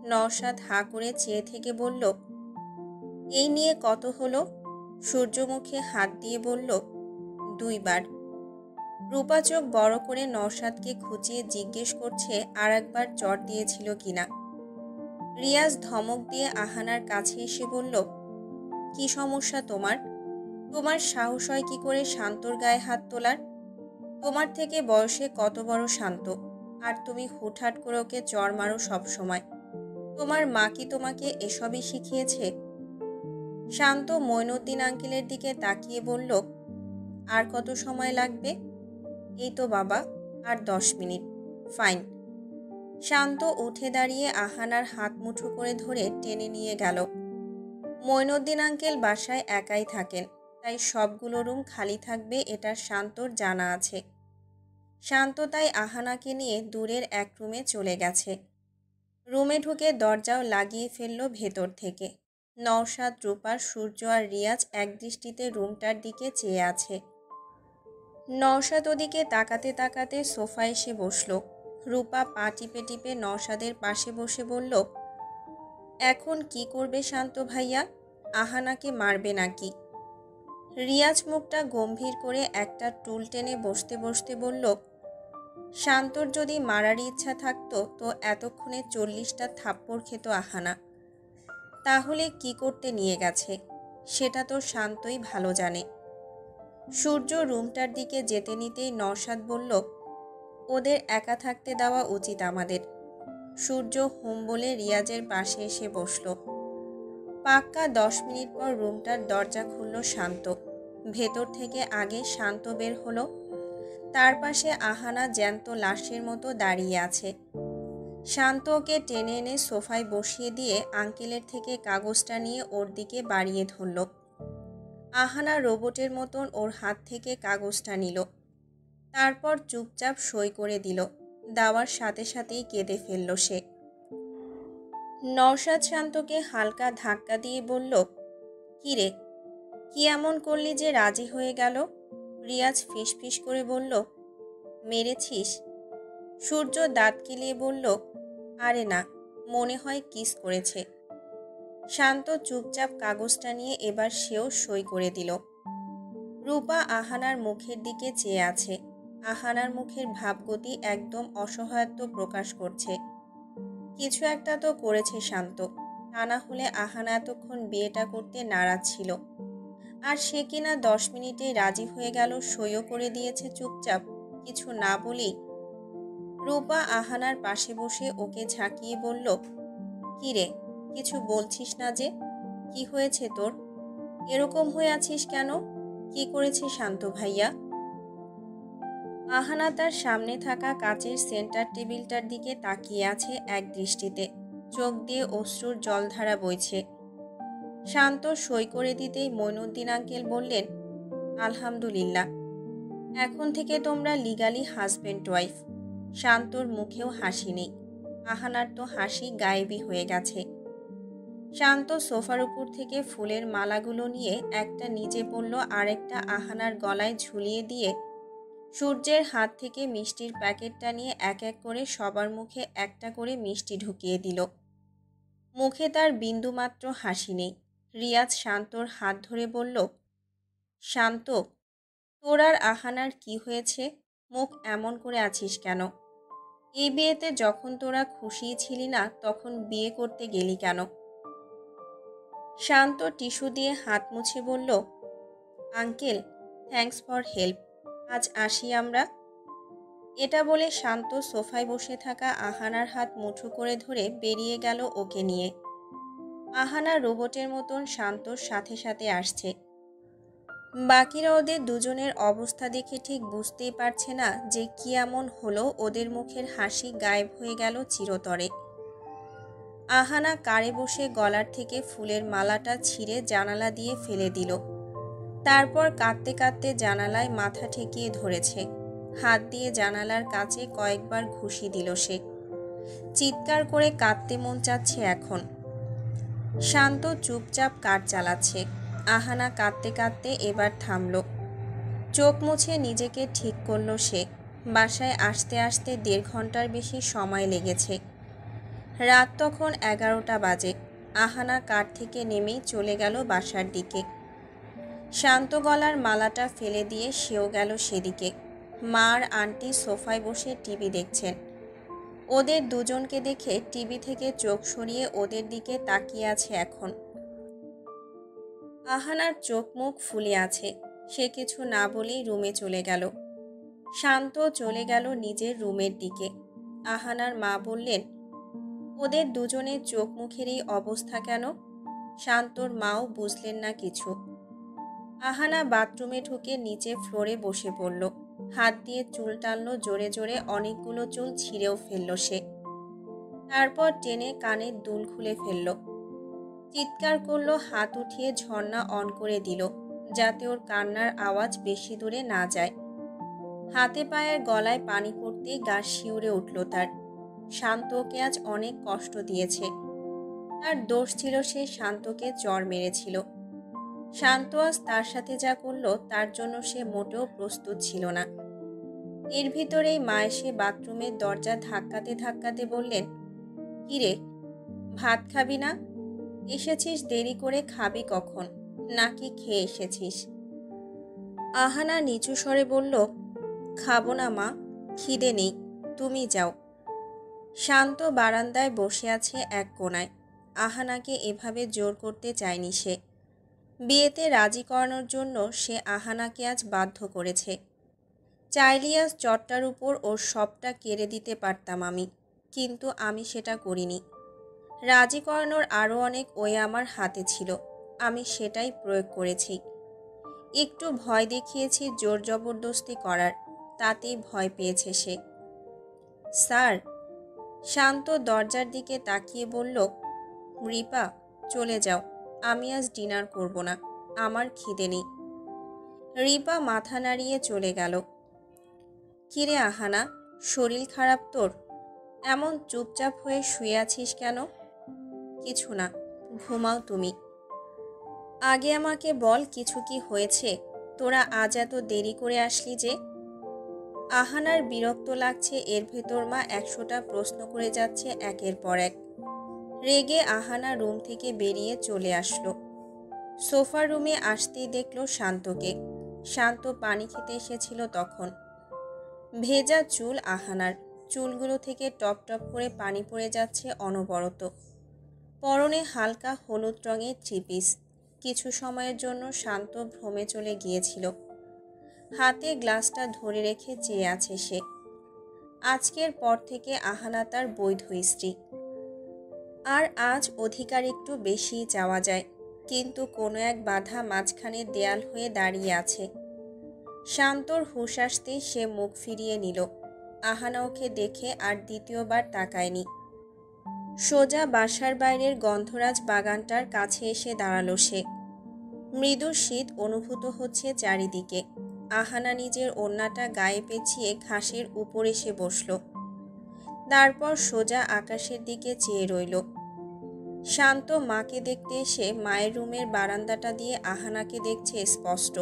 নওশাদ হাঁ করে চেয়ে থেকে বলল, এই নিয়ে কত হলো? সূর্যমুখে হাত দিয়ে বলল, 2 বার। রূপা চোখ বড় করে নওশাদকে খুঁচিয়ে জিজ্ঞেস করছে আর একবার চড় দিয়েছিল কিনা। রিয়াজ ধমক দিয়ে আহানার কাছে এসে বলল, কি সমস্যা তোমার? তোমার সাহস হয় কি করে শান্তর গায়ে হাত তোলার? তোমার থেকে বয়সে কত বড় শান্ত, আর তুমি হুটহাট করে ওকে চড় মারো সবসময়। তোমার মা কি তোমাকে এসবই শিখিয়েছে? শান্ত মঈনুদ্দিন আঙ্কেলের দিকে তাকিয়ে বলল, আর কত সময় লাগবে? এই তো বাবা, আর 10 মিনিট। ফাইন। শান্ত উঠে দাঁড়িয়ে আহানার হাত মুঠো করে ধরে টেনে নিয়ে গেল। মঈনুদ্দিন আঙ্কেল বাসায় একাই থাকেন, তাই সবগুলো রুম খালি থাকবে এটা শান্তর জানা আছে। শান্ত তাই আহানাকে নিয়ে দূরের এক রুমে চলে গেছে। রুমে ঢুকে দরজাও লাগিয়ে ফেলল ভেতর থেকে। নওশাদ, রূপা, সূর্য আর রিয়াজ একদৃষ্টিতে রুমটার দিকে চেয়ে আছে। নওশাদ ওদিকে তাকাতে তাকাতে সোফায় এসে বসল। রূপা পা টিপে টিপে নওশাদের পাশে বসে বলল, এখন কি করবে শান্ত ভাইয়া? আহানাকে মারবে নাকি? রিয়াজ মুখটা গম্ভীর করে একটা টুল টেনে বসতে বসতে বলল, শান্তর যদি মারার ইচ্ছা থাকতো তো এতক্ষণে 40টা থাপ্পড় খেত আহানা। তাহলে কি করতে নিয়ে গেছে সেটা তো শান্তই ভালো জানে। সূর্য রুমটার দিকে যেতে নিতেই নওশাদ বলল, ওদের একা থাকতে দেওয়া উচিত আমাদের। সূর্য হুম বলে রিয়াজের পাশে এসে বসল। পাক্কা 10 মিনিট পর রুমটার দরজা খুলল শান্ত। ভেতর থেকে আগে শান্ত বের হলো। তার পাশে আহানা জ্যান্ত লাশের মতো দাঁড়িয়ে আছে। শান্ত ওকে টেনে এনে সোফায় বসিয়ে দিয়ে আঙ্কেলের থেকে কাগজটা নিয়ে ওর দিকে বাড়িয়ে ধরল। আহানা রোবটের মতন ওর হাত থেকে কাগজটা নিল। তারপর চুপচাপ সই করে দিল। দেওয়ার সাথে সাথেই কেঁদে ফেলল সে। নওশাদ শান্তকে হালকা ধাক্কা দিয়ে বলল, কি রে, কি এমন করলি যে রাজি হয়ে গেল? রিয়াজ ফিসফিস করে বলল, মেরেছিস? সূর্য দাঁত কিলিয়ে বলল, আরে না, মনে হয় কিস করেছে। শান্ত চুপচাপ কাগজটা নিয়ে এবার সেও সই করে দিল। রূপা আহানার মুখের দিকে চেয়ে আছে। আহানার মুখের ভাবগতি একদম অসহায়ত্ব প্রকাশ করছে। কিছু একটা তো করেছে শান্ত, তা না হলে আহানা এতক্ষণ বিয়েটা করতে নারাজ ছিল। আর সে কিনা 10 মিনিটেই রাজি হয়ে গেল, সইও করে দিয়েছে চুপচাপ, কিছু না বলেই। রূপা আহানার পাশে বসে ওকে ঝাঁকিয়ে বলল, কি রে, কিছু বলছিস না যে? কি হয়েছে তোর? এরকম হয়ে আছিস কেন? কি করেছে শান্ত ভাইয়া? আহানা তার সামনে থাকা কাচের সেন্টার টেবিলটার দিকে তাকিয়ে আছে এক দৃষ্টিতে। চোখ দিয়ে অশ্রুর জলধারা বইছে। শান্ত সই করে দিতেই মঈনুদ্দিন আঙ্কেল বললেন, আলহামদুলিল্লাহ, এখন থেকে তোমরা লিগালি হাজব্যান্ড ওয়াইফ। শান্তর মুখেও হাসি নেই। আহানার তো হাসি গায়েবী হয়ে গেছে। শান্ত সোফার উপর থেকে ফুলের মালাগুলো নিয়ে একটা নিজে পড়ল, আরেকটা আহানার গলায় ঝুলিয়ে দিয়ে সূর্যের হাত থেকে মিষ্টির প্যাকেটটা নিয়ে এক এক করে সবার মুখে একটা করে মিষ্টি ঢুকিয়ে দিল। মুখে তার বিন্দুমাত্র হাসি নেই। রিয়াজ শান্তর হাত ধরে বলল, শান্ত, তোর আর আহানার কি হয়েছে? মুখ এমন করে আছিস কেন? এই বিয়েতে যখন তোরা খুশিই ছিলি না তখন বিয়ে করতে গেলি কেন? শান্ত টিস্যু দিয়ে হাত মুছে বলল, আঙ্কেল, থ্যাঙ্কস ফর হেল্প। আজ আসি আমরা। এটা বলে শান্ত সোফায় বসে থাকা আহানার হাত মুঠো করে ধরে বেরিয়ে গেল ওকে নিয়ে। আহানা রোবটের মতন শান্তর সাথে সাথে আসছে। বাকিরা ওদের দুজনের অবস্থা দেখে ঠিক বুঝতেই পারছে না যে কি এমন হলো ওদের মুখের হাসি গায়েব হয়ে গেল চিরতরে। আহানা কারে বসে গলার থেকে ফুলের মালাটা ছিঁড়ে জানালা দিয়ে ফেলে দিল। তারপর কাঁদতে কাঁদতে জানালায় মাথা ঠেকিয়ে ধরেছে। হাত দিয়ে জানালার কাছে কয়েকবার ঘুষি দিল সে। চিৎকার করে কাঁদতে মন চাচ্ছে এখন। শান্ত চুপচাপ কাজ চালাচ্ছে। আহানা কাঁদতে কাঁদতে এবার থামল। চোখ মুছে নিজেকে ঠিক করল সে। বাসায় আসতে আসতে 1.5 ঘন্টার বেশি সময় লেগেছে। রাত তখন 11টা বাজে। আহানা কার থেকে নেমেই চলে গেল বাসার দিকে। শান্ত গলার মালাটা ফেলে দিয়ে সেও গেল সেদিকে। মা আর আন্টি সোফায় বসে টিভি দেখছেন। ওদের দুজনকে দেখে টিভি থেকে চোখ সরিয়ে ওদের দিকে তাকিয়ে আছে এখন। আহানার চোখ মুখ ফুলে আছে। সে কিছু না বলেই রুমে চলে গেল। শান্ত চলে গেল নিজের রুমের দিকে। আহানার মা বললেন, ওদের দুজনের চোখ মুখের এই অবস্থা কেন? শান্তর মাও বুঝলেন না কিছু। আহানা বাথরুমে ঢুকে নিচে ফ্লোরে বসে পড়ল। হাত দিয়ে চুল টানল জোরে জোরে, অনেকগুলো চুল ছিঁড়েও ফেলল সে। তারপর টেনে কানের দুল খুলে ফেলল। চিৎকার করলো, হাত উঠিয়ে ঝর্ণা অন করে দিল যাতে ওর কান্নার আওয়াজ বেশি দূরে না যায়। হাতে পায়ের গলায় পানি পড়তেই গা শিউরে উঠল তার। শান্ত ওকে আজ অনেক কষ্ট দিয়েছে। তার দোষ ছিল সে শান্তকে চড় মেরেছিল। শান্ত আজ তার সাথে যা করলো তার জন্য সে মোটেও প্রস্তুত ছিল না। এর ভিতরেই মা এসে বাথরুমের দরজা ধাক্কাতে ধাক্কাতে বললেন, কিরে, ভাত খাবি না? এসেছিস দেরি করে, খাবি কখন? নাকি খেয়ে এসেছিস? আহানা নিচু স্বরে বলল, খাবো না মা, খিদে নেই, তুমি যাও। শান্ত বারান্দায় বসে আছে এক কোণায়। আহানাকে এভাবে জোর করতে চায়নি সে। বিয়েতে রাজি করানোর জন্য সে আহানাকে আজ বাধ্য করেছে। চাইলে আজ চটটার উপর ওর সবটা কেড়ে দিতে পারতাম আমি, কিন্তু আমি সেটা করিনি। রাজি করানোর আরও অনেক ওয়ে আমার হাতে ছিল, আমি সেটাই প্রয়োগ করেছি। একটু ভয় দেখিয়েছি জোর জবরদস্তি করার, তাতেই ভয় পেয়েছে সে। স্যার। শান্ত দরজার দিকে তাকিয়ে বলল, রিপা, চলে যাও, আমি আজ ডিনার করব না, আমার খিদে নেই। রিপা মাথা নাড়িয়ে চলে গেল। কিরে আহানা, শরীর খারাপ তোর? এমন চুপচাপ হয়ে শুয়ে আছিস কেন? কিছু না, ঘুমাও তুমি। আগে আমাকে বল, কিছু কি হয়েছে? তোরা আজ এত দেরি করে আসলি যে? আহানার বিরক্ত লাগছে এর ভেতর মা 100টা প্রশ্ন করে যাচ্ছে একের পর এক। রেগে আহানা রুম থেকে বেরিয়ে চলে আসলো। সোফার রুমে আসতেই দেখলো শান্তকে। শান্ত পানি খেতে এসেছিল তখন। ভেজা চুল আহানার, চুলগুলো থেকে টপ টপ করে পানি পড়ে যাচ্ছে অনবরত। পরনে হালকা হলুদ রঙের থ্রি-পিস। কিছু সময়ের জন্য শান্ত ভ্রমে চলে গিয়েছিল। হাতে গ্লাসটা ধরে রেখে চেয়ে আছে সে। আজকের পর থেকে আহানা তার বৈধ স্ত্রী। আর আজ অধিকার একটু বেশিই চাওয়া যায়, কিন্তু কোনো এক বাধা মাঝখানে দেয়াল হয়ে দাঁড়িয়ে আছে। শান্তর হুঁশ আসতেই সে মুখ ফিরিয়ে নিল। আহানা ওকে দেখে আর দ্বিতীয়বার তাকায়নি। সোজা বাসার বাইরের গন্ধরাজ বাগানটার কাছে এসে দাঁড়ালো সে। মৃদু শীত অনুভূত হচ্ছে চারিদিকে। আহানা নিজের ওড়নাটা গায়ে পেঁচিয়ে ঘাসের উপর এসে বসল। তারপর সোজা আকাশের দিকে চেয়ে রইল। শান্ত মাকে দেখতে এসে মায়ের রুমের বারান্দাটা দিয়ে আহানাকে দেখছে স্পষ্ট,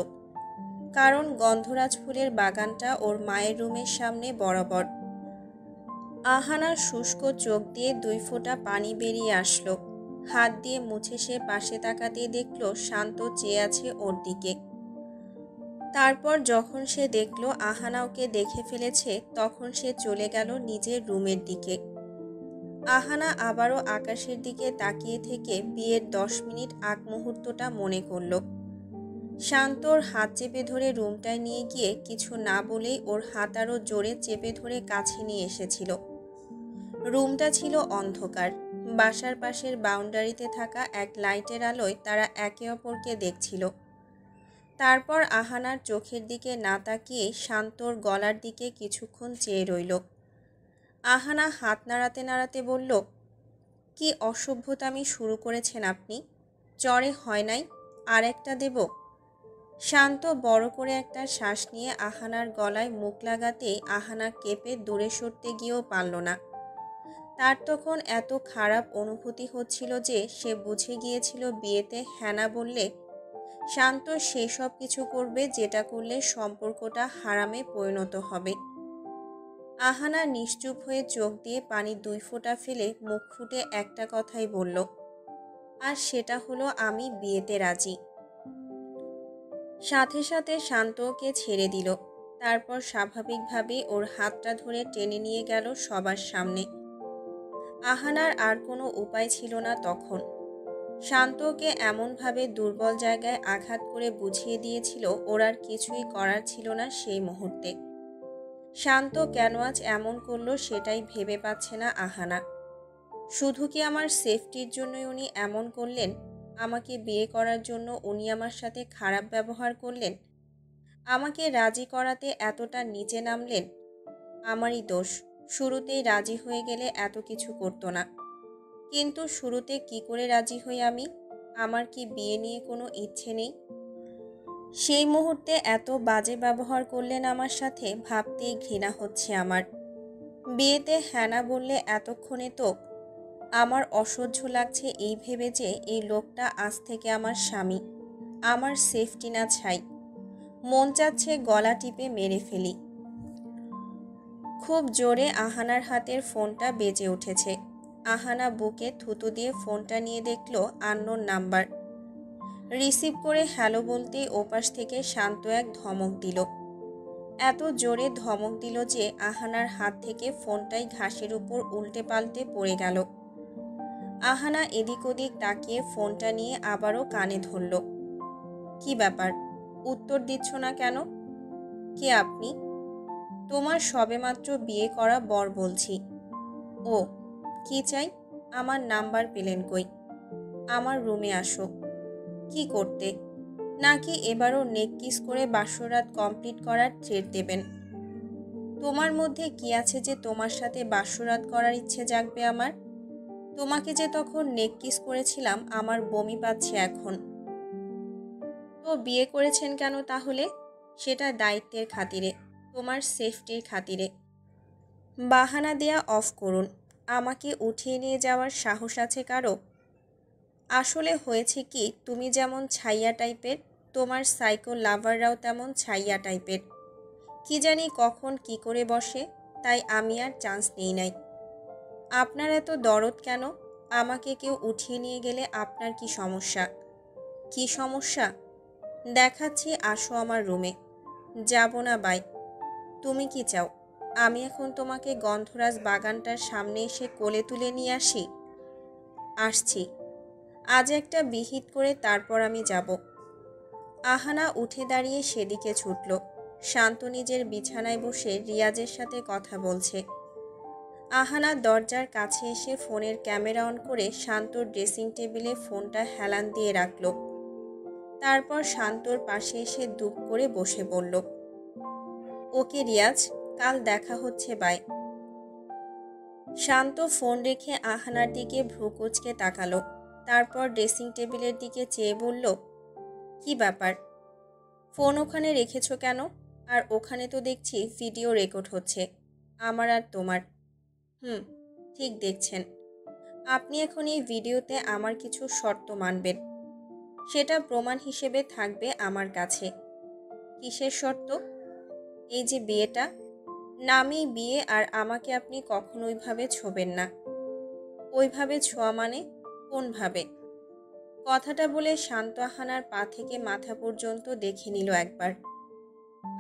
কারণ গন্ধরাজ ফুলের বাগানটা ওর মায়ের রুমের সামনে বরাবর। আহানার শুষ্ক চোখ দিয়ে 2 ফোঁটা পানি বেরিয়ে আসলো। হাত দিয়ে মুছে সে পাশে তাকাতেই দেখল শান্ত চেয়ে আছে ওর দিকে। তারপর যখন সে দেখল আহানা ওকে দেখে ফেলেছে, তখন সে চলে গেল নিজের রুমের দিকে। আহানা আবারও আকাশের দিকে তাকিয়ে থেকে বিয়ের 10 মিনিট আগ মুহূর্তটা মনে করল। শান্তর হাত চেপে ধরে রুমটায় নিয়ে গিয়ে কিছু না বলেই ওর হাত আরও জোরে চেপে ধরে কাছে নিয়ে এসেছিল। রুমটা ছিল অন্ধকার। বাসার পাশের বাউন্ডারিতে থাকা এক লাইটের আলোয় তারা একে অপরকে দেখছিল। তারপর আহানার চোখের দিকে না তাকিয়ে শান্তর গলার দিকে কিছুক্ষণ চেয়ে রইল। আহানা হাত নাড়াতে নাড়াতে বলল, কি অসভ্যতামি শুরু করেছেন আপনি? জ্বরে হয় নাই, আর একটা দেব? শান্ত বড় করে একটা শ্বাস নিয়ে আহানার গলায় মুখ লাগাতেই আহানা কেঁপে দূরে সরতে গিয়েও পারল না। তার তখন এত খারাপ অনুভূতি হচ্ছিল যে সে বুঝে গিয়েছিল বিয়েতে হ্যাঁ না বললে শান্ত সেসব কিছু করবে যেটা করলে সম্পর্কটা হারামে পরিণত হবে। আহানা নিশ্চুপ হয়ে চোখ দিয়ে পানি 2 ফোঁটা ফেলে মুখ ফুটে একটা কথাই বলল, আর সেটা হলো আমি বিয়েতে রাজি। সাথে সাথে শান্ত ওকে ছেড়ে দিল। তারপর স্বাভাবিকভাবেই ওর হাতটা ধরে টেনে নিয়ে গেল সবার সামনে। আহানার আর কোনো উপায় ছিল না তখন। শান্ত ওকে এমনভাবে দুর্বল জায়গায় আঘাত করে বুঝিয়ে দিয়েছিল ওর আর কিছুই করার ছিল না সেই মুহূর্তে। শান্ত কেন আজ এমন করলো সেটাই ভেবে পাচ্ছে না আহানা। শুধু কি আমার সেফটির জন্যই উনি এমন করলেন? আমাকে বিয়ে করার জন্য উনি আমার সাথে খারাপ ব্যবহার করলেন? আমাকে রাজি করাতে এতটা নিচে নামলেন? আমারই দোষ। শুরুতেই রাজি হয়ে গেলে এত কিছু করতো না। কিন্তু শুরুতে কি করে রাজি হই আমি? আমার কি বিয়ে নিয়ে কোনো ইচ্ছে নেই? সেই মুহূর্তে এত বাজে ব্যবহার করলেন আমার সাথে, ভাবতেই ঘৃণা হচ্ছে আমার। বিয়েতে হ্যাঁ না বললে এতক্ষণে তো আমার অসহ্য লাগছে এই ভেবে যে এই লোকটা আজ থেকে আমার স্বামী, আমার সেফটি না ছাই। মন চাচ্ছে গলা টিপে মেরে ফেলি। খুব জোরে আহানার হাতের ফোনটা বেজে উঠেছে। আহানা বুকে থুতু দিয়ে ফোনটা নিয়ে দেখল আননোন নাম্বার। রিসিভ করে হ্যালো বলতেই ওপাশ থেকে শান্ত এক ধমক দিল। এত জোরে ধমক দিল যে আহানার হাত থেকে ফোনটাই ঘাসের উপর উল্টে পাল্টে পড়ে গেল। আহানা এদিক ওদিক তাকিয়ে ফোনটা নিয়ে আবারও কানে ধরল। কি ব্যাপার, উত্তর দিচ্ছ না কেন? কে আপনি? তোমার সবেমাত্র বিয়ে করা বর বলছি। ও, কি চাই? আমার নাম্বার পেলেন কই? আমার রুমে আসো। কি করতে? নাকি এবারও নেক কিস করে বাসরাত কমপ্লিট করার ট্রেড দেবেন? তোমার মধ্যে কি আছে যে তোমার সাথে বাসরাত করার ইচ্ছে জাগবে আমার? তোমাকে যে তখন নেক কিস করেছিলাম, আমার বমি পাচ্ছে এখন। তো বিয়ে করেছেন কেন তাহলে? সেটা দায়িত্বের খাতিরে, তোমার সেফটির খাতিরে। বাহানা দেয়া অফ করুন। আমাকে উঠিয়ে নিয়ে যাওয়ার সাহস আছে কারো? আসলে হয়েছে কি, তুমি যেমন ছাইয়া টাইপের, তোমার সাইকো লাভাররাও তেমন ছাইয়া টাইপের। কি জানি কখন কি করে বসে, তাই আমি আর চান্স নেই নাই। আপনার এত দরদ কেন? আমাকে কেউ উঠিয়ে নিয়ে গেলে আপনার কি সমস্যা? কি সমস্যা? দেখাচ্ছি, আসো আমার রুমে। যাব না বাই। তুমি কি চাও আমি এখন তোমাকে গন্ধরাজ বাগানটার সামনে এসে কোলে তুলে নিয়ে আসি? আসছি। আজ একটা বিহিত করে তারপর আমি যাব। আহানা উঠে দাঁড়িয়ে সেদিকে ছুটল। শান্ত নিজের বিছানায় বসে রিয়াজের সাথে কথা বলছে। আহানা দরজার কাছে এসে ফোনের ক্যামেরা অন করে শান্তর ড্রেসিং টেবিলে ফোনটা হেলান দিয়ে রাখল। তারপর শান্তর পাশে এসে দুপ করে বসে বলল, ওকে রিয়াজ, কাল দেখা হচ্ছে, বাই। শান্ত ফোন রেখে আহানার দিকে ভ্রু কুঁচকে তাকালো। তারপর ড্রেসিং টেবিলের দিকে চেয়ে বলল, কি ব্যাপার? ফোন ওখানে রেখেছ কেন? আর ওখানে তো দেখছি ভিডিও রেকর্ড হচ্ছে, আমার আর তোমার। ঠিক দেখছেন। আপনি এখন এই ভিডিওতে আমার কিছু শর্ত মানবেন। সেটা প্রমাণ হিসেবে থাকবে আমার কাছে। কিসের শর্ত? এই যে বিয়েটা, নামেই বিয়ে, আর আমাকে আপনি কখনো ওইভাবে ছোবেন না। ওইভাবে ছোঁয়া মানে? কোনভাবে? কথাটা বলে শান্ত আহানার পা থেকে মাথা পর্যন্ত দেখে নিল একবার।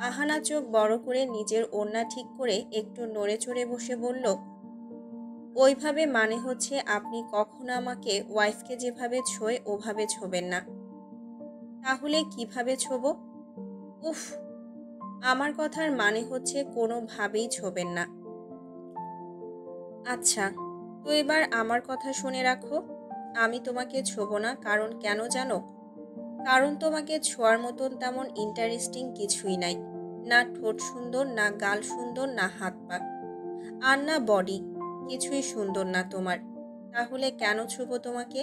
আহানা চোখ বড় করে নিজের ওড়না ঠিক করে একটু নড়ে চড়ে বসে বলল, ওইভাবে মানে হচ্ছে আপনি কখনো আমাকে ওয়াইফকে যেভাবে ছোঁয় ওভাবে ছোবেন না। তাহলে কিভাবে ছোবো? উফ, আমার কথার মানে হচ্ছে কোনোভাবেই ছোবেন না। আচ্ছা, তো এবার আমার কথা শুনে রাখো। আমি তোমাকে ছোবো না, কারণ কেন জানো? কারণ তোমাকে ছোঁয়ার মতন তেমন ইন্টারেস্টিং কিছুই নাই। না ঠোঁট সুন্দর, না গাল সুন্দর, না হাত পা, আর না বডি। কিছুই সুন্দর না তোমার। তাহলে কেন ছোবো তোমাকে?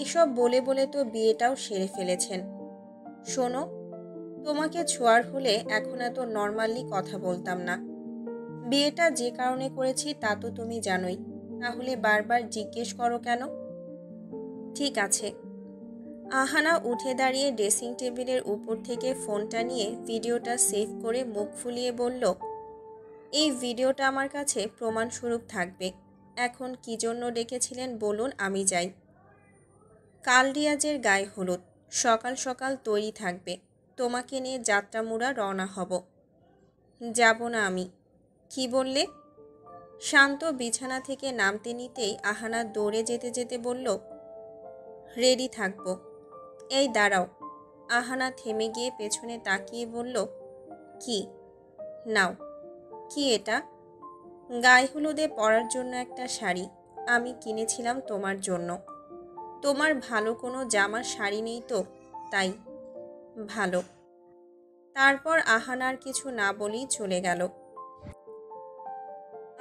এসব বলে বলে তো বিয়েটাও সেরে ফেলেছেন। শোনো, তোমাকে ছোঁয়ার হলে এখন এত নর্মালি কথা বলতাম না। বিয়েটা যে কারণে করেছি তা তো তুমি জানোই। তাহলে বারবার জিজ্ঞেস করো কেন? ঠিক আছে। আহানা উঠে দাঁড়িয়ে ড্রেসিং টেবিলের উপর থেকে ফোনটা নিয়ে ভিডিওটা সেভ করে মুখ ফুলিয়ে বলল, এই ভিডিওটা আমার কাছে প্রমাণস্বরূপ থাকবে। এখন কি জন্য ডেকেছিলেন বলুন, আমি যাই। কাল রিয়াজের গায়ে হলুদ। সকাল সকাল তৈরি থাকবে। তোমাকে নিয়ে যাত্রামুড়া রওনা হব। যাব না আমি। কি বললে? শান্ত বিছানা থেকে নামতে নিতেই আহানা দৌড়ে যেতে যেতে বলল, রেডি থাকবো। এই দাঁড়াও। আহানা থেমে গিয়ে পেছনে তাকিয়ে বলল, কি? নাও। কি এটা? গায়ে হলুদে পরার জন্য একটা শাড়ি। আমি কিনেছিলাম তোমার জন্য। তোমার ভালো কোনো জামা শাড়ি নেই তো, তাই। ভালো। তারপর আহানার কিছু না বলেই চলে গেল।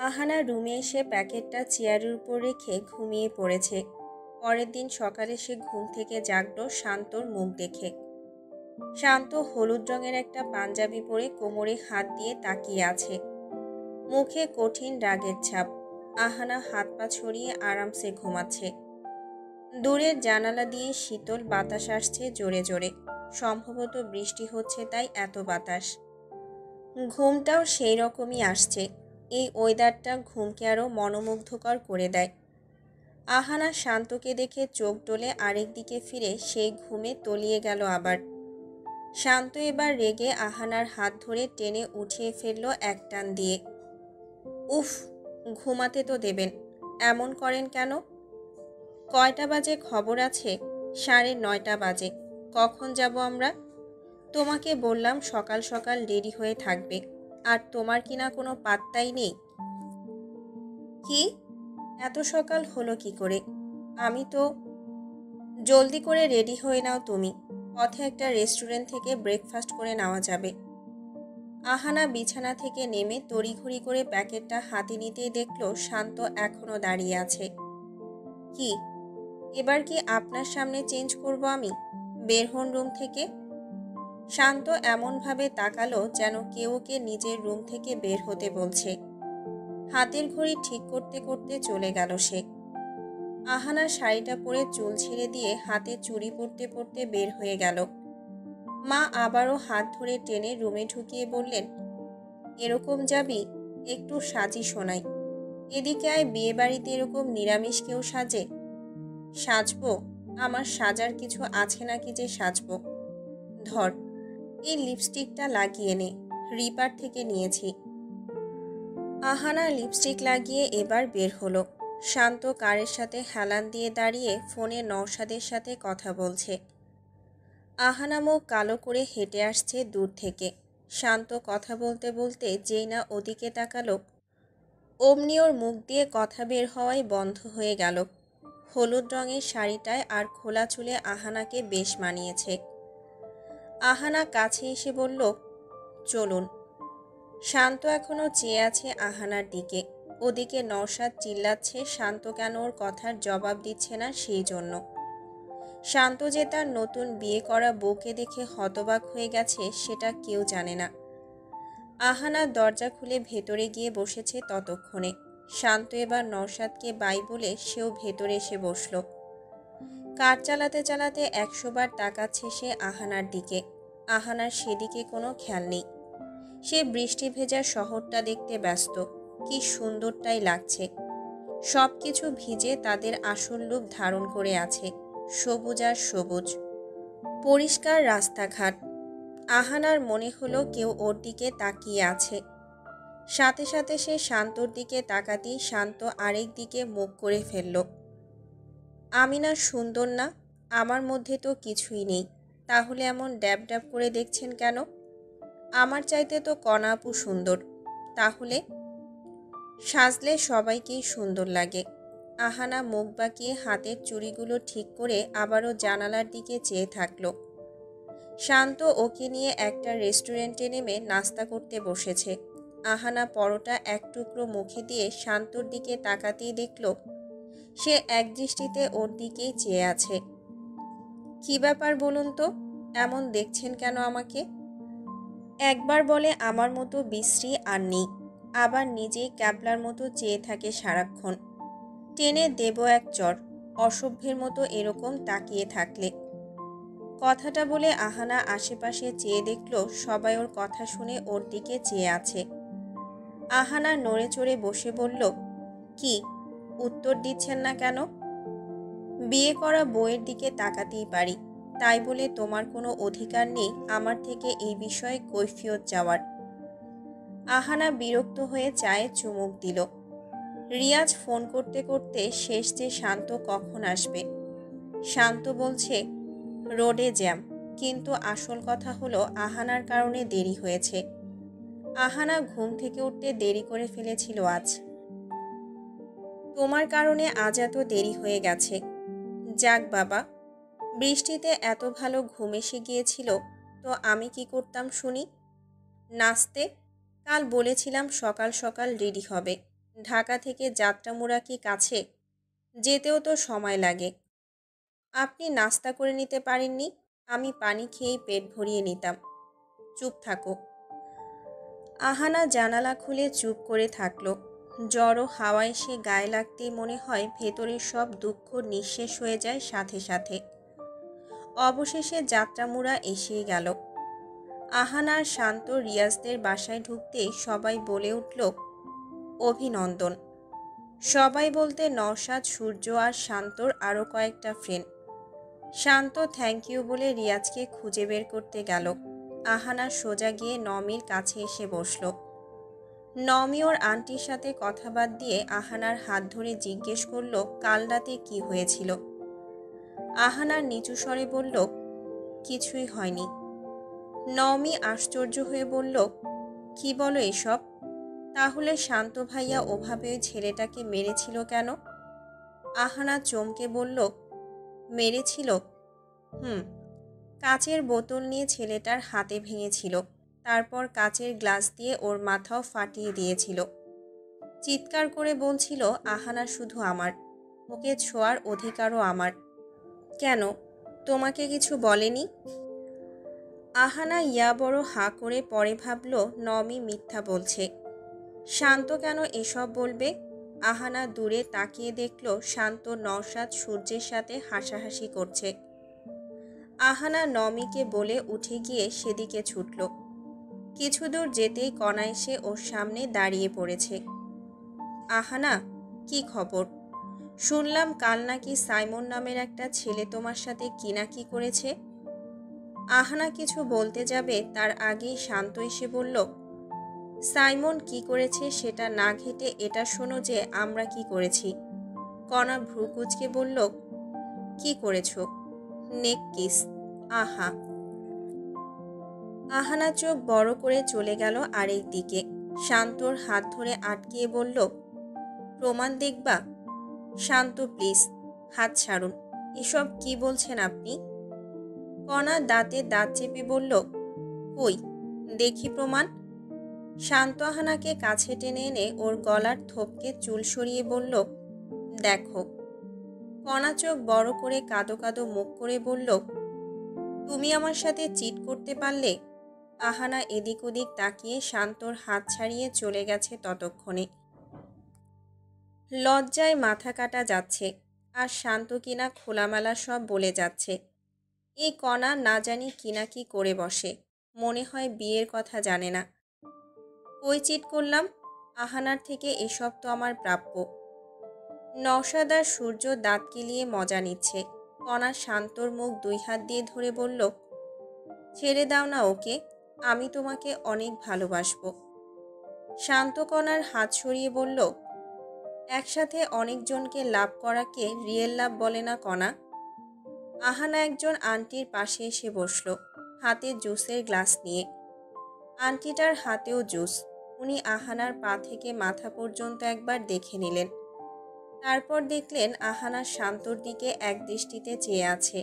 আহানা রুমে এসে প্যাকেটটা চেয়ারের উপর রেখে ঘুমিয়ে পড়েছে। পরের দিন সকালে সে ঘুম থেকে জাগলো শান্তর মুখ দেখে। শান্ত হলুদ রঙের একটা পাঞ্জাবি পরে কোমরে হাত দিয়ে তাকিয়ে আছে। মুখে কঠিন রাগের ছাপ। আহানা হাত পা ছড়িয়ে আরামসে ঘুমাচ্ছে। দূরের জানালা দিয়ে শীতল বাতাস আসছে জোরে জোরে। সম্ভবত বৃষ্টি হচ্ছে, তাই এত বাতাস। ঘুমটাও সেই রকমই আসছে। এই ওয়েদারটা ঘুমকে আরও মনোমুগ্ধকর করে দেয়। আহানা শান্তকে দেখে চোখ ডলে আরেক দিকে ফিরে সেই ঘুমে তলিয়ে গেল আবার। শান্ত এবার রেগে আহানার হাত ধরে টেনে উঠিয়ে ফেলল এক টান দিয়ে। উফ, ঘুমাতে তো দেবেন, এমন করেন কেন? কয়টা বাজে খবর আছে? 9:30 বাজে। কখন যাব আমরা? তোমাকে বললাম সকাল সকাল রেডি হয়ে থাকবে, আর তোমার কিনা কোনো পাত্তাই নেই। কি? এত সকাল হলো কি করে? আমি তো। জলদি করে রেডি হয়ে নাও তুমি। পথে একটা রেস্টুরেন্ট থেকে ব্রেকফাস্ট করে নেওয়া যাবে। আহানা বিছানা থেকে নেমে তড়িঘড়ি করে প্যাকেটটা হাতে নিতেই দেখল শান্ত এখনও দাঁড়িয়ে আছে। কি? এবার কি আপনার সামনে চেঞ্জ করব আমি? বের হন রুম থেকে। শান্ত এমনভাবে তাকালো যেন কেউ ওকে নিজের রুম থেকে বের হতে বলছে। হাতের ঘড়ি ঠিক করতে করতে চলে গেল সে। আহানা শাড়িটা পরে চুল ছেড়ে দিয়ে হাতে চুড়ি পরতে পরতে বের হয়ে গেল। মা আবারও হাত ধরে টেনে রুমে ঢুকিয়ে বললেন, এরকম যাবি? একটু সাজি শোনাই। এদিকে আয়, বিয়ে বাড়িতে এরকম নিরামিষ কেউ সাজে? সাজবো? আমার সাজার কিছু আছে নাকি যে সাজবো? ধর, এই লিপস্টিকটা লাগিয়ে নে, রিপার থেকে নিয়েছি। আহানা লিপস্টিক লাগিয়ে এবার বের হলো। শান্ত কারের সাথে হেলান দিয়ে দাঁড়িয়ে ফোনে নওশাদের সাথে কথা বলছে। আহানা মুখ কালো করে হেঁটে আসছে দূর থেকে। শান্ত কথা বলতে বলতে যেই না ওদিকে তাকালো, অমনি ওর মুখ দিয়ে কথা বের হওয়াই বন্ধ হয়ে গেল। হলুদ রঙের শাড়িটায় আর খোলা চুলে আহানাকে বেশ মানিয়েছে। আহানা কাছে এসে বলল, চলুন। শান্ত এখনও চেয়ে আছে আহানার দিকে। ওদিকে নওশাদ চিল্লাচ্ছে শান্ত কেন ওর কথার জবাব দিচ্ছে না সেই জন্য। শান্ত যে তার নতুন বিয়ে করা বউকে দেখে হতবাক হয়ে গেছে সেটা কেউ জানে না। আহানা দরজা খুলে ভেতরে গিয়ে বসেছে ততক্ষণে। শান্ত এবার নওশাদকে বাই বলে সেও ভেতরে এসে বসল। কার চালাতে চালাতে 100 বার তাকাচ্ছে সে আহানার দিকে। আহানার সেদিকে কোনো খেয়াল নেই। সে বৃষ্টি ভেজা শহরটা দেখতে ব্যস্ত। কি সুন্দরটাই লাগছে। সব কিছু ভিজে তাদের আসল রূপ ধারণ করে আছে, সবুজ আর সবুজ। পরিষ্কার রাস্তাঘাট। আহানার মনে হলো কেউ ওর দিকে তাকিয়ে আছে। সাথে সাথে সে শান্তর দিকে তাকাতেই শান্ত আরেক দিকে মুখ করে ফেলল। আমি না সুন্দর না? আমার মধ্যে তো কিছুই নেই। তাহলে এমন ড্যাব ড্যাব করে দেখছেন কেন? আমার চাইতে তো কণা আপু সুন্দর। তাহলে সাজলে সবাইকেই সুন্দর লাগে। আহানা মুখ বাঁকিয়ে হাতের চুড়িগুলো ঠিক করে আবারও জানালার দিকে চেয়ে থাকলো। শান্ত ওকে নিয়ে একটা রেস্টুরেন্টে নেমে নাস্তা করতে বসেছে। আহানা পরোটা এক টুকরো মুখে দিয়ে শান্তর দিকে তাকাতেই দেখল সে একদৃষ্টিতে ওর দিকেই চেয়ে আছে। কি ব্যাপার বলুন তো, এমন দেখছেন কেন আমাকে? একবার বলে আমার মতো বিশ্রী আর নেই, আবার নিজেই ক্যাবলার মতো চেয়ে থাকে সারাক্ষণ। টেনে দেব এক চর, অসভ্যের মতো এরকম তাকিয়ে থাকলে। কথাটা বলে আহানা আশেপাশে চেয়ে দেখল সবাই ওর কথা শুনে ওর দিকে চেয়ে আছে। আহানা নড়ে চড়ে বসে বলল, কি উত্তর দিচ্ছেন না কেন? বিয়ে করা বউয়ের দিকে তাকাতেই পারি, তাই বলে তোমার কোনো অধিকার নেই আমার থেকে এই বিষয়ে কৈফিয়ত যাওয়ার। আহানা বিরক্ত হয়ে চায়ে চুমুক দিল। রিয়াজ ফোন করতে করতে শেষ যে শান্ত কখন আসবে। শান্ত বলছে রোডে জ্যাম, কিন্তু আসল কথা হলো আহানার কারণে দেরি হয়েছে। আহানা ঘুম থেকে উঠতে দেরি করে ফেলেছিল আজ। তোমার কারণে আজ এত দেরি হয়ে গেছে। যাক বাবা, বৃষ্টিতে এত ভালো ঘুম এসে গিয়েছিল, তো আমি কি করতাম শুনি? নাচতে। কাল বলেছিলাম সকাল সকাল রেডি হবে। ঢাকা থেকে যাত্রামুড়া কি কাছে? যেতেও তো সময় লাগে। আপনি নাস্তা করে নিতে পারেননি? আমি পানি খেয়েই পেট ভরিয়ে নিতাম। চুপ থাকো। আহানা জানালা খুলে চুপ করে থাকলো। জড়ো হাওয়া এসে গায়ে লাগতেই মনে হয় ভেতরের সব দুঃখ নিঃশেষ হয়ে যায় সাথে সাথে। অবশেষে যাত্রামুড়া এসেই গেল। আহানার শান্ত রিয়াজদের বাসায় ঢুকতেই সবাই বলে উঠল অভিনন্দন। সবাই বলতে নওশাদ, সূর্য আর শান্তর আরও কয়েকটা ফ্রেন্ড। শান্ত থ্যাংক ইউ বলে রিয়াজকে খুঁজে বের করতে গেল। আহানা সোজা গিয়ে নমির কাছে এসে বসল। নমি ওর আন্টির সাথে কথা বাদ দিয়ে আহানার হাত ধরে জিজ্ঞেস করল কাল রাতে কি হয়েছিল। আহানার নিচু স্বরে বলল কিছুই হয়নি। নমি আশ্চর্য হয়ে বলল কি বলো এসব? তাহলে শান্ত ভাইয়া ওভাবে ওই ছেলেটাকে মেরেছিল কেন? আহানা চমকে বলল মেরেছিল? কাচের বোতল নিয়ে ছেলেটার হাতে ভেঙেছিল, তারপর কাচের গ্লাস দিয়ে ওর মাথাও ফাটিয়ে দিয়েছিল। চিৎকার করে বলছিল আহানা শুধু আমার, ওকে ছোঁয়ার অধিকারও আমার। কেন, তোমাকে কিছু বলেনি? আহানা ইয়া বড় হাঁ করে পরে ভাবল নমি মিথ্যা বলছে। শান্ত কেন এসব বলবে? আহানা দূরে তাকিয়ে দেখল শান্ত নওশাদ সূর্যের সাথে হাসাহাসি করছে। আহানা নমিকে বলে উঠে গিয়ে সেদিকে ছুটল। কিছু দূর যেতেই কণা এসে ওর সামনে দাঁড়িয়ে পড়েছে। আহানা, কি খবর? শুনলাম কাল নাকি সাইমন নামের একটা ছেলে তোমার সাথে কিনাকি করেছে। আহানা কিছু বলতে যাবে তার আগেই শান্ত এসে বলল সাইমন কি করেছে সেটা না ঘেটে এটা শোনো যে আমরা কি করেছি। কণা ভ্রুকুচকে বলল কি করেছ? নেক কিস। আহা। আহানা চোখ বড় করে চলে গেল আরেক দিকে। শান্তর হাত ধরে আটকিয়ে বলল প্রমাণ দেখবা? শান্ত প্লিজ, হাত ছাড়ুন। এসব কি বলছেন আপনি? কণা দাঁতে দাঁত চেপে বলল কই দেখি প্রমাণ। শান্ত আহানাকে কাছে টেনে এনে ওর গলার থোপকে চুল সরিয়ে বলল দেখো। কণা চোখ বড় করে কাদো কাদো মুখ করে বলল তুমি আমার সাথে চিট করতে পারলে? আহানা এদিক ওদিক তাকিয়ে শান্তর হাত ছাড়িয়ে চলে গেছে ততক্ষণে। লজ্জায় মাথা কাটা যাচ্ছে, আর শান্ত কিনা খোলামেলা সব বলে যাচ্ছে। এই কণা না জানি কিনা কি করে বসে, মনে হয় বিয়ের কথা জানে না। কই চিট করলাম? আহানার থেকে এসব তো আমার প্রাপ্য। নওশাদ আর সূর্য দাঁত কিলিয়ে মজা নিচ্ছে। কণা শান্তর মুখ দুই হাত দিয়ে ধরে বলল ছেড়ে দাও না ওকে, আমি তোমাকে অনেক ভালোবাসবো। শান্ত কণার হাত সরিয়ে বলল একসাথে অনেকজনকে লাভ করাকে রিয়েল লাভ বলে না কণা। আহানা একজন আন্টির পাশে এসে বসল, হাতে জুসের গ্লাস নিয়ে। আন্টিটার হাতেও জুস। উনি আহানার পা থেকে মাথা পর্যন্ত একবার দেখে নিলেন। তারপর দেখলেন আহানা শান্তর দিকে এক দৃষ্টিতে চেয়ে আছে।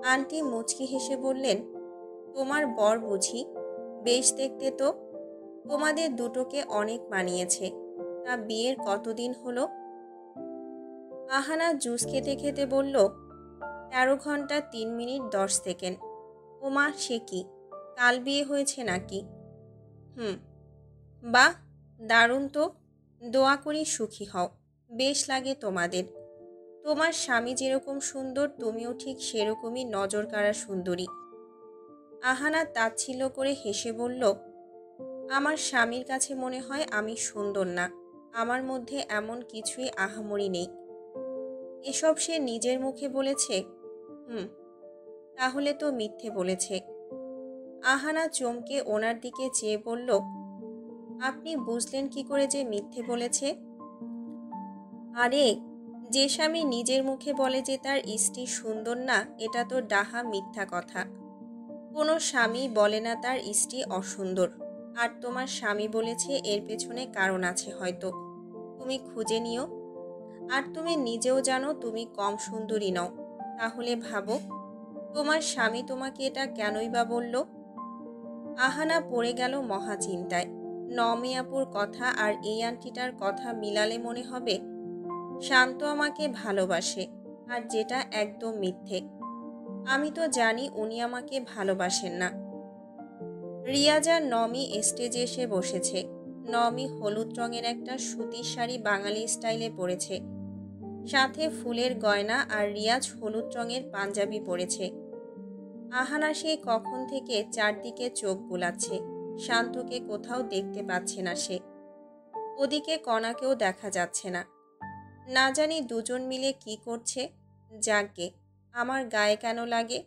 আন্টি মুচকি হেসে বললেন, তোমার বর বুঝি? বেশ দেখতে তো। তোমাদের দুটোকে অনেক মানিয়েছে। তা বিয়ের কতদিন হলো? আহানা জুস খেতে খেতে বলল, 13 ঘন্টা 3 মিনিট 10 সেকেন্ড। ওমা, সে কি, কাল বিয়ে হয়েছে নাকি? হুম। বাহ, দারুণ তো। দোয়া করি সুখী হও। বেশ লাগে তোমাদের। তোমার স্বামী যেরকম সুন্দর, তুমিও ঠিক সেরকমই নজর কাড়া সুন্দরী। আহানা তাচ্ছিল্য করে হেসে বলল, আমার স্বামীর কাছে মনে হয় আমি সুন্দর না। আমার মধ্যে এমন কিছুই আহামরি নেই। এসব সে নিজের মুখে বলেছে? হুম, তাহলে তো মিথ্যে বলেছে। আহানা চমকে ওনার দিকে চেয়ে বলল, আপনি বুঝলেন কি করে যে মিথ্যে বলেছে? আরে, যে স্বামী নিজের মুখে বলে যে তার স্ত্রী সুন্দর না, এটা তো ডাহা মিথ্যা কথা। কোনো স্বামী বলে না তার স্ত্রী অসুন্দর। আর তোমার স্বামী বলেছে, এর পেছনে কারণ আছে হয়তো। তুমি খুঁজে নিও। আর তুমি নিজেও জানো তুমি কম সুন্দরী নও। তাহলে ভাবো, তোমার স্বামী তোমাকে এটা কেনই বা বলল? আহানা পড়ে গেল মহা চিন্তায়। নমিয়াপুর কথা আর এই আন্টিটার কথা মিলালে মনে হবে শান্ত আমাকে ভালোবাসে, আর যেটা একদম মিথ্যে। আমি তো জানি উনি আমাকে ভালোবাসেন না। রিয়াজ আর নমি স্টেজে এসে বসেছে। নমি হলুদ রঙের একটা সুতির শাড়ি বাঙালি স্টাইলে পরেছে, সাথে ফুলের গয়না, আর রিয়াজ হলুদ রঙের পাঞ্জাবি পরেছে। আহানা সেই কখন থেকে চারদিকে চোখ বুলাচ্ছে, শান্তকে কোথাও দেখতে পাচ্ছে না সে। ওদিকে কণাকেও দেখা যাচ্ছে না। না জানি দুজন মিলে কি করছে। যাকগে, আমার গায়ে কেন লাগে?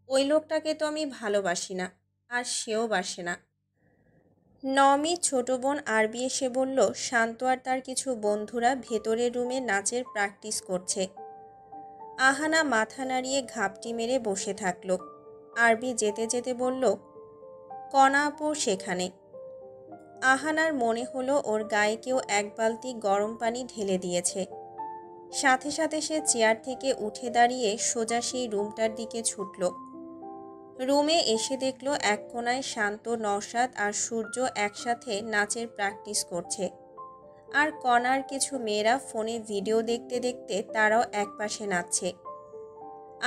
ওই লোকটাকে তো আমি ভালোবাসি না, আর সেও বাসে না। নমি ছোট বোন আরবি এসে বলল, শান্ত আর তার কিছু বন্ধুরা ভেতরের রুমে নাচের প্র্যাকটিস করছে। আহানা মাথা নাড়িয়ে ঘাপটি মেরে বসে থাকল। আরবি যেতে যেতে বলল, কণা আপু সেখানে। আহানার মনে হলো ওর গায়ে কেউ এক বালতি গরম পানি ঢেলে দিয়েছে। সাথে সাথে সে চেয়ার থেকে উঠে দাঁড়িয়ে সোজা সেই রুমটার দিকে ছুটল। রুমে এসে দেখল এক কোণায় শান্ত, নওশাদ আর সূর্য একসাথে নাচের প্র্যাকটিস করছে, আর কণার কিছু মেয়েরা ফোনে ভিডিও দেখতে দেখতে তারাও একপাশে নাচছে।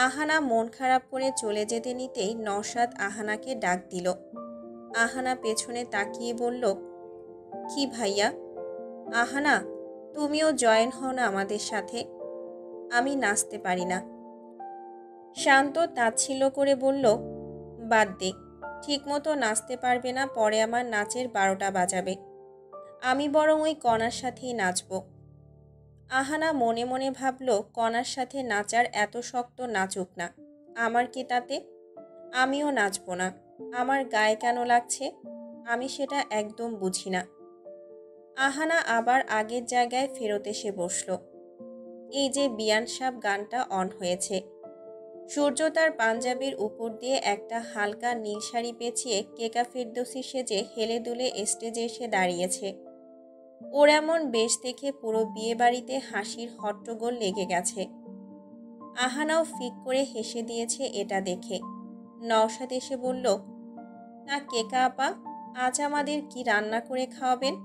আহানা মন খারাপ করে চলে যেতে নিতেই নওশাদ আহানাকে ডাক দিল। আহানা পেছনে তাকিয়ে বলল, কি ভাইয়া? আহানা, তুমিও জয়েন হও না আমাদের সাথে? আমি নাচতে পারি না। শান্ত তাচ্ছিল্য করে বলল, বাদ দে, ঠিকমতো নাচতে পারবে না, পরে আমার নাচের 12টা বাজাবে। আমি বরং ওই কণার সাথেই নাচব। আহানা মনে মনে ভাবল, কণার সাথে নাচার এত শক্ত, নাচুক না, আমার কি তাতে? আমিও নাচব না। আমার গায়ে কেন লাগছে? আমি সেটা একদম বুঝি না। আহানা আবার আগের জায়গায় ফেরত এসে বসল। এই যে বিয়ান সাব গানটা অন হয়েছে। সূর্য তার পাঞ্জাবির উপর দিয়ে একটা হালকা নীল শাড়ি পেঁচিয়ে কেকা ফেরদৌসি সেজে হেলে দুলে স্টেজে এসে দাঁড়িয়েছে। ওর এমন বেশ দেখে পুরো বিয়ে বাড়িতে হাসির হট্টগোল লেগে গেছে। আহানাও ফিক করে হেসে দিয়েছে এটা দেখে। নওশাদ এসে বলল, তা কেকা আপা, আজ আমাদের কি রান্না করে খাওয়াবেন?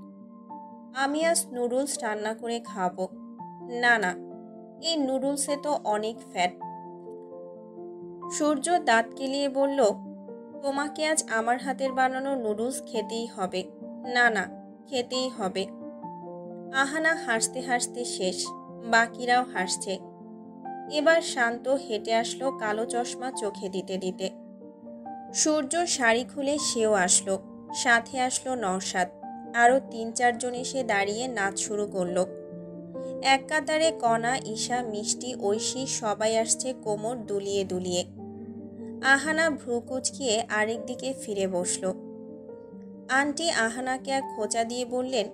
আমি আজ নুডলস রান্না করে খাওয়াবো। না না, এই নুডলসে তো অনেক ফ্যাট। সূর্য দাঁত কেলিয়ে বলল, তোমাকে আজ আমার হাতের বানানো নুডলস খেতেই হবে। না না, খেতেই হবে। আহানা হাসতে হাসতে শেষ, বাকিরাও হাসছে। এবার শান্ত হেঁটে আসলো কালো চশমা চোখে দিতে দিতে। সূর্য শাড়ি খুলে সেও আসলো, সাথে আসলো নওশাদ। আরও 3-4 জন এসে দাঁড়িয়ে নাচ শুরু করলো। এক কাতারে কণা, ঈশা, মিষ্টি, ঐশী সবাই আসছে কোমর দুলিয়ে দুলিয়ে। আহানা ভ্রু কুচকিয়ে আরেক দিকে ফিরে বসল। আন্টি আহানাকে এক খোঁচা দিয়ে বললেন,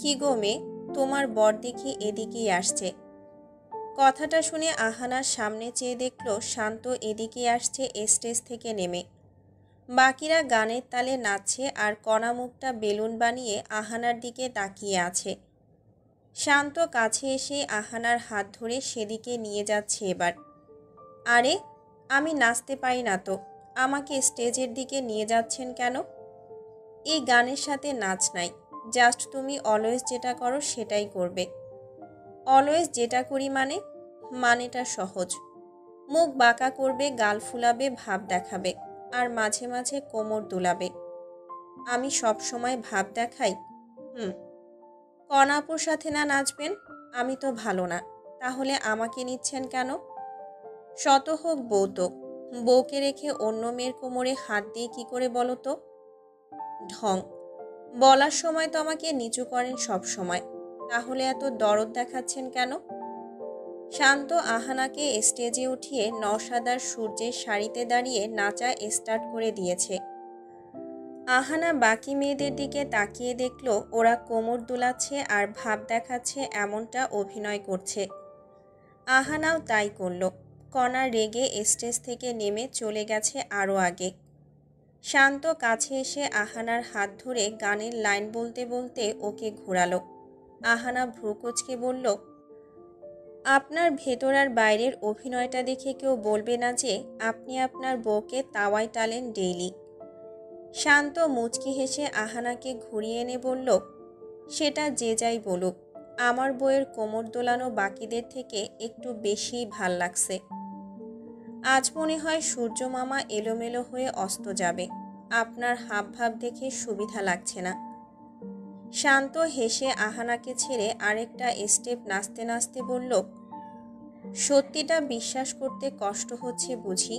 কি গো মেয়ে, তোমার বর দেখি এদিকেই আসছে। কথাটা শুনে আহানার সামনে চেয়ে দেখল শান্ত এদিকে আসছে স্টেজ থেকে নেমে। বাকিরা গানের তালে নাচছে আর কণা মুখটা বেলুন বানিয়ে আহানার দিকে তাকিয়ে আছে। শান্ত কাছে এসে আহানার হাত ধরে সেদিকে নিয়ে যাচ্ছে এবার। আরে, আমি নাচতে পারি না তো, আমাকে স্টেজের দিকে নিয়ে যাচ্ছেন কেন? এই গানের সাথে নাচ নাই, জাস্ট তুমি অলওয়েজ যেটা করো সেটাই করবে। অলওয়েজ যেটা করি মানে? মানেটা সহজ। মুখ বাঁকা করবে, গাল ফুলাবে, ভাব দেখাবে, আর মাঝে মাঝে কোমর দুলাবে। আমি সব সময় ভাব দেখাই? হুম। কণাপুর সাথে না নাচবেন? আমি তো ভালো না, তাহলে আমাকে নিচ্ছেন কেন? শত হোক বউ তো, বউকে রেখে অন্য মেয়ের কোমরে হাত দিয়ে কি করে বলো তো? ঢং। বলার সময় তো আমাকে নিচু করেন সব সময়, তাহলে এত দরদ দেখাচ্ছেন কেন? শান্ত আহানাকে স্টেজে উঠিয়ে নওশাদার সূর্যের সারিতে দাঁড়িয়ে নাচা স্টার্ট করে দিয়েছে। আহানা বাকি মেয়েদের দিকে তাকিয়ে দেখল ওরা কোমর দুলাচ্ছে আর ভাব দেখাচ্ছে, এমনটা অভিনয় করছে। আহানাও তাই করল। কণা রেগে স্টেজ থেকে নেমে চলে গেছে আরও আগে। শান্ত কাছে এসে আহানার হাত ধরে গানের লাইন বলতে বলতে ওকে ঘোরালো। আহানা ভ্রু কুঁচকে বলল, আপনার ভেতর আর বাইরের অভিনয়টা দেখে কেউ বলবে না যে আপনি আপনার বউকে তাওয়ায় টালেন ডেইলি। শান্ত মুচকি হেসে আহানাকে ঘুরিয়ে এনে বলল, সেটা যে যাই বলুক, আমার বউয়ের কোমর দোলানো বাকিদের থেকে একটু বেশিই ভাল লাগছে। আজ মনে হয় সূর্য মামা এলোমেলো হয়ে অস্ত যাবে, আপনার হাবভাব দেখে সুবিধা লাগছে না। শান্ত হেসে আহানাকে ছেড়ে আরেকটা স্টেপ নাচতে নাচতে বলল, সত্যিটা বিশ্বাস করতে কষ্ট হচ্ছে বুঝি,